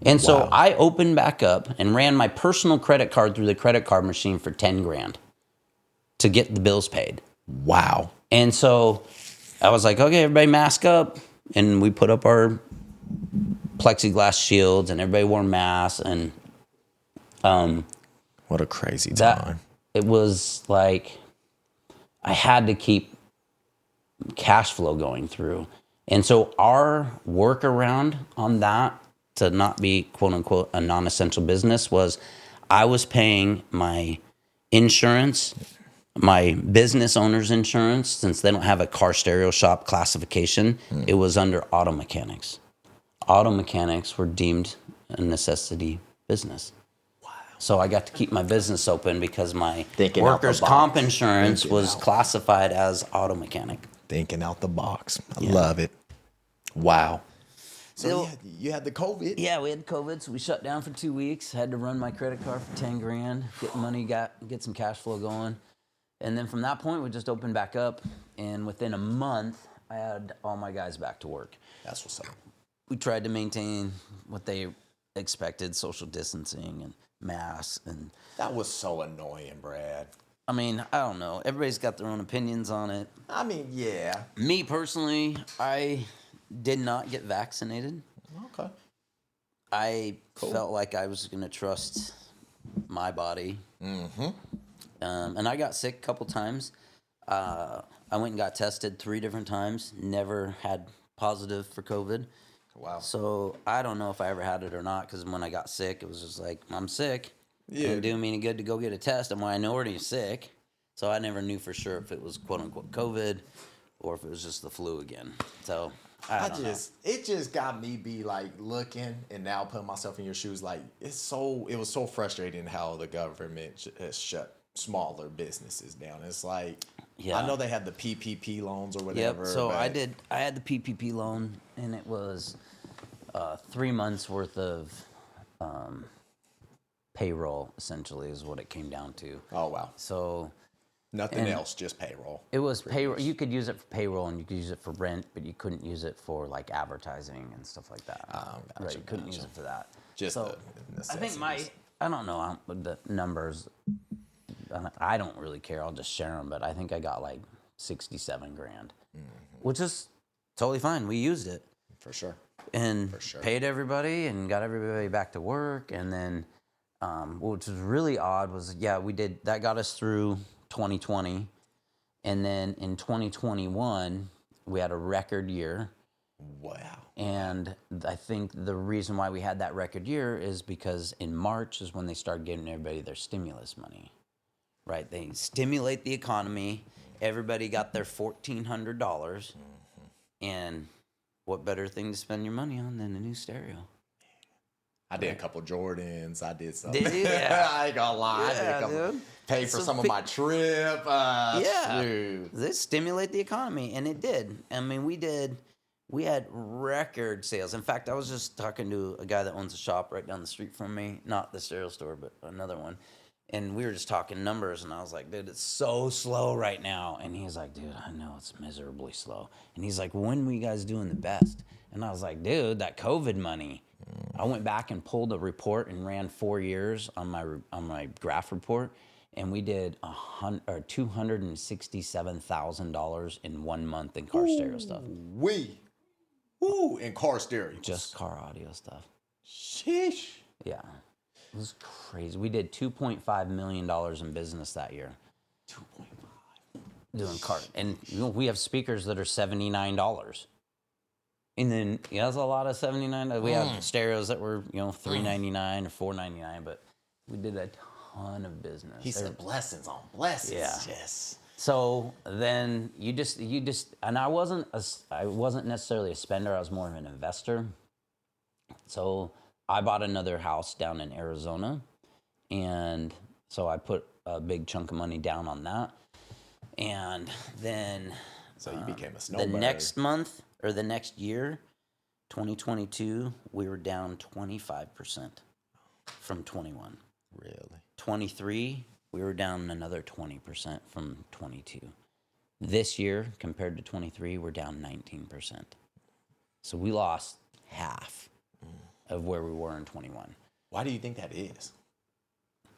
And so I opened back up and ran my personal credit card through the credit card machine for $10,000 to get the bills paid. Wow. And so I was like, okay, everybody mask up. And we put up our plexiglass shields and everybody wore masks. And what a crazy time. It was like I had to keep cash flow going through. And so our workaround on that to not be quote unquote a non-essential business was I was paying my insurance, my business owner's insurance, since they don't have a car stereo shop classification, it was under auto mechanics. Auto mechanics were deemed a necessity business. Wow. So I got to keep my business open because my workers' comp insurance was classified as auto mechanic. Thinking out the box. I love it. Wow. So you had the COVID. Yeah, we had COVID, so we shut down for 2 weeks. Had to run my credit card for $10,000, get money, get some cash flow going. And then from that point, we just opened back up. And within a month, I had all my guys back to work. That's what's up. We tried to maintain what they expected, social distancing and masks. And that was so annoying, Brad. I mean, I don't know. Everybody's got their own opinions on it. I mean, yeah. Me personally, I did not get vaccinated. Okay. I felt like I was going to trust my body. Mm-hmm. And I got sick a couple times. I went and got tested 3 different times. Never had positive for COVID. Wow. So I don't know if I ever had it or not, because when I got sick, it was just like, I'm sick. Yeah. It didn't do me any good to go get a test. And when I know already sick, so I never knew for sure if it was quote unquote COVID or if it was just the flu again. So it just got me be like looking and now putting myself in your shoes. Like it was so frustrating how the government has shut smaller businesses down. It's like, I know they had the PPP loans or whatever. Yep. So I had the PPP loan, and it was 3 months worth of payroll, essentially, is what it came down to. Oh, wow. So nothing else, just payroll. It was payroll. You could use it for payroll and you could use it for rent, but you couldn't use it for like advertising and stuff like that. Right, you couldn't use it for that. Just so I think I don't know the numbers. I don't really care. I'll just share them. But I think I got like $67,000, which is totally fine. We used it for sure, and paid everybody and got everybody back to work. And then, which was really odd was we did that. Got us through 2020, and then in 2021 we had a record year. Wow. And I think the reason why we had that record year is because in March is when they started giving everybody their stimulus money. Right, they stimulate the economy. Everybody got their $1,400, and what better thing to spend your money on than a new stereo? I did a couple Jordans. I did something. Did you? Yeah. I ain't gonna lie. Yeah, I did a couple. Paid for some of my trip. They stimulate the economy, and it did. I mean, we had record sales. In fact, I was just talking to a guy that owns a shop right down the street from me, not the stereo store, but another one. And we were just talking numbers, and I was like, dude, it's so slow right now. And he's like, dude, I know it's miserably slow. And he's like, when were you guys doing the best? And I was like, dude, that COVID money. I went back and pulled a report and ran 4 years on my graph report, and we did $267,000 in 1 month in car stereo stuff. In car stereo. Just car audio stuff. Sheesh. Yeah. It was crazy. We did $2.5 million in business that year. 2.5. Doing car. And we have speakers that are $79. And then that's a lot of $79. We have stereos that were, $3.99 or $4.99, but we did a ton of business. He said blessings on blessings. Yeah. Yes. So then you just, and I wasn't necessarily a spender. I was more of an investor. So I bought another house down in Arizona, and so I put a big chunk of money down on that. And then so you became a snowbird. The next month or the next year, 2022, we were down 25% from 21. Really? 23, we were down another 20% from 22. This year, compared to 23, we're down 19%. So we lost half of where we were in 21. Why do you think that is?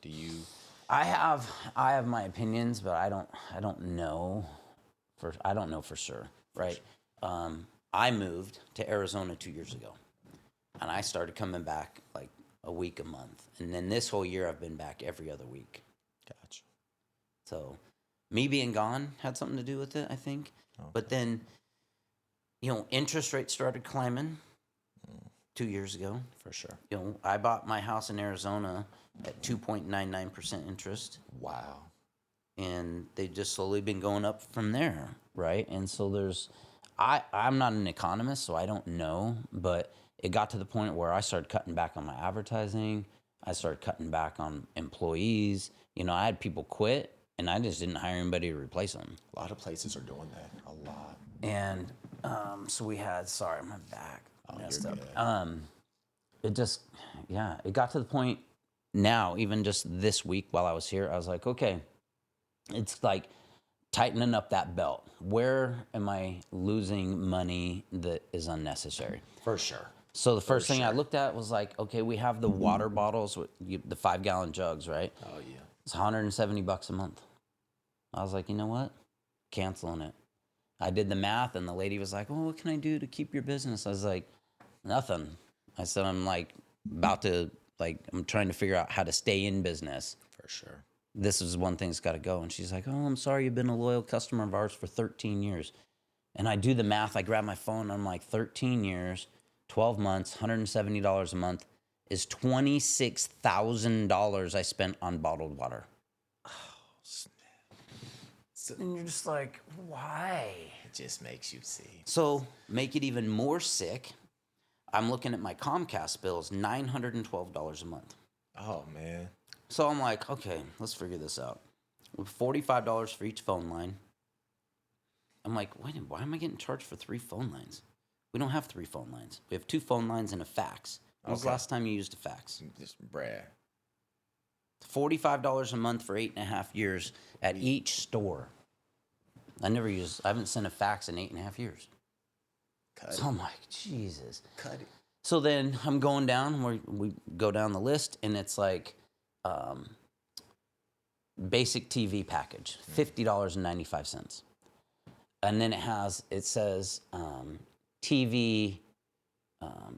Do you? I have my opinions, but I don't know for sure, right? I moved to Arizona 2 years ago, and I started coming back like a week a month, and then this whole year I've been back every other week. Gotcha. So me being gone had something to do with it, I think. Okay. But then, interest rates started climbing 2 years ago. For sure. I bought my house in Arizona at 2.99% interest. Wow. And they've just slowly been going up from there, right? And so I'm not an economist, so I don't know, but it got to the point where I started cutting back on my advertising. I started cutting back on employees. I had people quit, and I just didn't hire anybody to replace them. A lot of places are doing that. A lot. And so we had, sorry, my back messed up. Good. It got to the point now, even just this week while I was here, I was like, okay, it's like tightening up that belt. Where am I losing money that is unnecessary? For sure. So the first thing I looked at was like, okay, we have the water bottles, with the 5-gallon jugs, right? Oh, yeah. It's $170 a month. I was like, you know what? Canceling it. I did the math, and the lady was like, well, what can I do to keep your business? I was like, nothing. I said, I'm trying to figure out how to stay in business. For sure. This is one thing that's got to go. And she's like, oh, I'm sorry, you've been a loyal customer of ours for 13 years. And I do the math. I grab my phone, and I'm like, 13 years, 12 months, $170 a month is $26,000 I spent on bottled water. Oh, snap. And you're just like, why? It just makes you see. So make it even more sick. I'm looking at my Comcast bills, $912 a month. Oh, man. So I'm like, okay, let's figure this out. With $45 for each phone line. I'm like, wait, why am I getting charged for 3 phone lines? We don't have 3 phone lines. We have 2 phone lines and a fax. When was the last time you used a fax? Just Brad. $45 a month for 8.5 years at each store. I haven't sent a fax in 8.5 years. So I'm like, Jesus. Cut it. So then I'm going down, we go down the list, and it's like basic TV package, $50.95. And then it says TV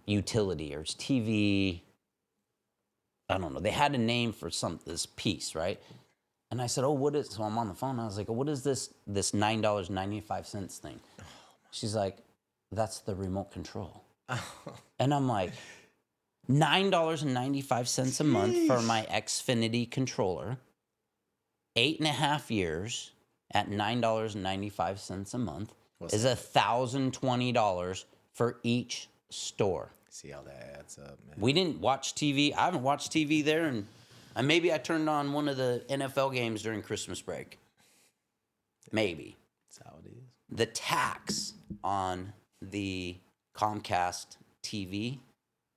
utility, or it's TV, I don't know. They had a name for this piece, right? And I said, so I'm on the phone. I was like, what is this $9.95 thing? She's like, that's the remote control. And I'm like, $9.95 a month for my Xfinity controller, 8.5 years at $9.95 a month is $1,020 for each store. See how that adds up, man. We didn't watch TV. I haven't watched TV there, and maybe I turned on one of the NFL games during Christmas break. Maybe. That's how it is. The tax on the Comcast TV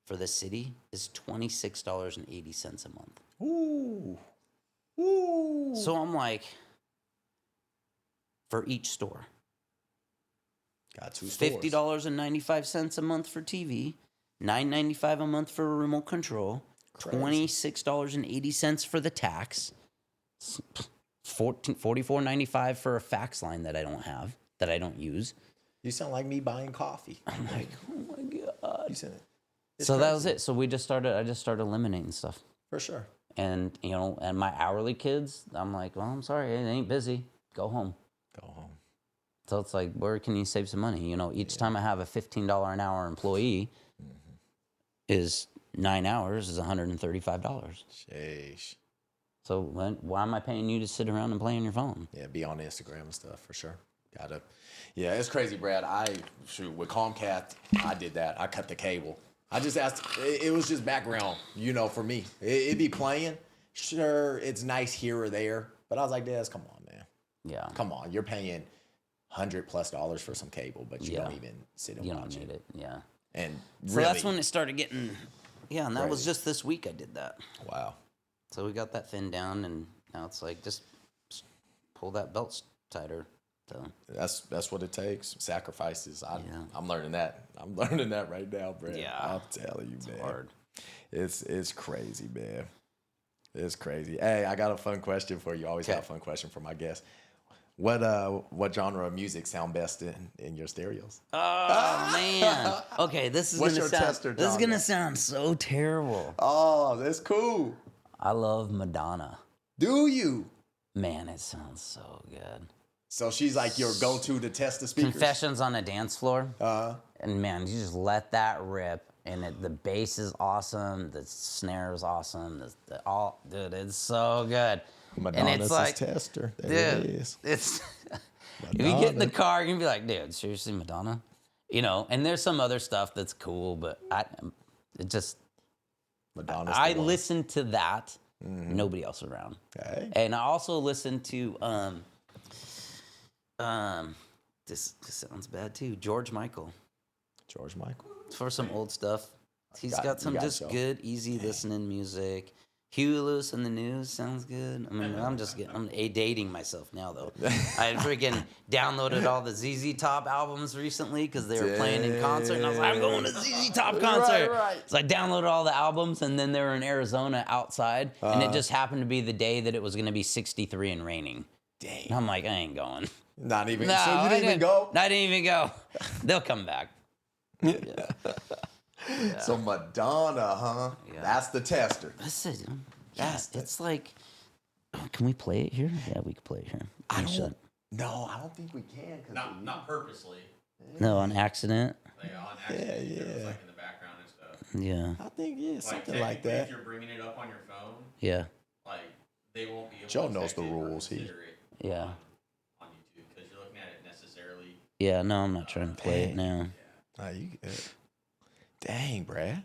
for the city is $26.80 a month. Ooh. Ooh. So I'm like, for each store, Got 2 stores. $50.95 a month for TV, $9.95 a month for a remote control, Crazy. $26.80 for the tax, $44.95 for a fax line that I don't have, that I don't use. You sound like me buying coffee. I'm like, oh my God. You said it. So that was it. So I just started eliminating stuff. For sure. And, and my hourly kids, I'm like, well, I'm sorry, it ain't busy. Go home. Go home. So it's like, where can you save some money? Each time I have a $15 an hour employee is 9 hours is $135. Sheesh. So why am I paying you to sit around and play on your phone? Yeah, be on Instagram and stuff for sure. Gotta. Yeah, it's crazy, Brad. With Comcast, I did that. I cut the cable. I just asked. It was just background, for me. It'd be playing. Sure, it's nice here or there, but I was like, Des, come on, man. Yeah. Come on, you're paying $100+ for some cable, but you don't even sit and You watch don't need it. Yeah. And So really, that's when it started getting. Yeah, and that was Crazy. just this week I did that. wow. So we got that fin down, and now it's like just pull that belt tighter. So That's what it takes. Sacrifices. Yeah. I'm learning that. I'm learning that right now, Brad. Yeah. I'm telling you, man. hard. It's crazy, man. It's crazy. Hey, I got a fun question for you. I always have a fun question for my guests. What genre of music sound best in your stereos? Oh man. Okay, this is What's gonna your sound. tester This is genre? gonna sound so terrible. Oh, that's cool. I love Madonna. Do you? Man, it sounds so good. So she's like your go-to to test the speakers? Confessions on a Dance Floor. And man, you just let that rip, and the bass is awesome. The snare is awesome. Dude, it's so good. Madonna's and it's like, tester. There dude, it is. it's if you get in the car, you're gonna be like, dude, seriously, Madonna? And there's some other stuff that's cool, but Madonna's I the one. listen to that. Nobody else around. Okay. And I also listen to this sounds bad too. George Michael. George Michael. For some old stuff. He's You got some got just show. good, easy listening music. Huey Lewis and the News sounds good. I mean, I'm dating myself now though. I freaking downloaded all the ZZ Top albums recently because they were playing in concert, and I was like, I'm going to ZZ Top concert. Right. So I downloaded all the albums, and then they were in Arizona outside, and it just happened to be the day that it was going to be 63 and raining. Dang. And I'm like, I ain't going. Not even. No, so you didn't even go? I didn't even go. They'll come back. So Madonna, huh? Yeah. That's the tester. Listen, Yes, it's like, can we play it here? Yeah, we can play it here. I We should. don't think we can. Not purposely. No, on accident. Like on accident, Yeah, it's yeah. like in the background and stuff. Yeah, I think, yeah, something technically, like that. If you're bringing it up on your phone, yeah, like they won't be able Joe to knows detect the it or rules. consider it yeah, on YouTube because you're looking at it necessarily. yeah. No, I'm not trying to play it Dang. now. You dang, Brad.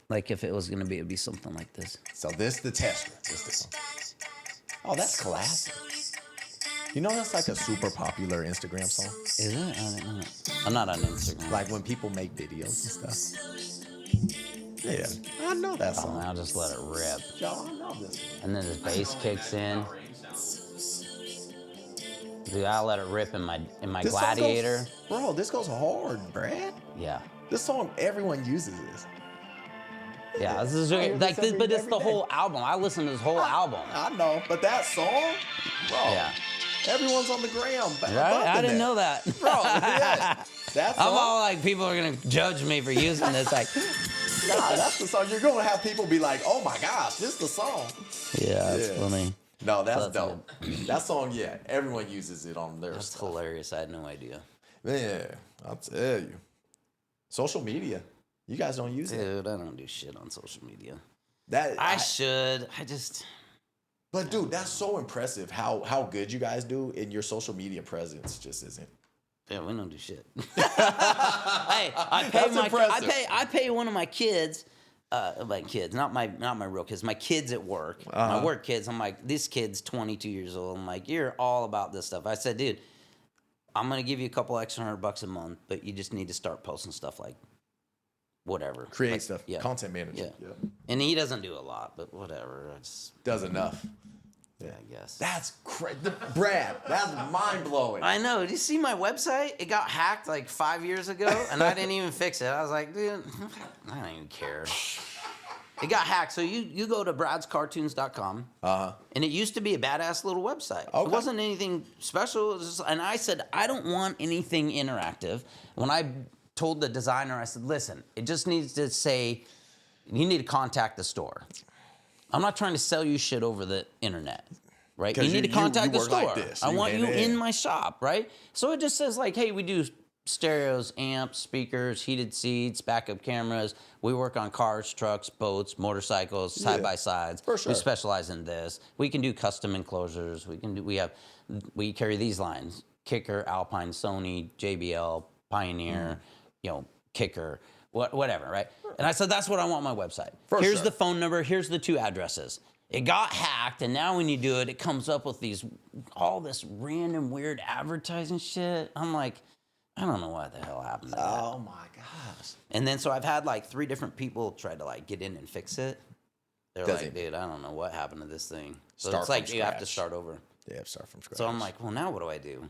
Like if it was gonna be, it'd be something like this. So this the tester. Oh, that's classic. You know that's like a super popular Instagram song? Is it? I don't know. I'm not on Instagram. Like when people make videos and stuff. Yeah, I know that song. I'll just let it rip, Yo, I know this one. and then this bass kicks in. How rain sounds. Dude, I'll let it rip in my This song Gladiator. Bro, this goes hard, Brad. Yeah. This song, everyone uses this. Yeah, this is I hear like this this, but it's every the day. whole album. I listened to this whole album. I know, but that song, bro, Yeah, everyone's on the gram. right? I didn't know that. Bro, yeah. That song, I'm all like, people are gonna judge me for using this. Like, God, that's the song. You're going to have people be like, oh my gosh, this is the song. yeah, it's Yeah. funny. No, that's That's dope. That song, yeah, everyone uses it on their That's stuff. hilarious. I had no idea. Man, I'll tell you. Social media, you guys don't use it. Dude, I don't do shit on social media. That should. I just. But dude, that's so impressive how good you guys do, and your social media presence just isn't. Yeah, we don't do shit. Hey, I pay That's impressive. I pay one of my kids. Not my real kids. My kids at work. My work kids. I'm like, this kid's 22 years old. I'm like, you're all about this stuff. I said, dude, I'm gonna give you a couple extra $100 a month, but you just need to start posting stuff like whatever. Create Like, stuff. yeah. Content manager. Yeah. And he doesn't do a lot, but whatever. It's, Does enough. yeah, I guess. That's crazy. Brad, that's mind-blowing. I know. Did you see my website? It got hacked like 5 years ago, and I didn't even fix it. I was like, dude, I don't even care. It got hacked. So you go to bradscartoons.com, and it used to be a badass little website. Okay. It wasn't anything special. It was just, and I said, I don't want anything interactive. When I told the designer, I said, listen, it just needs to say, you need to contact the store. I'm not trying to sell you shit over the internet, right? You need to contact the work store. like this. I want you hand-in-hand. in my shop, right? So it just says like, hey, we do stereos, amps, speakers, heated seats, backup cameras. We work on cars, trucks, boats, motorcycles, side-by-sides. For sure. We specialize in this. We can do custom enclosures. We carry these lines: Kicker, Alpine, Sony, JBL, Pioneer, Kicker. Whatever, right? And I said, that's what I want on my website. Here's the phone number. Here's the 2 addresses. It got hacked, and now when you do it, it comes up with all this random weird advertising shit. I'm like, I don't know what the hell happened to that. Oh my gosh. And then so I've had like 3 different people try to like get in and fix it. They're like, dude, I don't know what happened to this thing. So it's like you have to start over. Yeah, start from scratch. So I'm like, well, now what do I do?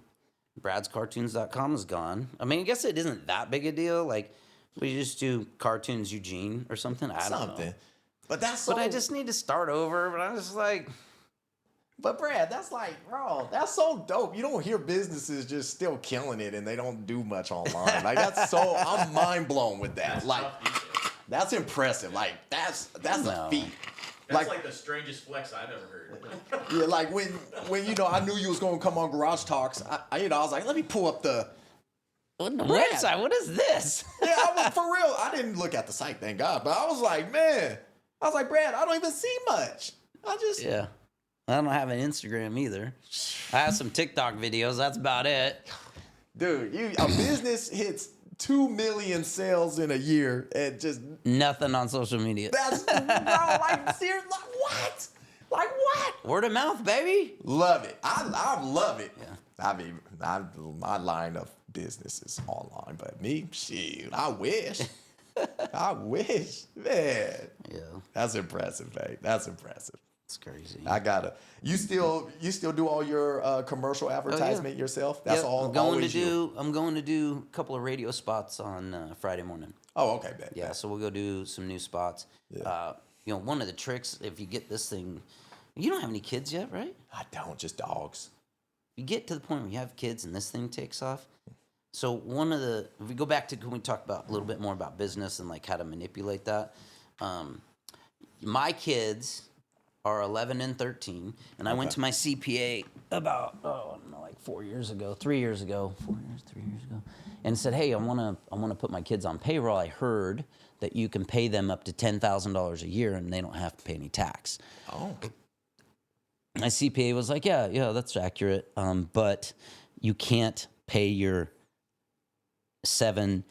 bradscartoons.com is gone. I mean, I guess it isn't that big a deal. Like, we just do Cartoons Eugene or something. I don't know. But that's so... But I just need to start over. But I was just like... But Brad, that's like, bro, that's so dope. You don't hear businesses just still killing it and they don't do much online. Like, that's so... I'm mind blown with that. Like, that's impressive. Like, that's a feat. That's like the strangest flex I've ever heard. Yeah, like when I knew you was gonna come on Garage Talks, I was like, let me pull up the website. What is this? Yeah, for real. I didn't look at the site, thank God, but I was like, man, Brad, I don't even see much. Yeah. I don't have an Instagram either. I have some TikTok videos. That's about it. Dude, a business hits 2 million sales in a year and just nothing on social media. That's bro, like seriously, like what? Like what? Word of mouth, baby. Love it. I love it. Yeah. I mean, my line of business is online, but me, shoot, I wish. I wish, man. Yeah. That's impressive, man. That's impressive. It's crazy. I gotta. You still do all your commercial advertisement yourself? That's all. I'm going to do a couple of radio spots on Friday morning. Oh, okay, bet. Yeah, so we'll go do some new spots. Yeah. One of the tricks, if you get this thing, you don't have any kids yet, right? I don't, just dogs. You get to the point where you have kids and this thing takes off. So if we go back to when we talked about a little bit more about business and like how to manipulate that, my kids are 11 and 13, and I went to my CPA about, I don't know, like 3 years ago, and said, hey, I want to put my kids on payroll. I heard that you can pay them up to $10,000 a year, and they don't have to pay any tax. Oh. My CPA was like, yeah, that's accurate, but you can't pay your 7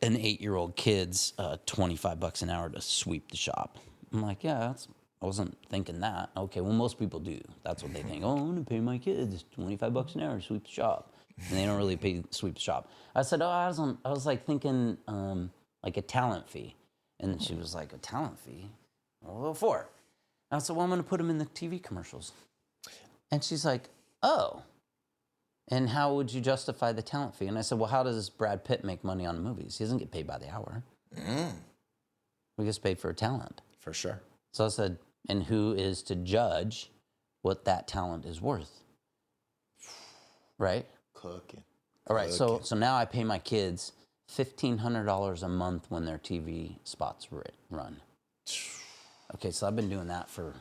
and 8-year-old kids $25 an hour to sweep the shop. I'm like, yeah, I wasn't thinking that. Okay, well, most people do. That's what they think. Oh, I'm going to pay my kids $25 an hour to sweep the shop. And they don't really sweep the shop. I said, I was like thinking like a talent fee. And she was like, a talent fee? Well, what for? I said, well, I'm going to put them in the TV commercials. And she's like, oh. And how would you justify the talent fee? And I said, well, how does Brad Pitt make money on movies? He doesn't get paid by the hour. We get paid for a talent. For sure. So I said, and who is to judge what that talent is worth? Right? Cooking. All right, so now I pay my kids $1,500 a month when their TV spots run. Okay, so I've been doing that for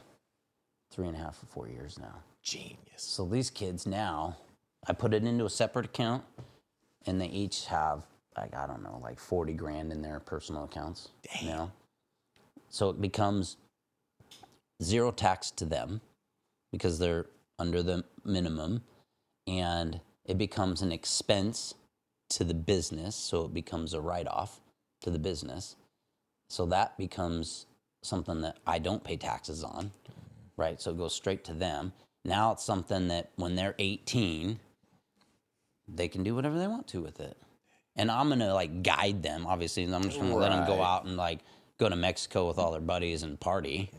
3.5 or 4 years now. Genius. So these kids now, I put it into a separate account, and they each have, like, I don't know, like 40 grand in their personal accounts. Damn. You know? So it becomes zero tax to them because they're under the minimum, and it becomes an expense to the business, so it becomes a write-off to the business. So that becomes something that I don't pay taxes on, right? So it goes straight to them. Now it's something that when they're 18, they can do whatever they want to with it. and I'm gonna like guide them. Obviously, and I'm just gonna let them go out and like go to Mexico with all their buddies and party.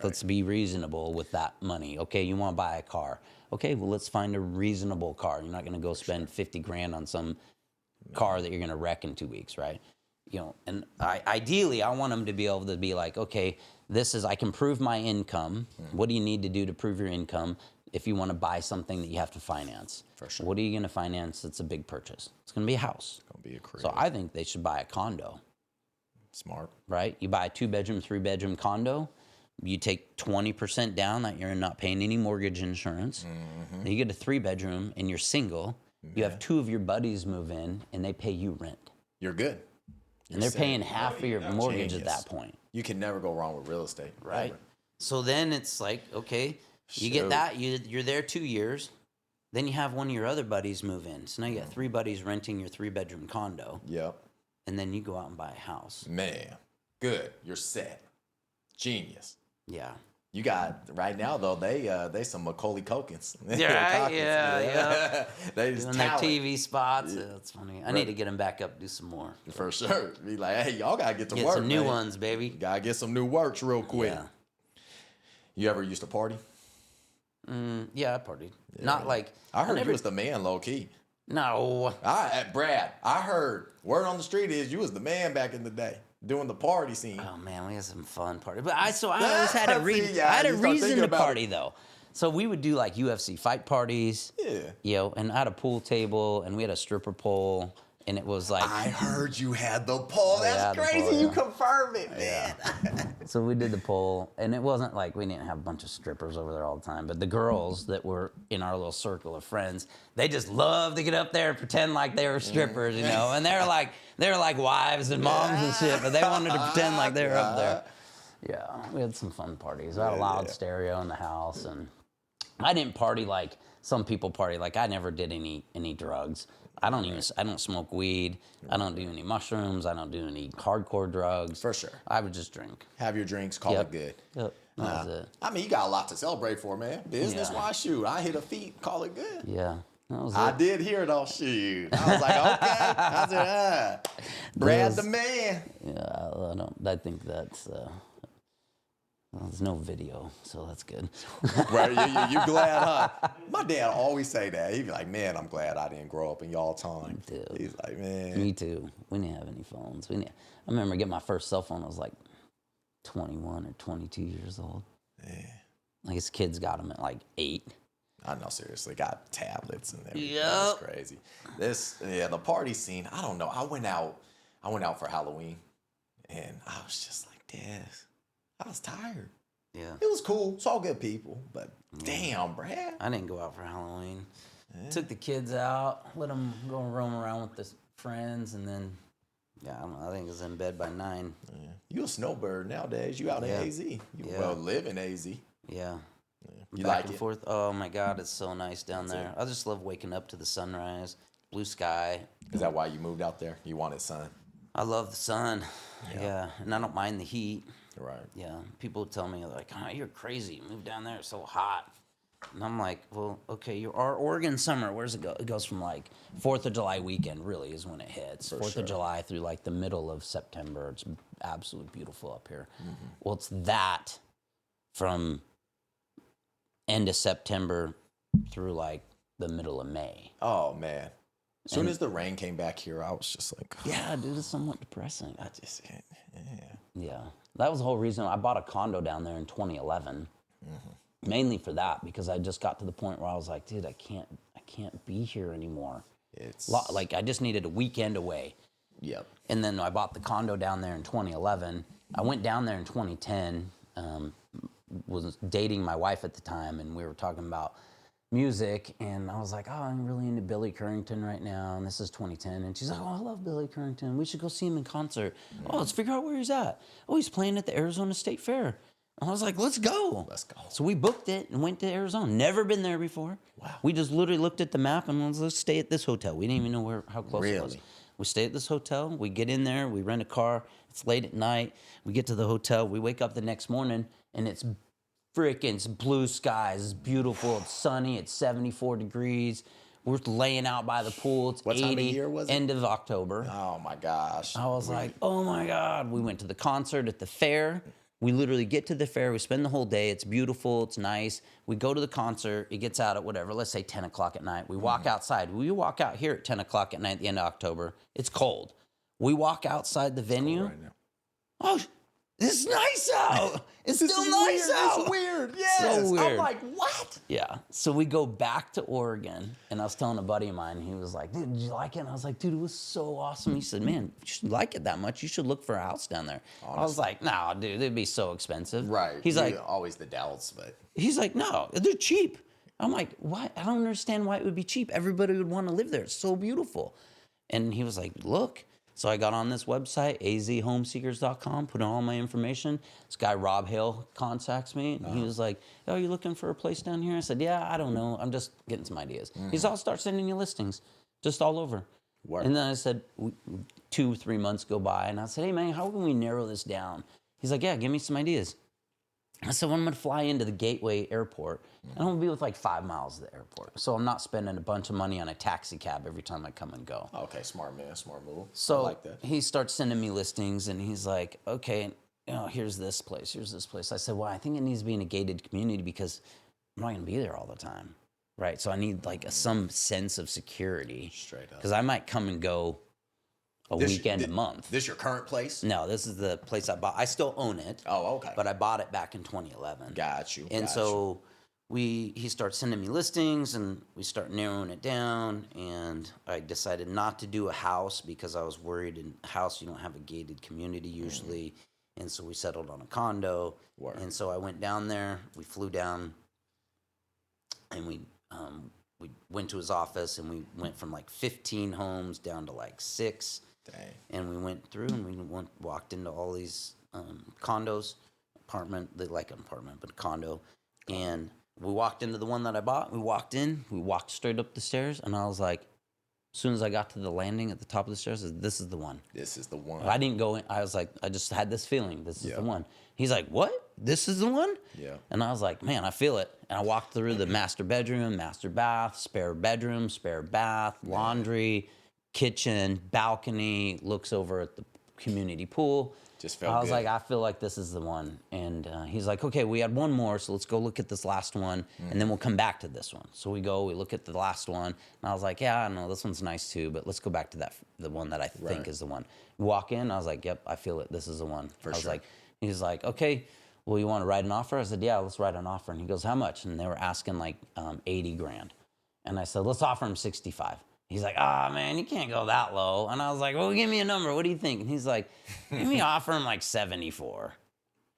Let's be reasonable with that money. Okay, you want to buy a car? Okay, well, let's find a reasonable car. You're not gonna go spend 50 grand on some car that you're gonna wreck in 2 weeks, right? And ideally, I want them to be able to be like, okay, I can prove my income. What do you need to do to prove your income if you want to buy something that you have to finance? For sure. What are you going to finance that's a big purchase? It's going to be a house. It's going to be a crib. So I think they should buy a condo. Smart. Right? You buy a 2-bedroom, 3-bedroom condo. You take 20% down that you're not paying any mortgage insurance. Then you get a 3-bedroom and you're single. You have 2 of your buddies move in and they pay you rent. You're good. And they're paying half of your mortgage at that point. You can never go wrong with real estate. Right? Ever. So then it's like, okay, you get that. You're there 2 years. Then you have one of your other buddies move in. So now you got 3 buddies renting your 3-bedroom condo. Yep. And then you go out and buy a house. Man, good. You're set. Genius. Yeah. You got right now though. They some Macaulay Culkins. Yeah, yeah. They just doing their TV spots. Yeah. That's funny. I need to get them back up. Do some more for sure. Be like, hey, y'all gotta get to get work. Some new ones, baby. You gotta get some new works real quick. Yeah. You ever used to party? Yeah, I partied. Yeah. Not like I heard you was the man, low key. No, Brad. I heard word on the street is you was the man back in the day. Doing the party scene. Oh man, we had some fun party. But I always had a reason. I had a reason to party though. So we would do like UFC fight parties. Yeah. And I had a pool table and we had a stripper pole and it was like I heard you had the pole. That's crazy. Pole, you confirmed it, man. Yeah. So we did the pole and it wasn't like we didn't have a bunch of strippers over there all the time, but the girls that were in our little circle of friends, they just loved to get up there and pretend like they were strippers, and they're like wives and moms and shit, but they wanted to pretend like they were up there. Yeah, we had some fun parties. I had a loud stereo in the house, and I didn't party like some people party. Like I never did any drugs. I don't smoke weed. I don't do any mushrooms. I don't do any hardcore drugs. For sure. I would just drink. Have your drinks, call it good. Yep. That was it. I mean, you got a lot to celebrate for, man. Business-wise, shoot. I hit a feet, call it good. Yeah. That was I did hear it all, shoot. I was like, okay. I said, Brad the man. Yeah, I think that's... there's no video, so that's good. Right, you glad, huh? My dad always say that. He'd be like, man, I'm glad I didn't grow up in y'all time. Dude. He's like, man. Me too. We didn't have any phones. I remember getting my first cell phone. I was like 21 or 22 years old. Yeah. Like his kids got them at like 8. I know, seriously. Got tablets and everything. Yep. That's crazy. The party scene, I don't know. I went out for Halloween, and I was just like, Dad, I was tired. Yeah. It was cool. It's all good people, but damn, Brad. I didn't go out for Halloween. Yeah. Took the kids out, let them go and roam around with their friends, and then, I don't know, I think I was in bed by 9. Yeah. You a snowbird nowadays. You out in AZ. You live in AZ. Yeah. You back like and it? Forth. Oh my God, it's so nice down there. I just love waking up to the sunrise, blue sky. Is that why you moved out there? You wanted sun? I love the sun. Yeah. And I don't mind the heat. Right. Yeah. People tell me like, "Oh, you're crazy. Move down there. It's so hot." And I'm like, well, okay, our Oregon summer, where's it go? It goes from like 4th of July weekend really is when it hits. 4th of July through like the middle of September. It's absolutely beautiful up here. Mm-hmm. Well, it's that from end of September through like the middle of May. Oh, man. As soon as the rain came back here, I was just like... Yeah, dude, it's somewhat depressing. Yeah. That was the whole reason I bought a condo down there in 2011. Mm-hmm. Mainly for that, because I just got to the point where I was like, dude, I can't be here anymore. It's... Like, I just needed a weekend away. Yep. And then I bought the condo down there in 2011. I went down there in 2010, was dating my wife at the time, and we were talking about music, and I was like, oh, I'm really into Billy Currington right now, and this is 2010, and she's like, oh, I love Billy Currington. We should go see him in concert. Mm-hmm. Oh, let's figure out where he's at. Oh, he's playing at the Arizona State Fair. And I was like, let's go. Let's go. So we booked it and went to Arizona. Never been there before. Wow. We just literally looked at the map and let's stay at this hotel. We didn't even know how close it was. We stay at this hotel. We get in there. We rent a car. It's late at night. We get to the hotel. We wake up the next morning, and it's freaking blue skies. It's beautiful. It's sunny. It's 74 degrees. We're laying out by the pool. It's What 80, time of year was it? End of October. Oh my gosh. I was like, oh my God. We went to the concert at the fair. We literally get to the fair. We spend the whole day. It's beautiful. It's nice. We go to the concert. It gets out at whatever. Let's say 10 o'clock at night. We walk outside. We walk out here at 10 o'clock at night at the end of October. It's cold. We walk outside the venue. Right now. Oh, it's nice out. It's still nice out. It's weird. Yes. So weird. I'm like, what? Yeah. So we go back to Oregon, and I was telling a buddy of mine, he was like, dude, did you like it? And I was like, dude, it was so awesome. He said, man, if you should like it that much, you should look for a house down there. Honestly. I was like, no, dude, it'd be so expensive. Right. He's like, always the doubts, but. He's like, no, they're cheap. I'm like, what? I don't understand why it would be cheap. Everybody would want to live there. It's so beautiful. And he was like, look. So I got on this website, azhomeseekers.com, put in all my information. This guy, Rob Hale, contacts me. And he was like, oh, you looking for a place down here? I said, yeah, I don't know. I'm just getting some ideas. He's I'll start sending you listings just all over. Word. And then I said, 2-3 months go by. And I said, hey, man, how can we narrow this down? He's like, yeah, give me some ideas. I said, well, I'm going to fly into the Gateway Airport, and I'm going to be with like 5 miles to the airport. So I'm not spending a bunch of money on a taxi cab every time I come and go. Okay, smart man, smart move. So I like that. He starts sending me listings, and he's like, okay, here's this place, here's this place. I said, well, I think it needs to be in a gated community because I'm not going to be there all the time, right? So I need like some sense of security. Straight up. Because I might come and go a weekend a month. This your current place? No, this is the place I bought. I still own it. Oh, okay. But I bought it back in 2011. Got you. And so he starts sending me listings, and we start narrowing it down. And I decided not to do a house because I was worried in a house you don't have a gated community usually. And so we settled on a condo. Word. And so I went down there. We flew down, and we went to his office, and we went from like 15 homes down to like 6. Dang. And we went through, and we walked into all these condos, but a condo. And we walked into the one that I bought. We walked straight up the stairs, and I was like, as soon as I got to the landing at the top of the stairs, this is the one. This is the one. I didn't go in. I was like, I just had this feeling. This is the one. He's like, what? This is the one? Yeah. And I was like, man, I feel it. And I walked through the master bedroom, master bath, spare bedroom, spare bath, laundry, kitchen, balcony, looks over at the community pool. Just felt I was good. like, I feel like this is the one. And he's like, okay, we had one more, so let's go look at this last one, and then we'll come back to this one. So we look at the last one, and I was like, yeah, I know, this one's nice too, but let's go back to the one that I think is the one. We walk in, I was like, yep, I feel it. This is the one. He's like, okay, well, you want to write an offer? I said, yeah, let's write an offer. And he goes, how much? And they were asking like 80 grand. And I said, let's offer him 65. He's like, man, you can't go that low. And I was like, well, give me a number. What do you think? And he's like, give me offer him like 74.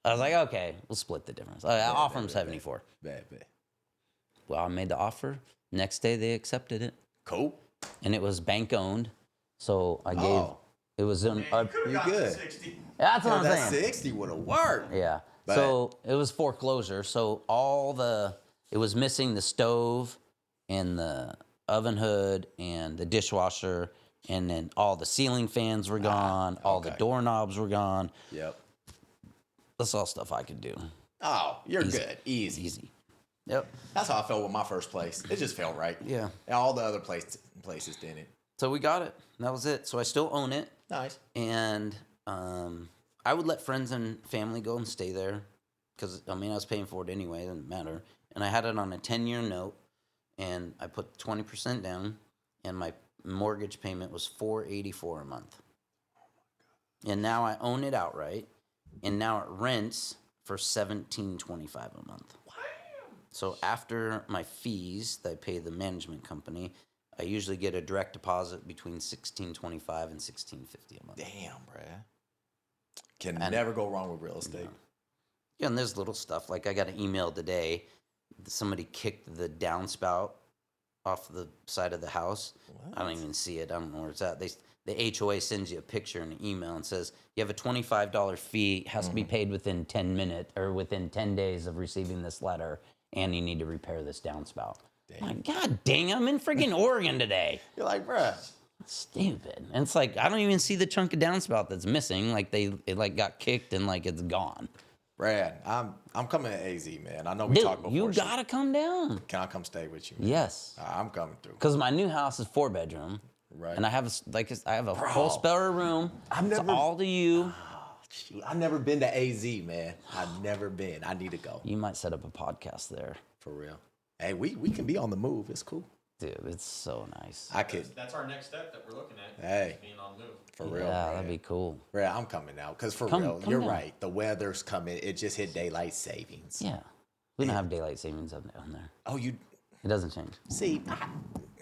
I was like, okay, we'll split the difference. I offer him 74. Bad. Well, I made the offer. Next day, they accepted it. Cool. And it was bank owned. So I gave, it was in, you good. 60. That's what I'm saying. That 60 would have worked. Yeah. So it was foreclosure. So it was missing the stove and the oven hood and the dishwasher, and then all the ceiling fans were gone, all the doorknobs were gone. Yep. That's all stuff I could do. Oh, you're good. Easy. Yep. That's how I felt with my first place. It just felt right. Yeah. And all the other places didn't. So we got it. That was it. So I still own it. Nice. And I would let friends and family go and stay there because, I was paying for it anyway. It didn't matter. And I had it on a 10-year note. And I put 20% down, and my mortgage payment was $484 a month. Oh my God! And now I own it outright, and now it rents for $17.25 a month. Wow. So after my fees that I pay the management company, I usually get a direct deposit between $16.25 and $16.50 a month. Damn, bruh. Can never go wrong with real estate. Yeah, and there's little stuff like I got an email today. Somebody kicked the downspout off the side of the house. What? I don't even see it. I don't know where it's at. The HOA sends you a picture and an email and says you have a $25 fee. It has to be paid within 10 minutes or within 10 days of receiving this letter, and you need to repair this downspout. I'm like, God dang, I'm in freaking Oregon today. You're like, bruh. Stupid. And it's like I don't even see the chunk of downspout that's missing. Like it got kicked and like it's gone. Brad, I'm coming to AZ, man. I know we talked before. You gotta come down. Can I come stay with you, man? Yes. I'm coming through. Because my new house is 4-bedroom. Right. And I have a full spare room. It's all to you. I've never been to AZ, man. I've never been. I need to go. You might set up a podcast there. For real. Hey, we can be on the move. It's cool. Dude, it's so nice. That's our next step that we're looking at. Hey. Being on the move. For real, Yeah, Brad. that'd be cool. Brad, I'm coming out. Because for Come real, you're down. right. The weather's coming. It just hit daylight savings. Yeah. We don't have daylight savings up down there. Oh, you... It doesn't change. See...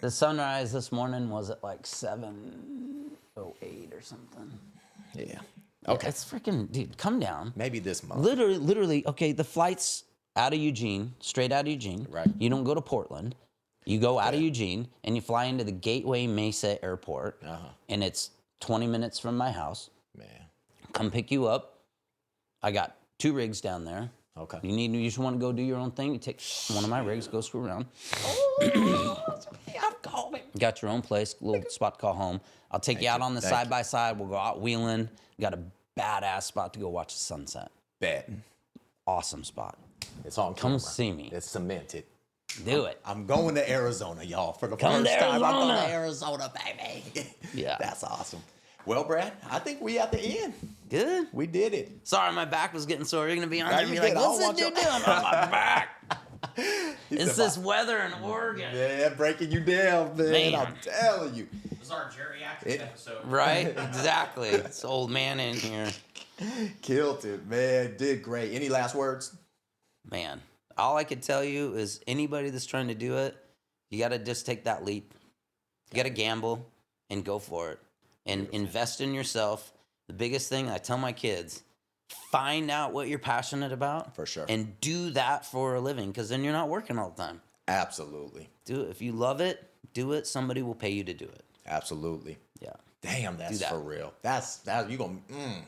The sunrise this morning was at like 7:08 or something. Yeah. Okay. It's freaking, dude, come down. Maybe this month. Literally, okay, the flight's out of Eugene, straight out of Eugene. Right. You don't go to Portland. You go out of Eugene and you fly into the Gateway Mesa Airport. And it's 20 minutes from my house. Man. Come pick you up. I got 2 rigs down there. Okay. You just want to go do your own thing. You take one of my rigs, go screw around. I'm calling. Got your own place, little spot to call home. I'll take you out on the side by side. We'll go out wheeling. Got a badass spot to go watch the sunset. Bet. Awesome spot. It's on Come camera. see me. It's cemented. Do it. I'm going to Arizona, y'all. For the Come first to time, I'm going to Arizona. Arizona, baby. Yeah. That's awesome. Well, Brad, I think we at the end. Good. We did it. Sorry, my back was getting sore. You're going to be on there and be you like, good. I what's don't this want dude doing on my back? It's said, this weather in Oregon. Yeah, breaking you down, man. I'm telling you. This is our geriatric episode. Right? Exactly. This old man in here. Killed it, man. Did great. Any last words? Man, all I could tell you is anybody that's trying to do it, you got to just take that leap. You got to gamble and go for it and invest in yourself. The biggest thing I tell my kids, find out what you're passionate about. For sure. And do that for a living because then you're not working all the time. Absolutely. Do it. If you love it, do it. Somebody will pay you to do it. Absolutely. Yeah. Damn, that's that. for real. That's you gonna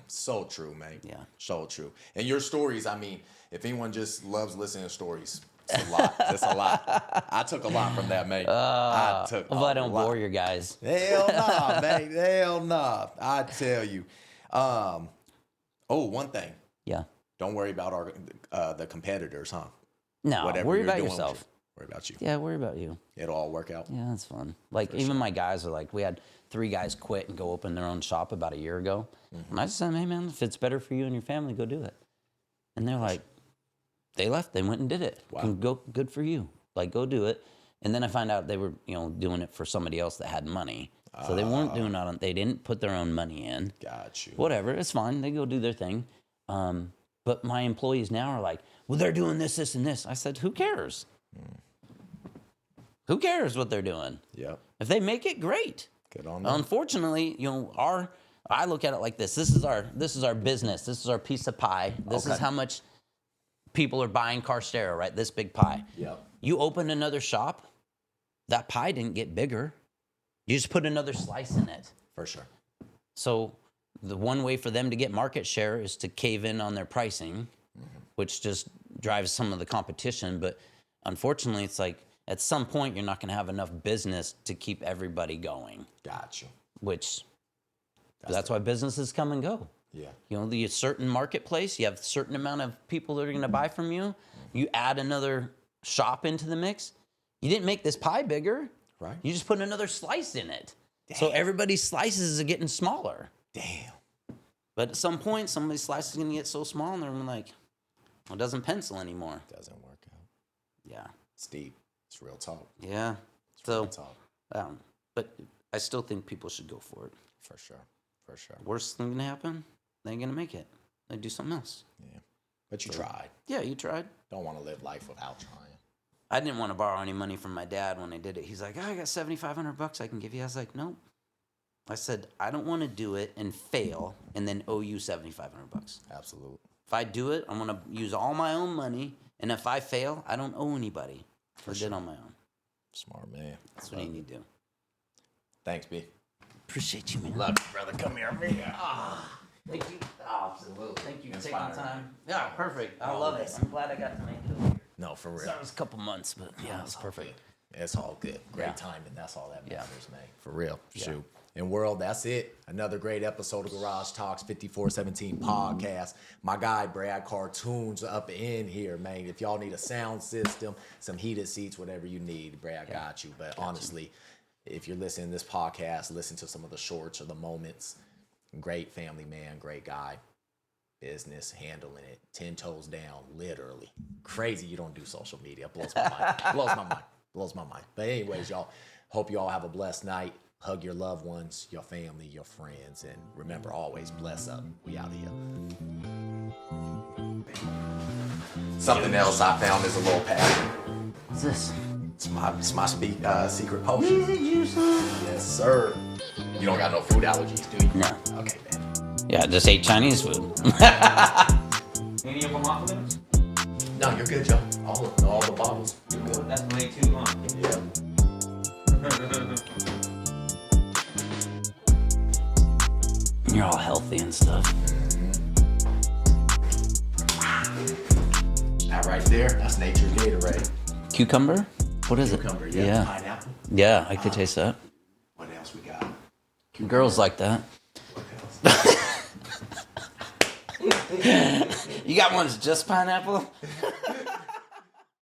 so true, man. Yeah. So true. And your stories, I mean, if anyone just loves listening to stories, it's a lot. It's a lot. I took a lot from that, mate. I took Hopefully I don't bore your guys. Hell nah, mate. Hell nah. I tell you. One thing. Yeah. Don't worry about the competitors, huh? No, Whatever worry you're about doing yourself. Worry about you. Yeah, worry about you. It'll all work out. Yeah, that's fun. Like, even my guys are like, we had 3 guys quit and go open their own shop about a year ago. And I just said, hey, man, if it's better for you and your family, go do it. And they're like, they left. They went and did it. Wow. And good for you. Like, go do it. And then I find out they were, doing it for somebody else that had money. So they weren't doing it. They didn't put their own money in. Got you. Whatever. It's fine. They go do their thing. But my employees now are like, well, they're doing this, this, and this. I said, who cares? Who cares what they're doing? Yep. If they make it, great. Good on them. Unfortunately, I look at it like this. This is our business. This is our piece of pie. This is how much people are buying Carstero, right? This big pie. Yep. You open another shop, that pie didn't get bigger. You just put another slice in it. For sure. So the one way for them to get market share is to cave in on their pricing, which just drives some of the competition. But unfortunately, it's like at some point, you're not going to have enough business to keep everybody going. Got you. Which that's why businesses come and go. Yeah. The certain marketplace, you have a certain amount of people that are going to buy from you. You add another shop into the mix. You didn't make this pie bigger. Right. You just put another slice in it. Damn. So everybody's slices are getting smaller. Damn. But at some point, somebody's slice is going to get so small, and they're gonna be like, well, it doesn't pencil anymore. Doesn't work out. Yeah. It's deep. It's real talk. Yeah. It's real talk. But I still think people should go for it. For sure. For sure. Worst thing going to happen, they ain't going to make it. They do something else. Yeah. But you tried. Yeah, you tried. Don't want to live life without trying. I didn't want to borrow any money from my dad when I did it. He's like, I got $7,500 I can give you. I was like, nope. I said, I don't want to do it and fail and then owe you $7,500. Absolutely. If I do it, I'm going to use all my own money. And if I fail, I don't owe anybody. I did on my own. Smart man. That's what you need to do. Thanks, B. Appreciate you, man. Love you, brother. Come here, man. Thank you. Oh, absolutely. Thank you for taking the Inspiring. time. Yeah, perfect. I love it. I'm glad I got to make it over here. No, for real. So it was a couple months, but yeah, it was perfect. It's all good. Great Yeah. timing. That's all that Yeah. matters, man. For real. Yeah. Shoot. And world, that's it. Another great episode of Garage Talks 5417 podcast. My guy Brad Cartoons up in here, man. If y'all need a sound system, some heated seats, whatever you need, Brad got you. But honestly, if you're listening to this podcast, listen to some of the shorts or the moments. Great family man, great guy. Business, handling it, 10 toes down, literally. Crazy you don't do social media. Blows my mind. Blows my mind. But anyways, y'all, hope you all have a blessed night. Hug your loved ones, your family, your friends, and remember, always bless up. We out here. Something else I found is a little pattern. What's this? It's my secret potion. Yes, sir. You don't got no food allergies, do you? No. Okay, man. Yeah, I just ate Chinese food. Any of them off limits? No, you're good, Joe. All the bottles. You're good. That's way too long. Yeah. You're all healthy and stuff. That right there, that's nature's Gatorade. Cucumber? What is Cucumber, it? yeah. Pineapple. Yeah, I could taste that. What else we got? Girls like that. What else? You got ones just pineapple?